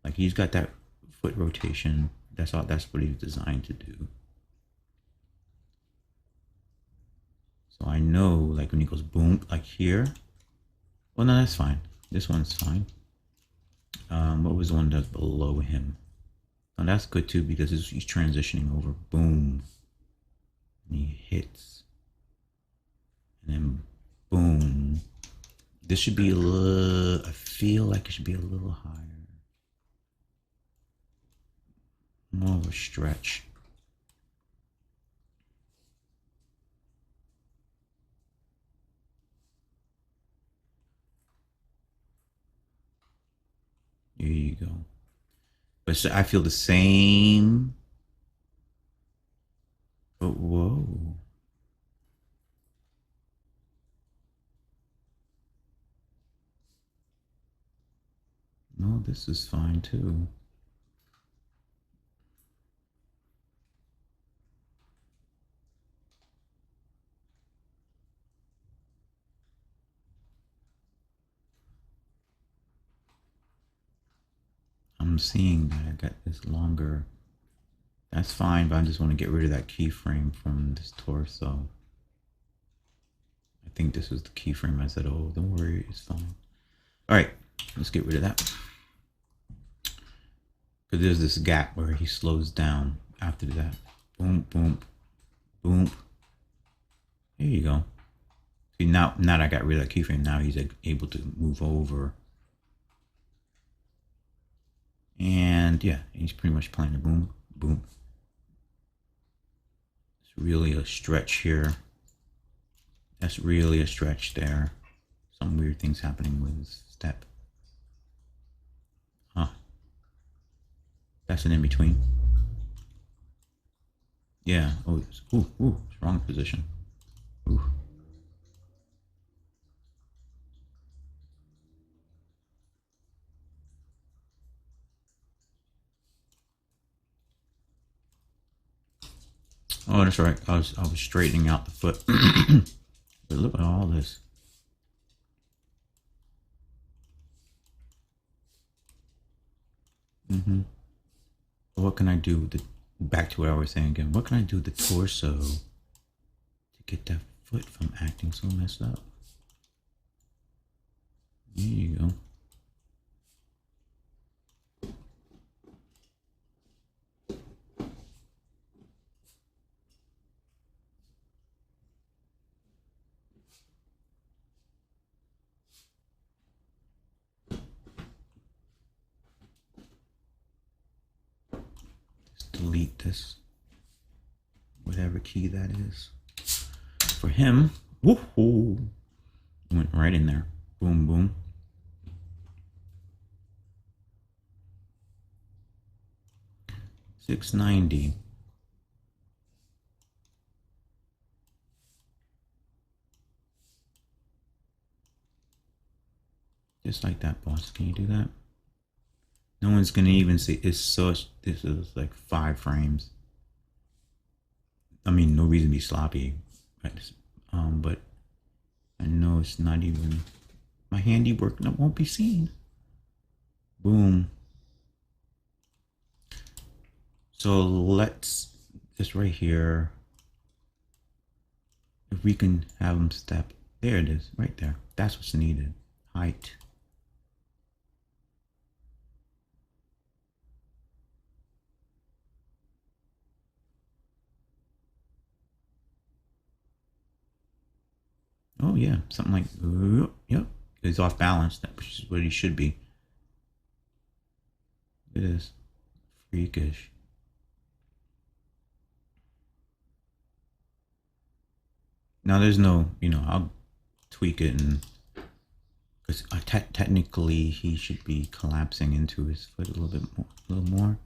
Like, he's got that foot rotation. That's what he's designed to do. So I know, like, when he goes boom, like here. Well, no, that's fine. This one's fine. What was the one that's below him? And that's good too, because he's transitioning over. Boom. And he hits. And then boom. This should be a little, I feel like it should be a little higher. More of a stretch. you go. But so I feel the same. But whoa. No, this is fine too. I'm seeing that I got this longer. That's fine, but I just want to get rid of that keyframe from this torso. I think this was the keyframe. I said, oh, don't worry, it's fine. All right, let's get rid of that. Because there's this gap where he slows down after that. Boom, boom, boom. There you go. See, now that I got rid of that keyframe, now he's able to move over. And yeah, he's pretty much playing the boom, boom. It's really a stretch here. That's really a stretch there. Some weird things happening with this step. Huh. That's an in-between. Yeah. Oh, ooh, wrong position. Ooh. Oh, that's right. I was straightening out the foot. But look at all this. What can I do with the, back to what I was saying again, what can I do with the torso to get that foot from acting so messed up? There you go. Delete this, whatever key that is. For him, woohoo! Went right in there. Boom, boom. $690. Just like that, boss. Can you do that? No one's gonna even see. It's such. This is like 5 frames. I mean, no reason to be sloppy, but I know it's not even my handiwork. That won't be seen. Boom. So let's just right here. If we can have them step, there it is, right there. That's what's needed. Height. Oh yeah, something like, yep. He's off balance, which is what he should be. It is freakish. Now there's no, I'll tweak it, and because technically he should be collapsing into his foot a little bit more, a little more.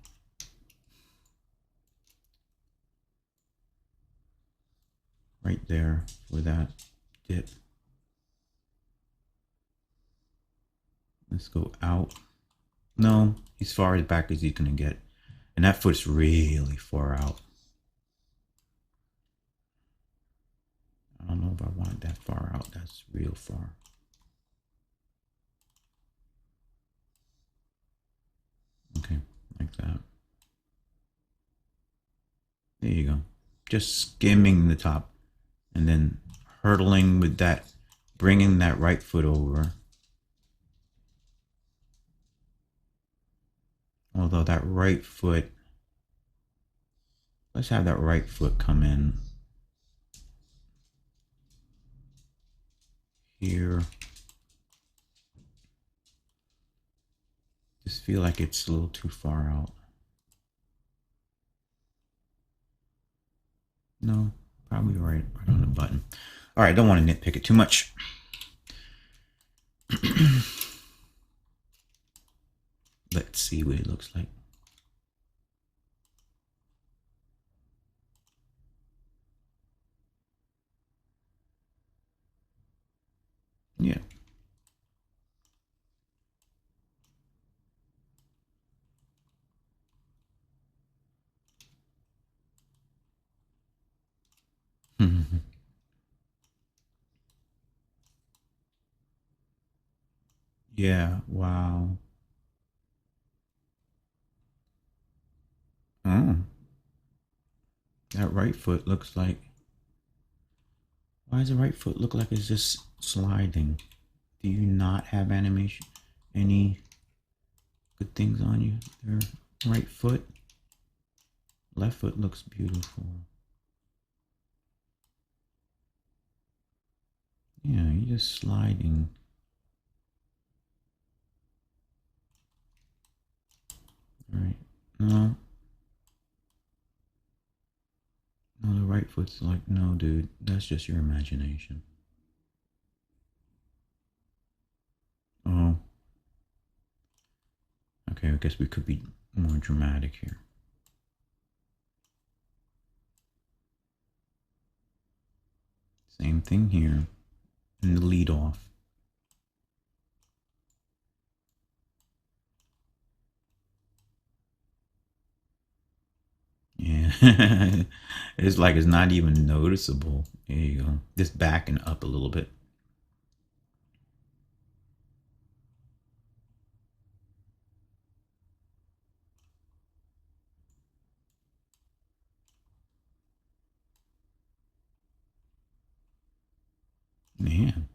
Right there for that dip. Let's go out. No, he's far as back as he's gonna get, and that foot's really far out. I don't know if I want that far out. That's real far. Okay, like that. There you go. Just skimming the top and then hurdling with that, bringing that right foot over. Although that right foot, let's have that right foot come in here. Just feel like it's a little too far out. No, probably right on the button. All right, don't want to nitpick it too much. Let's see what it looks like. Yeah. Yeah, wow. Oh, that right foot looks like. Why does the right foot look like it's just sliding? Do you not have animation? Any good things on you? There, right foot. Left foot looks beautiful. Yeah, you're just sliding. Right. No, no, the right foot's like, no, dude, that's just your imagination. Oh, okay, I guess we could be more dramatic here. Same thing here in the lead off. Yeah, it's like it's not even noticeable. There you go. Just backing up a little bit. Man,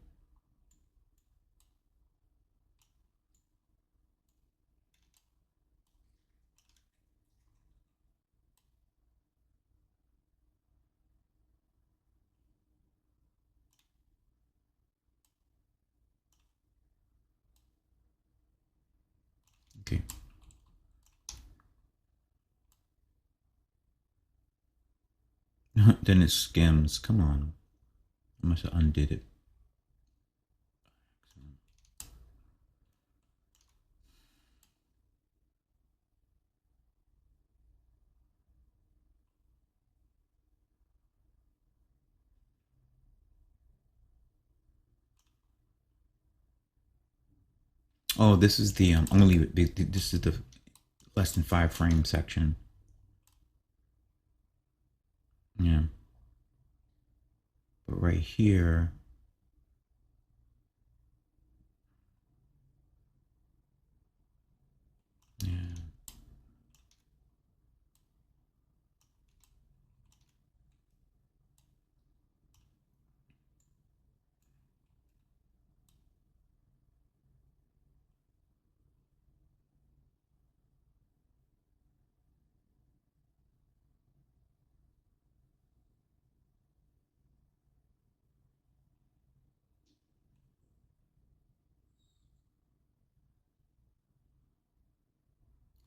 okay. Then it skims. Come on, I must have undid it. Oh, this is the. I'm gonna leave it. This is the less than 5 frame section. Yeah, but right here. Yeah.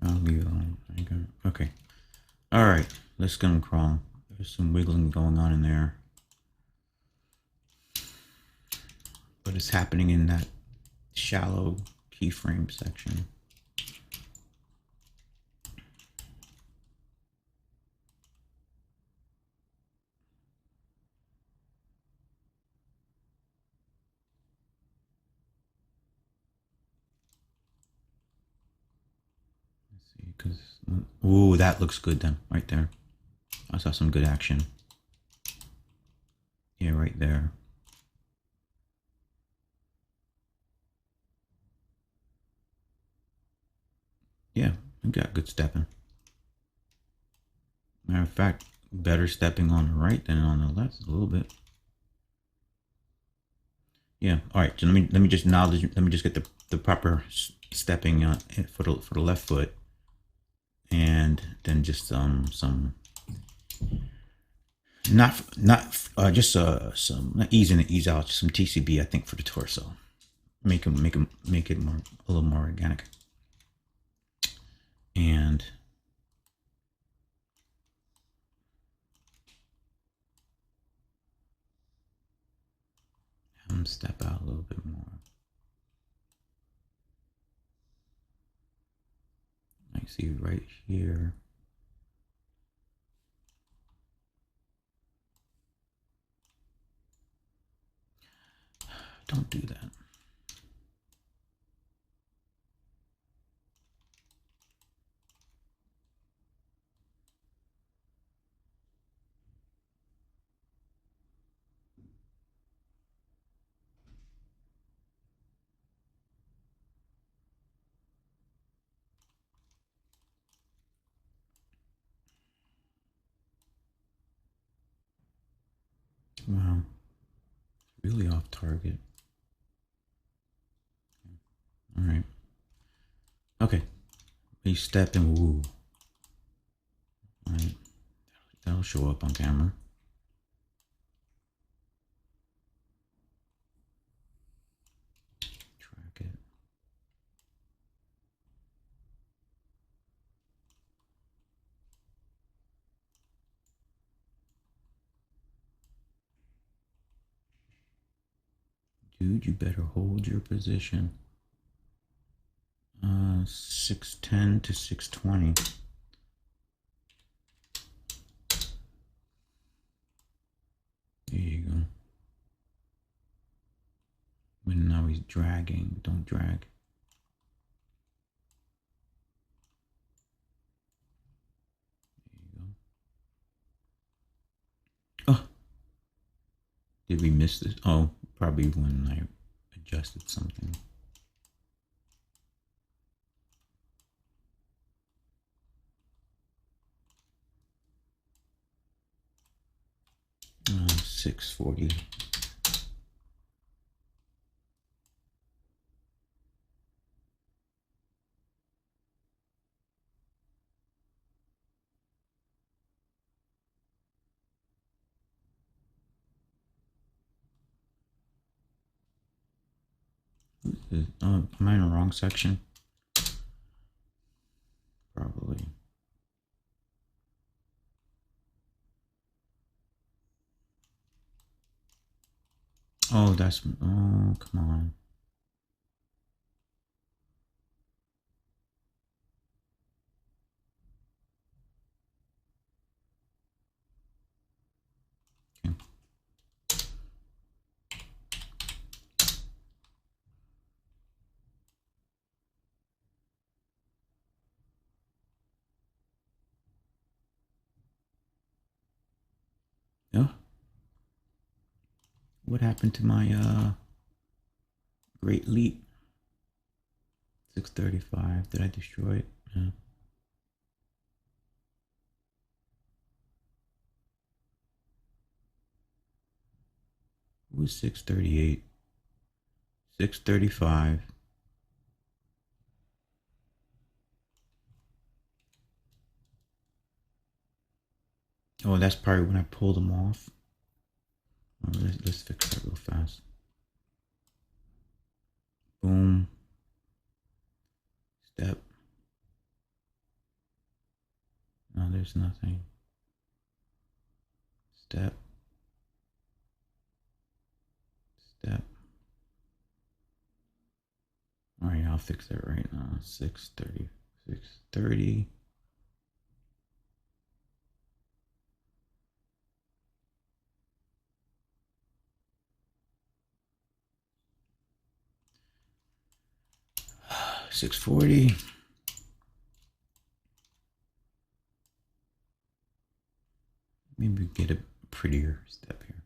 I'll leave it on. Okay. All right. Let's go crawl. There's some wiggling going on in there, but it's happening in that shallow keyframe section. Let's see, because ooh, that looks good then, right there. I saw some good action. Yeah, right there. Yeah, we got good stepping. Matter of fact, better stepping on the right than on the left a little bit. Yeah. All right. So let me just acknowledge. Let me just get the proper stepping for the left foot, and then just some not just some not ease in and ease out, just some TCB I think for the torso. Make it more a little more organic. And have them step out a little bit more. see right here. Don't do that. Wow, really off target. All right. Okay. A step and woo. All right. That'll show up on camera. Track it. Dude, you better hold your position. 610 to 620. There you go. But now he's dragging. Don't drag. There you go. Oh, did we miss this? Oh, probably when I adjusted something. Uh, 640. Oh, am I in the wrong section? Probably. Oh, that's. Oh, come on. Okay. Yeah. What happened to my Great Leap? 635. Did I destroy it? Yeah. It was 638. 635. Oh, that's probably when I pulled them off. Oh, let's fix that real fast. Boom. Step. No, there's nothing. Step. Step. All right, I'll fix that right now. 630. 630. $640. Maybe get a prettier step here.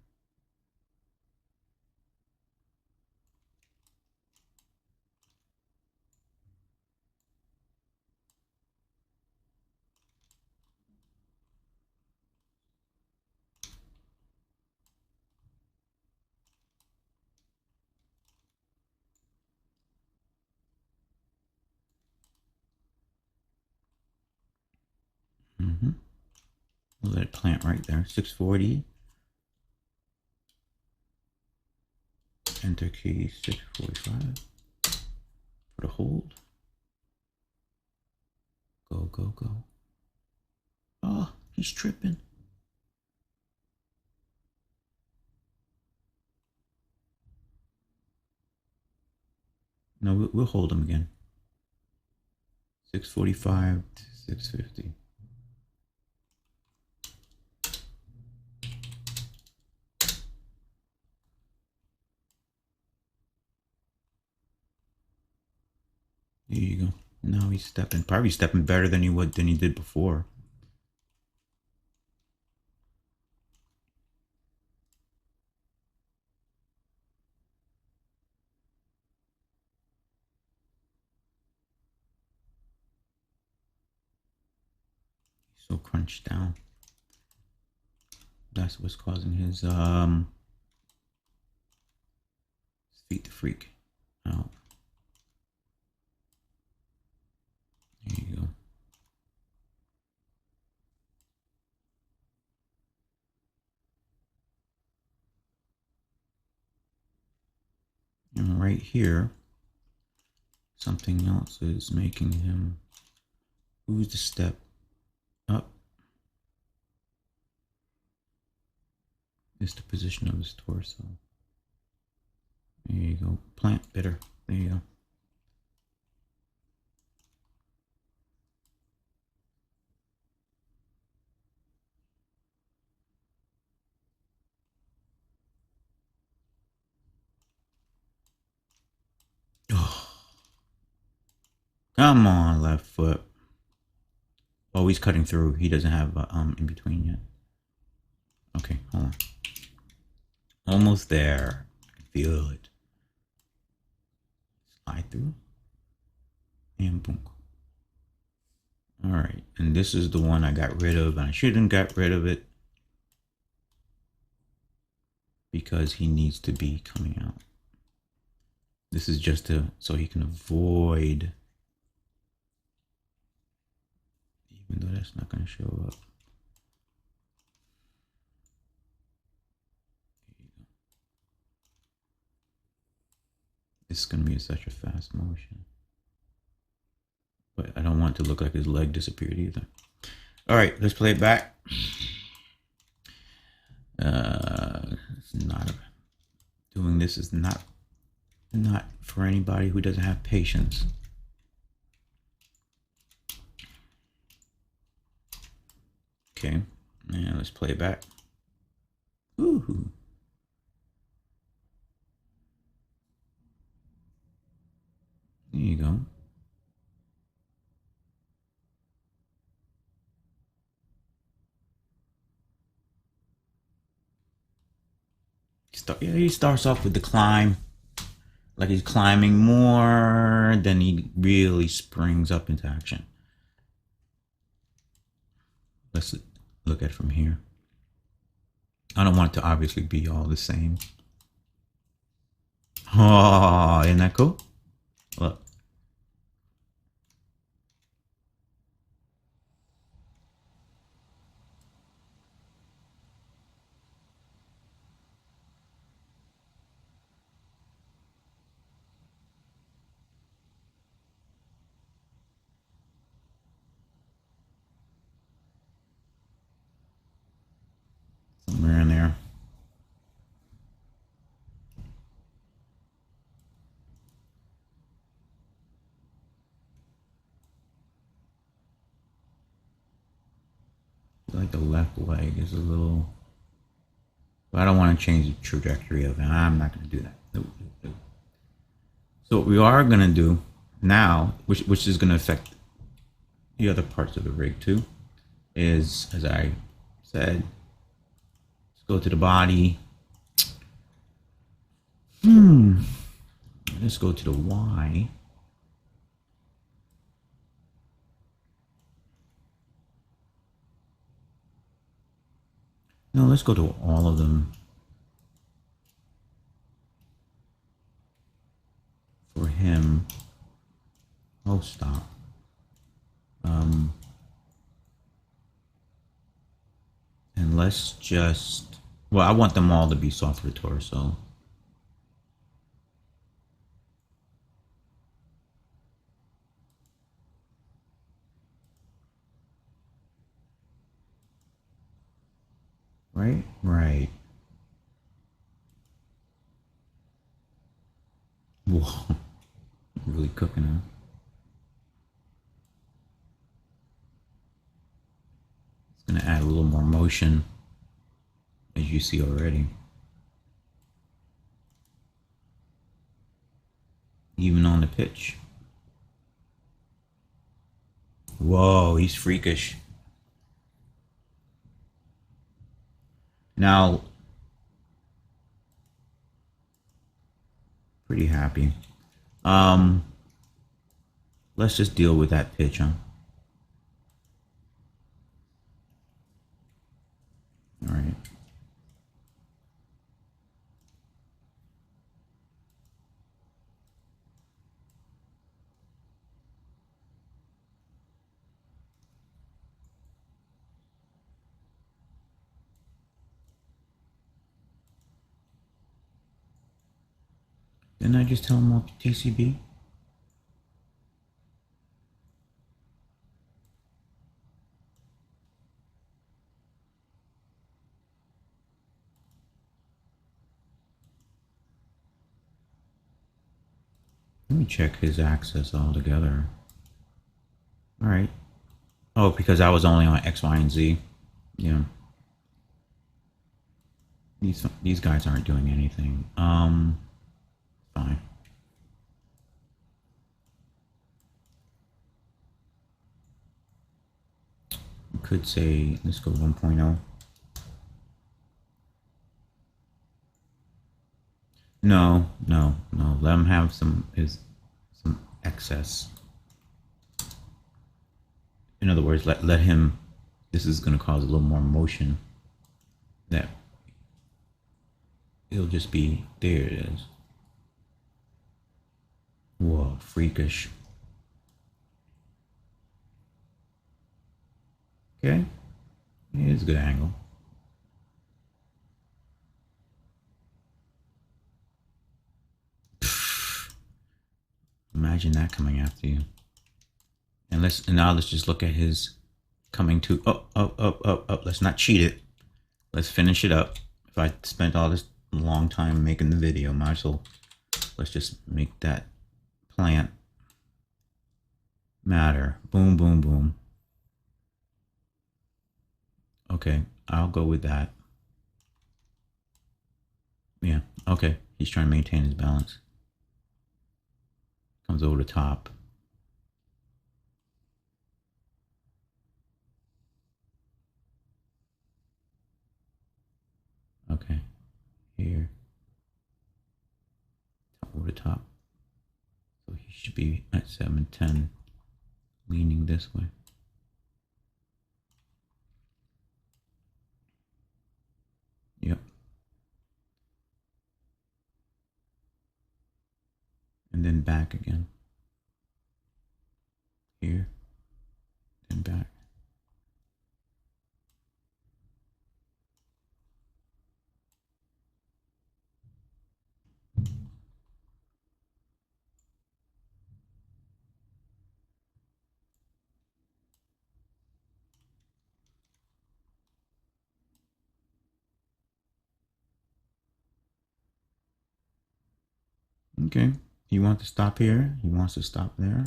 We'll let it plant right there. 640. Enter key 645. Put a hold. Go, go, go. Oh, he's tripping. No, we'll hold him again. 645 to 650. There you go. Now he's stepping, probably stepping better than he did before. He's so crunched down. That's what's causing his feet to freak out. There you go. And right here, something else is making him lose the step up. Is the position of his torso. There you go. Plant bitter. There you go. Oh, come on, left foot. Oh, he's cutting through. He doesn't have in between yet. Okay, hold on. Almost there. I can feel it. Slide through. And boom. Alright, and this is the one I got rid of, and I shouldn't got rid of it because he needs to be coming out. This is just so he can avoid, even though that's not going to show up. This is going to be such a fast motion. But I don't want it to look like his leg disappeared either. All right, let's play it back. It's not doing this is not for anybody who doesn't have patience. Okay, and let's play it back. Ooh. There you go. He starts off with the climb, like he's climbing more, then he really springs up into action. Let's look at it from here. I don't want it to obviously be all the same. Oh, isn't that cool? Look. Somewhere in there. Like the left leg is a little, but I don't want to change the trajectory of it. I'm not going to do that. Nope. So what we are going to do now, which is going to affect the other parts of the rig too, is, as I said, let's go to the body. Let's go to the Y. No, let's go to all of them. For him. Oh, stop. And let's just, well, I want them all to be soft for torso. Right? Right. Whoa. Really cooking, huh? gonna add a little more motion, as you see already. Even on the pitch. Whoa, he's freakish. Now, pretty happy. Let's just deal with that pitch, huh? All right. Didn't I just tell him off TCB? Let me check his access altogether. All right. Oh, because I was only on X, Y, and Z. Yeah. These guys aren't doing anything. Fine. We could say let's go 1.0. No. Let him have some excess. In other words, let him. This is going to cause a little more motion. That it'll just be there. It is. Whoa, freakish. Okay, it's a good angle. Imagine that coming after you. And now let's just look at his coming to up. Let's not cheat it. Let's finish it up. If I spent all this long time making the video, might as well let's just make that plant matter. Boom, boom, boom. Okay, I'll go with that. Yeah, okay. He's trying to maintain his balance. Comes over the top. Okay, here. Over the top. So he should be at 710, leaning this way. Yep. And then back again. Here. And back. Okay. He wants to stop here. He wants to stop there.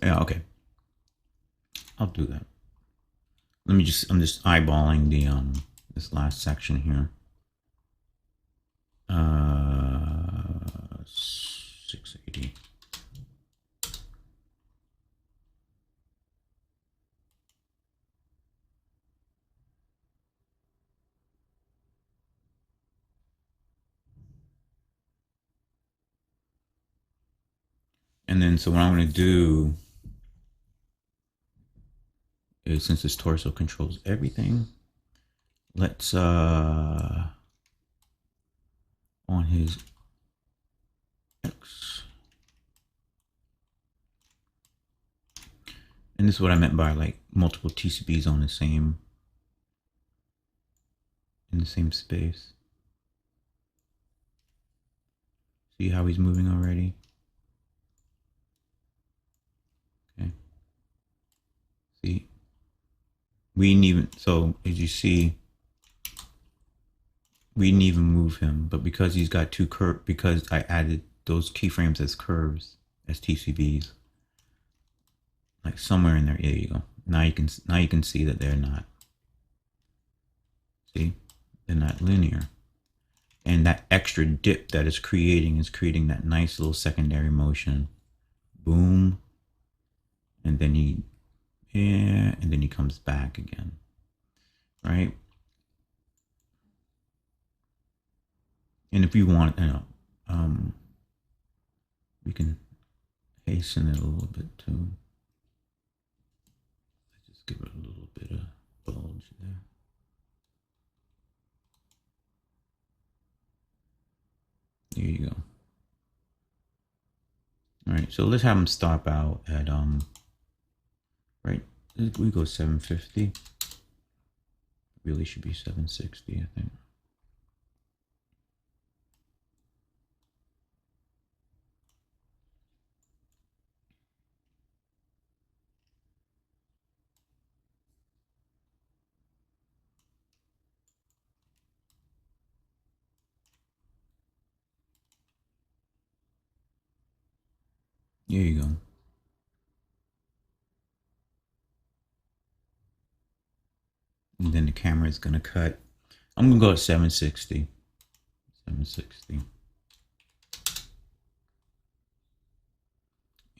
Yeah, okay. I'll do that. I'm just eyeballing the this last section here. 680. And then so what I'm going to do is, since this torso controls everything, let's on his X. And this is what I meant by like multiple TCBs on the same, in the same space. See how he's moving already? Okay. See, we didn't even, so as you see, we didn't even move him, but because he's got two curves, because I added those keyframes as curves, as TCBs, like somewhere in there. There you go. Now you can see that they're not. See, they're not linear. And that extra dip that is creating that nice little secondary motion. Boom. And then and then he comes back again. Right? And if you want, we can hasten it a little bit too. Let's just give it a little bit of bulge there. There you go. All right, so let's have them stop out at right. We go 750. Really should be 760, I think. There you go. And then the camera is gonna cut. I'm gonna go at 760. 760.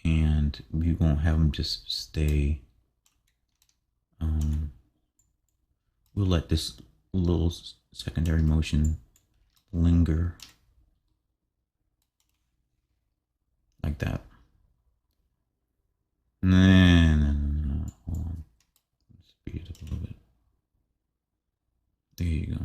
And we won't have them just stay. We'll let this little secondary motion linger like that. No. Hold on. Speed it up a little bit. There you go.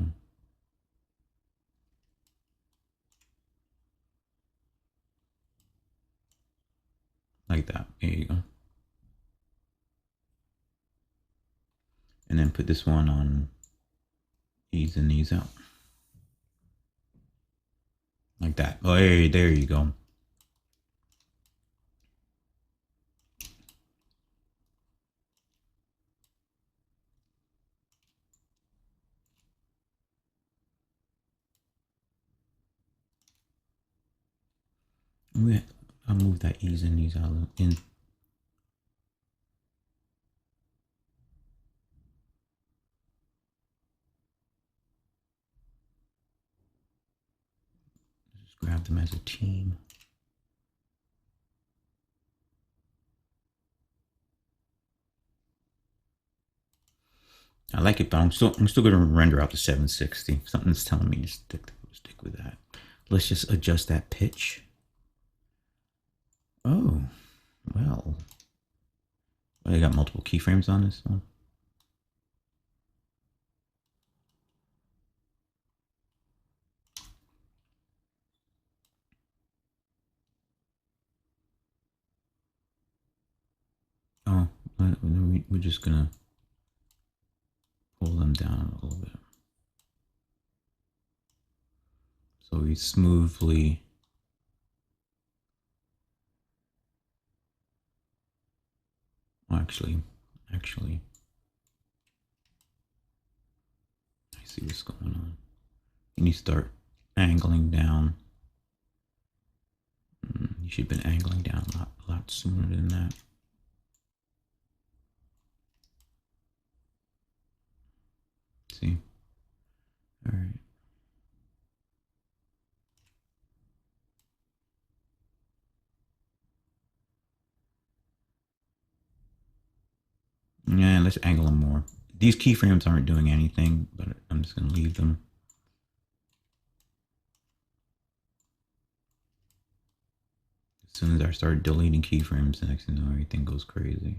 Like that. There you go. And then put this one on ease in, ease out. Like that. Oh, hey, there you go. I'll move that ease in, ease out in. Just grab them as a team. I like it, but I'm still going to render out to 760. Something's telling me to stick with that. Let's just adjust that pitch. Oh, well. I got multiple keyframes on this one. Oh, we're just gonna pull them down a little bit. So we smoothly. Actually, I see what's going on. And you start angling down. You should have been angling down a lot sooner than that. See? All right. Yeah, let's angle them more. These keyframes aren't doing anything, but I'm just going to leave them. As soon as I start deleting keyframes, the next thing you know, everything goes crazy.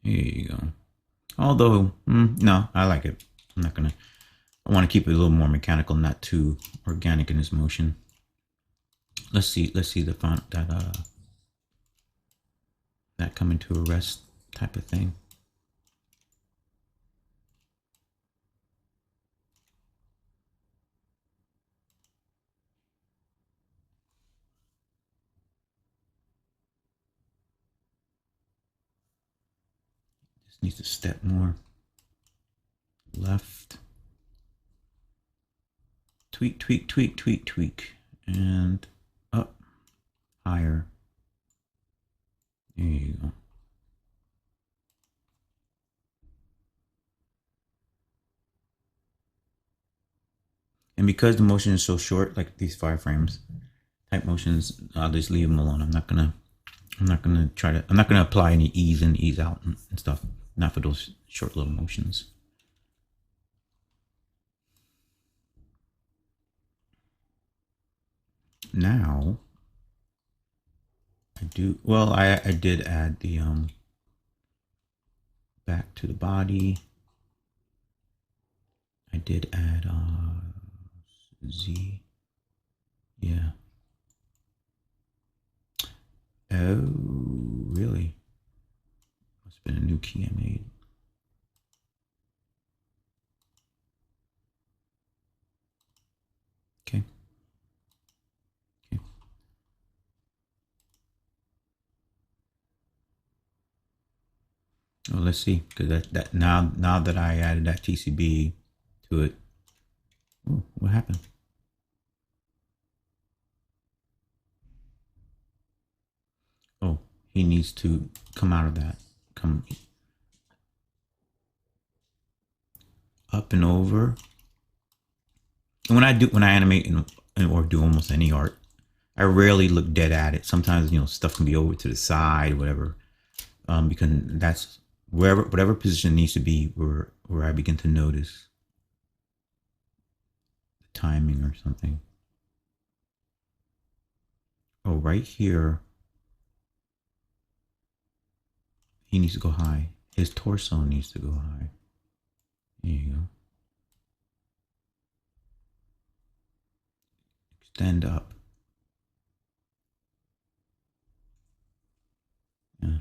There you go. Although, no, I like it. I'm not gonna. I want to keep it a little more mechanical, not too organic in its motion. Let's see the font that coming to a rest type of thing. Just needs to step more left. Tweak, tweak, tweak, tweak, tweak, and up. higher. There you go. And because the motion is so short, like these 5 frames type motions, I'll just leave them alone. I'm not gonna apply any ease in, ease out and stuff. Not for those short little motions. Now I did add the back to the body. I did add Z. Yeah. Oh, really? Must have been a new key I made. Okay. Okay. Well, let's see, because that now that I added that TCB to it, ooh, what happened? Oh, he needs to come out of that. Come up and over. And when I animate or do almost any art, I rarely look dead at it. Sometimes stuff can be over to the side, whatever, because that's whatever position needs to be where I begin to notice the timing or something. Oh, right here, he needs to go high. His torso needs to go high. There you go. Extend up. Yeah.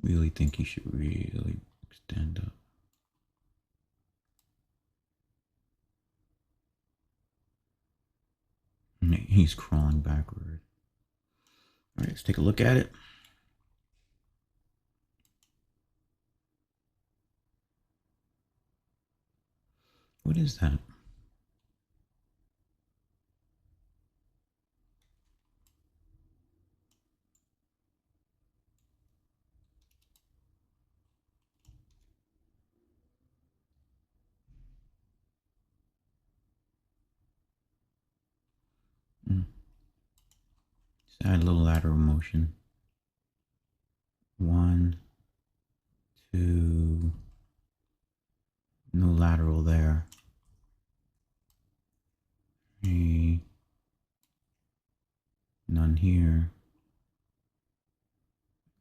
Really think he should really extend up. He's crawling backward. All right, let's take a look at it. What is that? Just add a little lateral motion. 1, 2, no lateral there. 3, none here.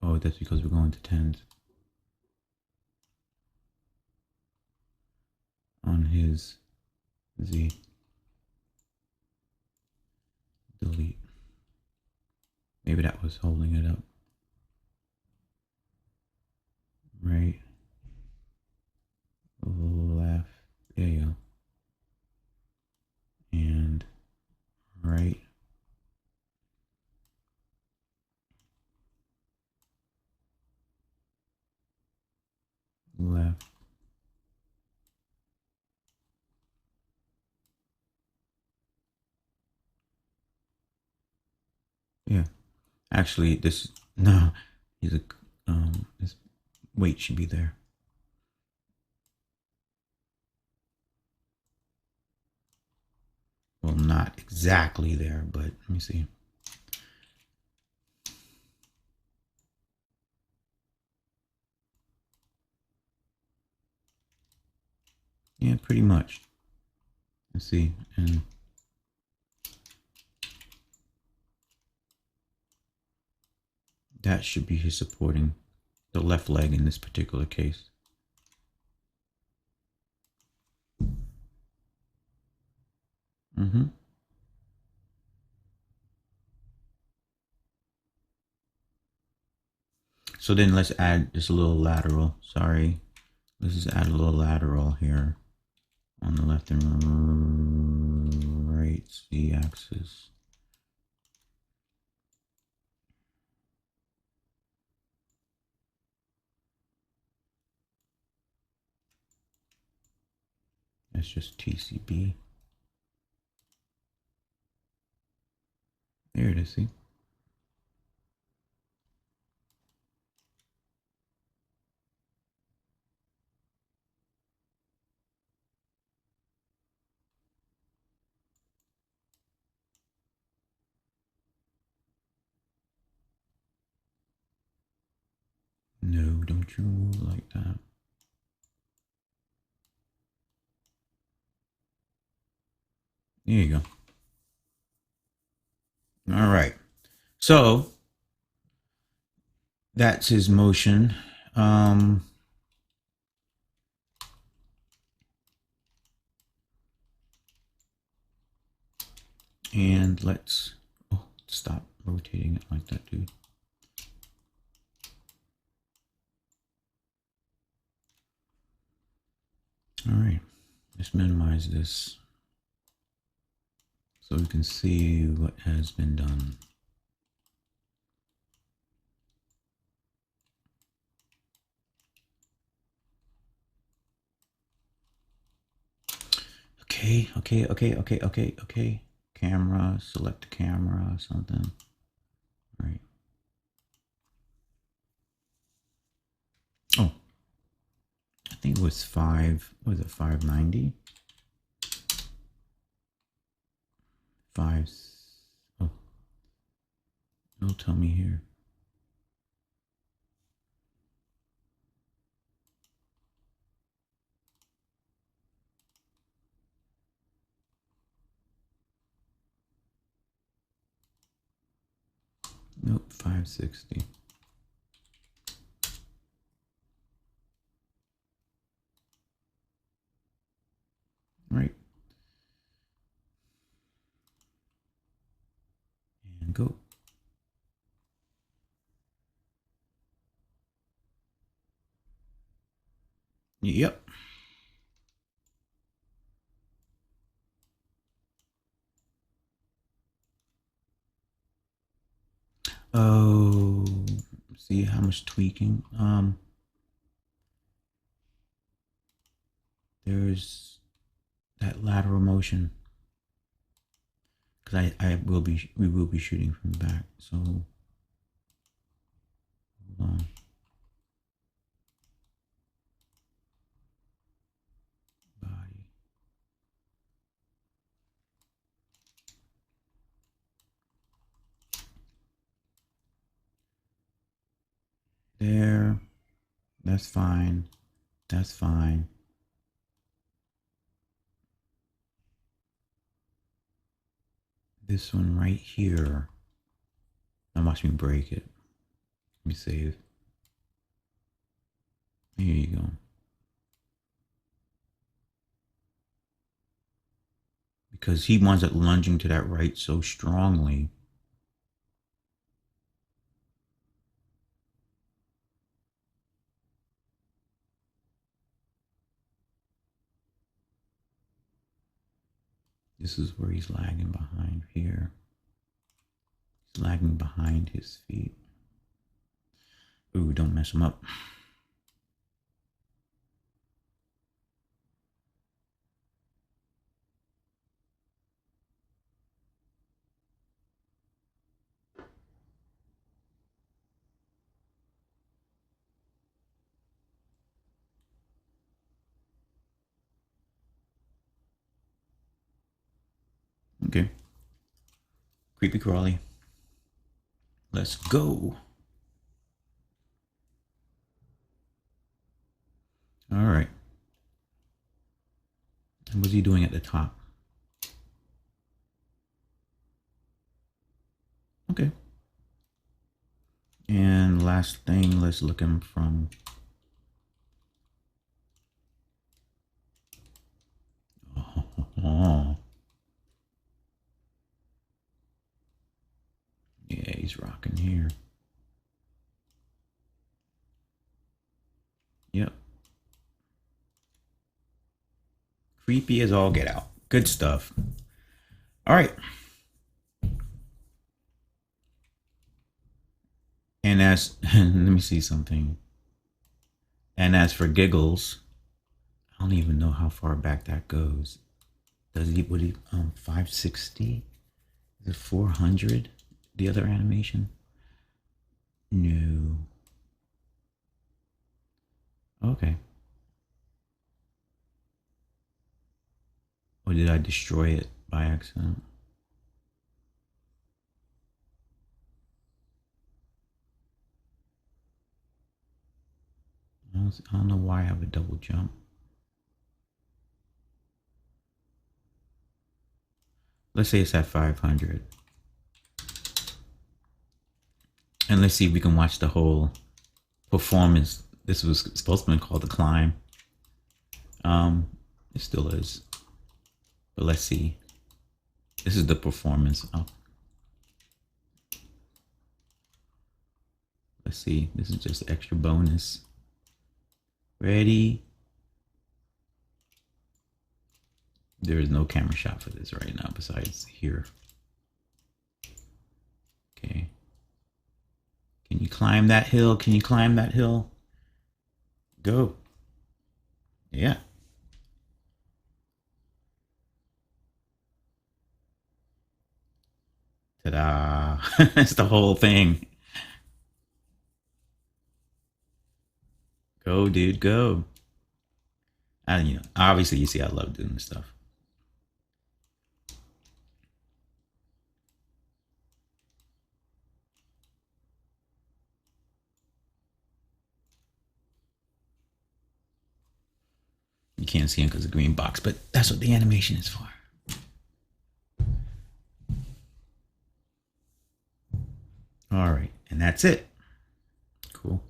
Oh, that's because we're going to tens. On his Z. Delete. Maybe that was holding it up. Right. Left. There you go. And right. Left. Yeah. Actually, this this weight should be there. Well, not exactly there, but let me see. Yeah, pretty much. Let's see. And that should be his supporting the left leg in this particular case. So then let's add just a little lateral. Sorry. Let's just add a little lateral here on the left and right Z axis. That's just TCB. There it is, see? No, don't you move like that. There you go. All right. So that's his motion. And let's stop rotating it like that, dude. All right, let's minimize this so we can see what has been done. Okay. Camera, select the camera, something. All right. Oh, I think it was 590? 5, oh, it'll tell me here. Nope, 560. Right. And go. Yep. Oh, see how much tweaking? There's that lateral motion. Because we will be shooting from the back. So, hold on. Body. There. That's fine. That's fine. This one right here. Now watch me break it. Let me save. Here you go. Because he wants it lunging to that right so strongly. This is where he's lagging behind here. He's lagging behind his feet. Ooh, don't mess him up. Okay. Creepy crawly. Let's go. All right. And what's he doing at the top? Okay. And last thing, let's look him from. Oh. Yeah, he's rocking here. Yep. Creepy as all get out. Good stuff. All right. And as let me see something. And as for giggles, I don't even know how far back that goes. Does he, would he, 560? Is it 400? The other animation? No. Okay. Or did I destroy it by accident? I don't know why I have a double jump. Let's say it's at 500. And let's see if we can watch the whole performance. This was supposed to be called The Climb. It still is. But let's see. This is the performance. Oh. Let's see. This is just extra bonus. Ready? There is no camera shot for this right now besides here. Okay. Can you climb that hill? Can you climb that hill? Go. Yeah. Ta-da. That's the whole thing. Go, dude, go. And you know, obviously you see I love doing this stuff. You can't see him because of the green box, but that's what the animation is for. All right, and that's it. Cool.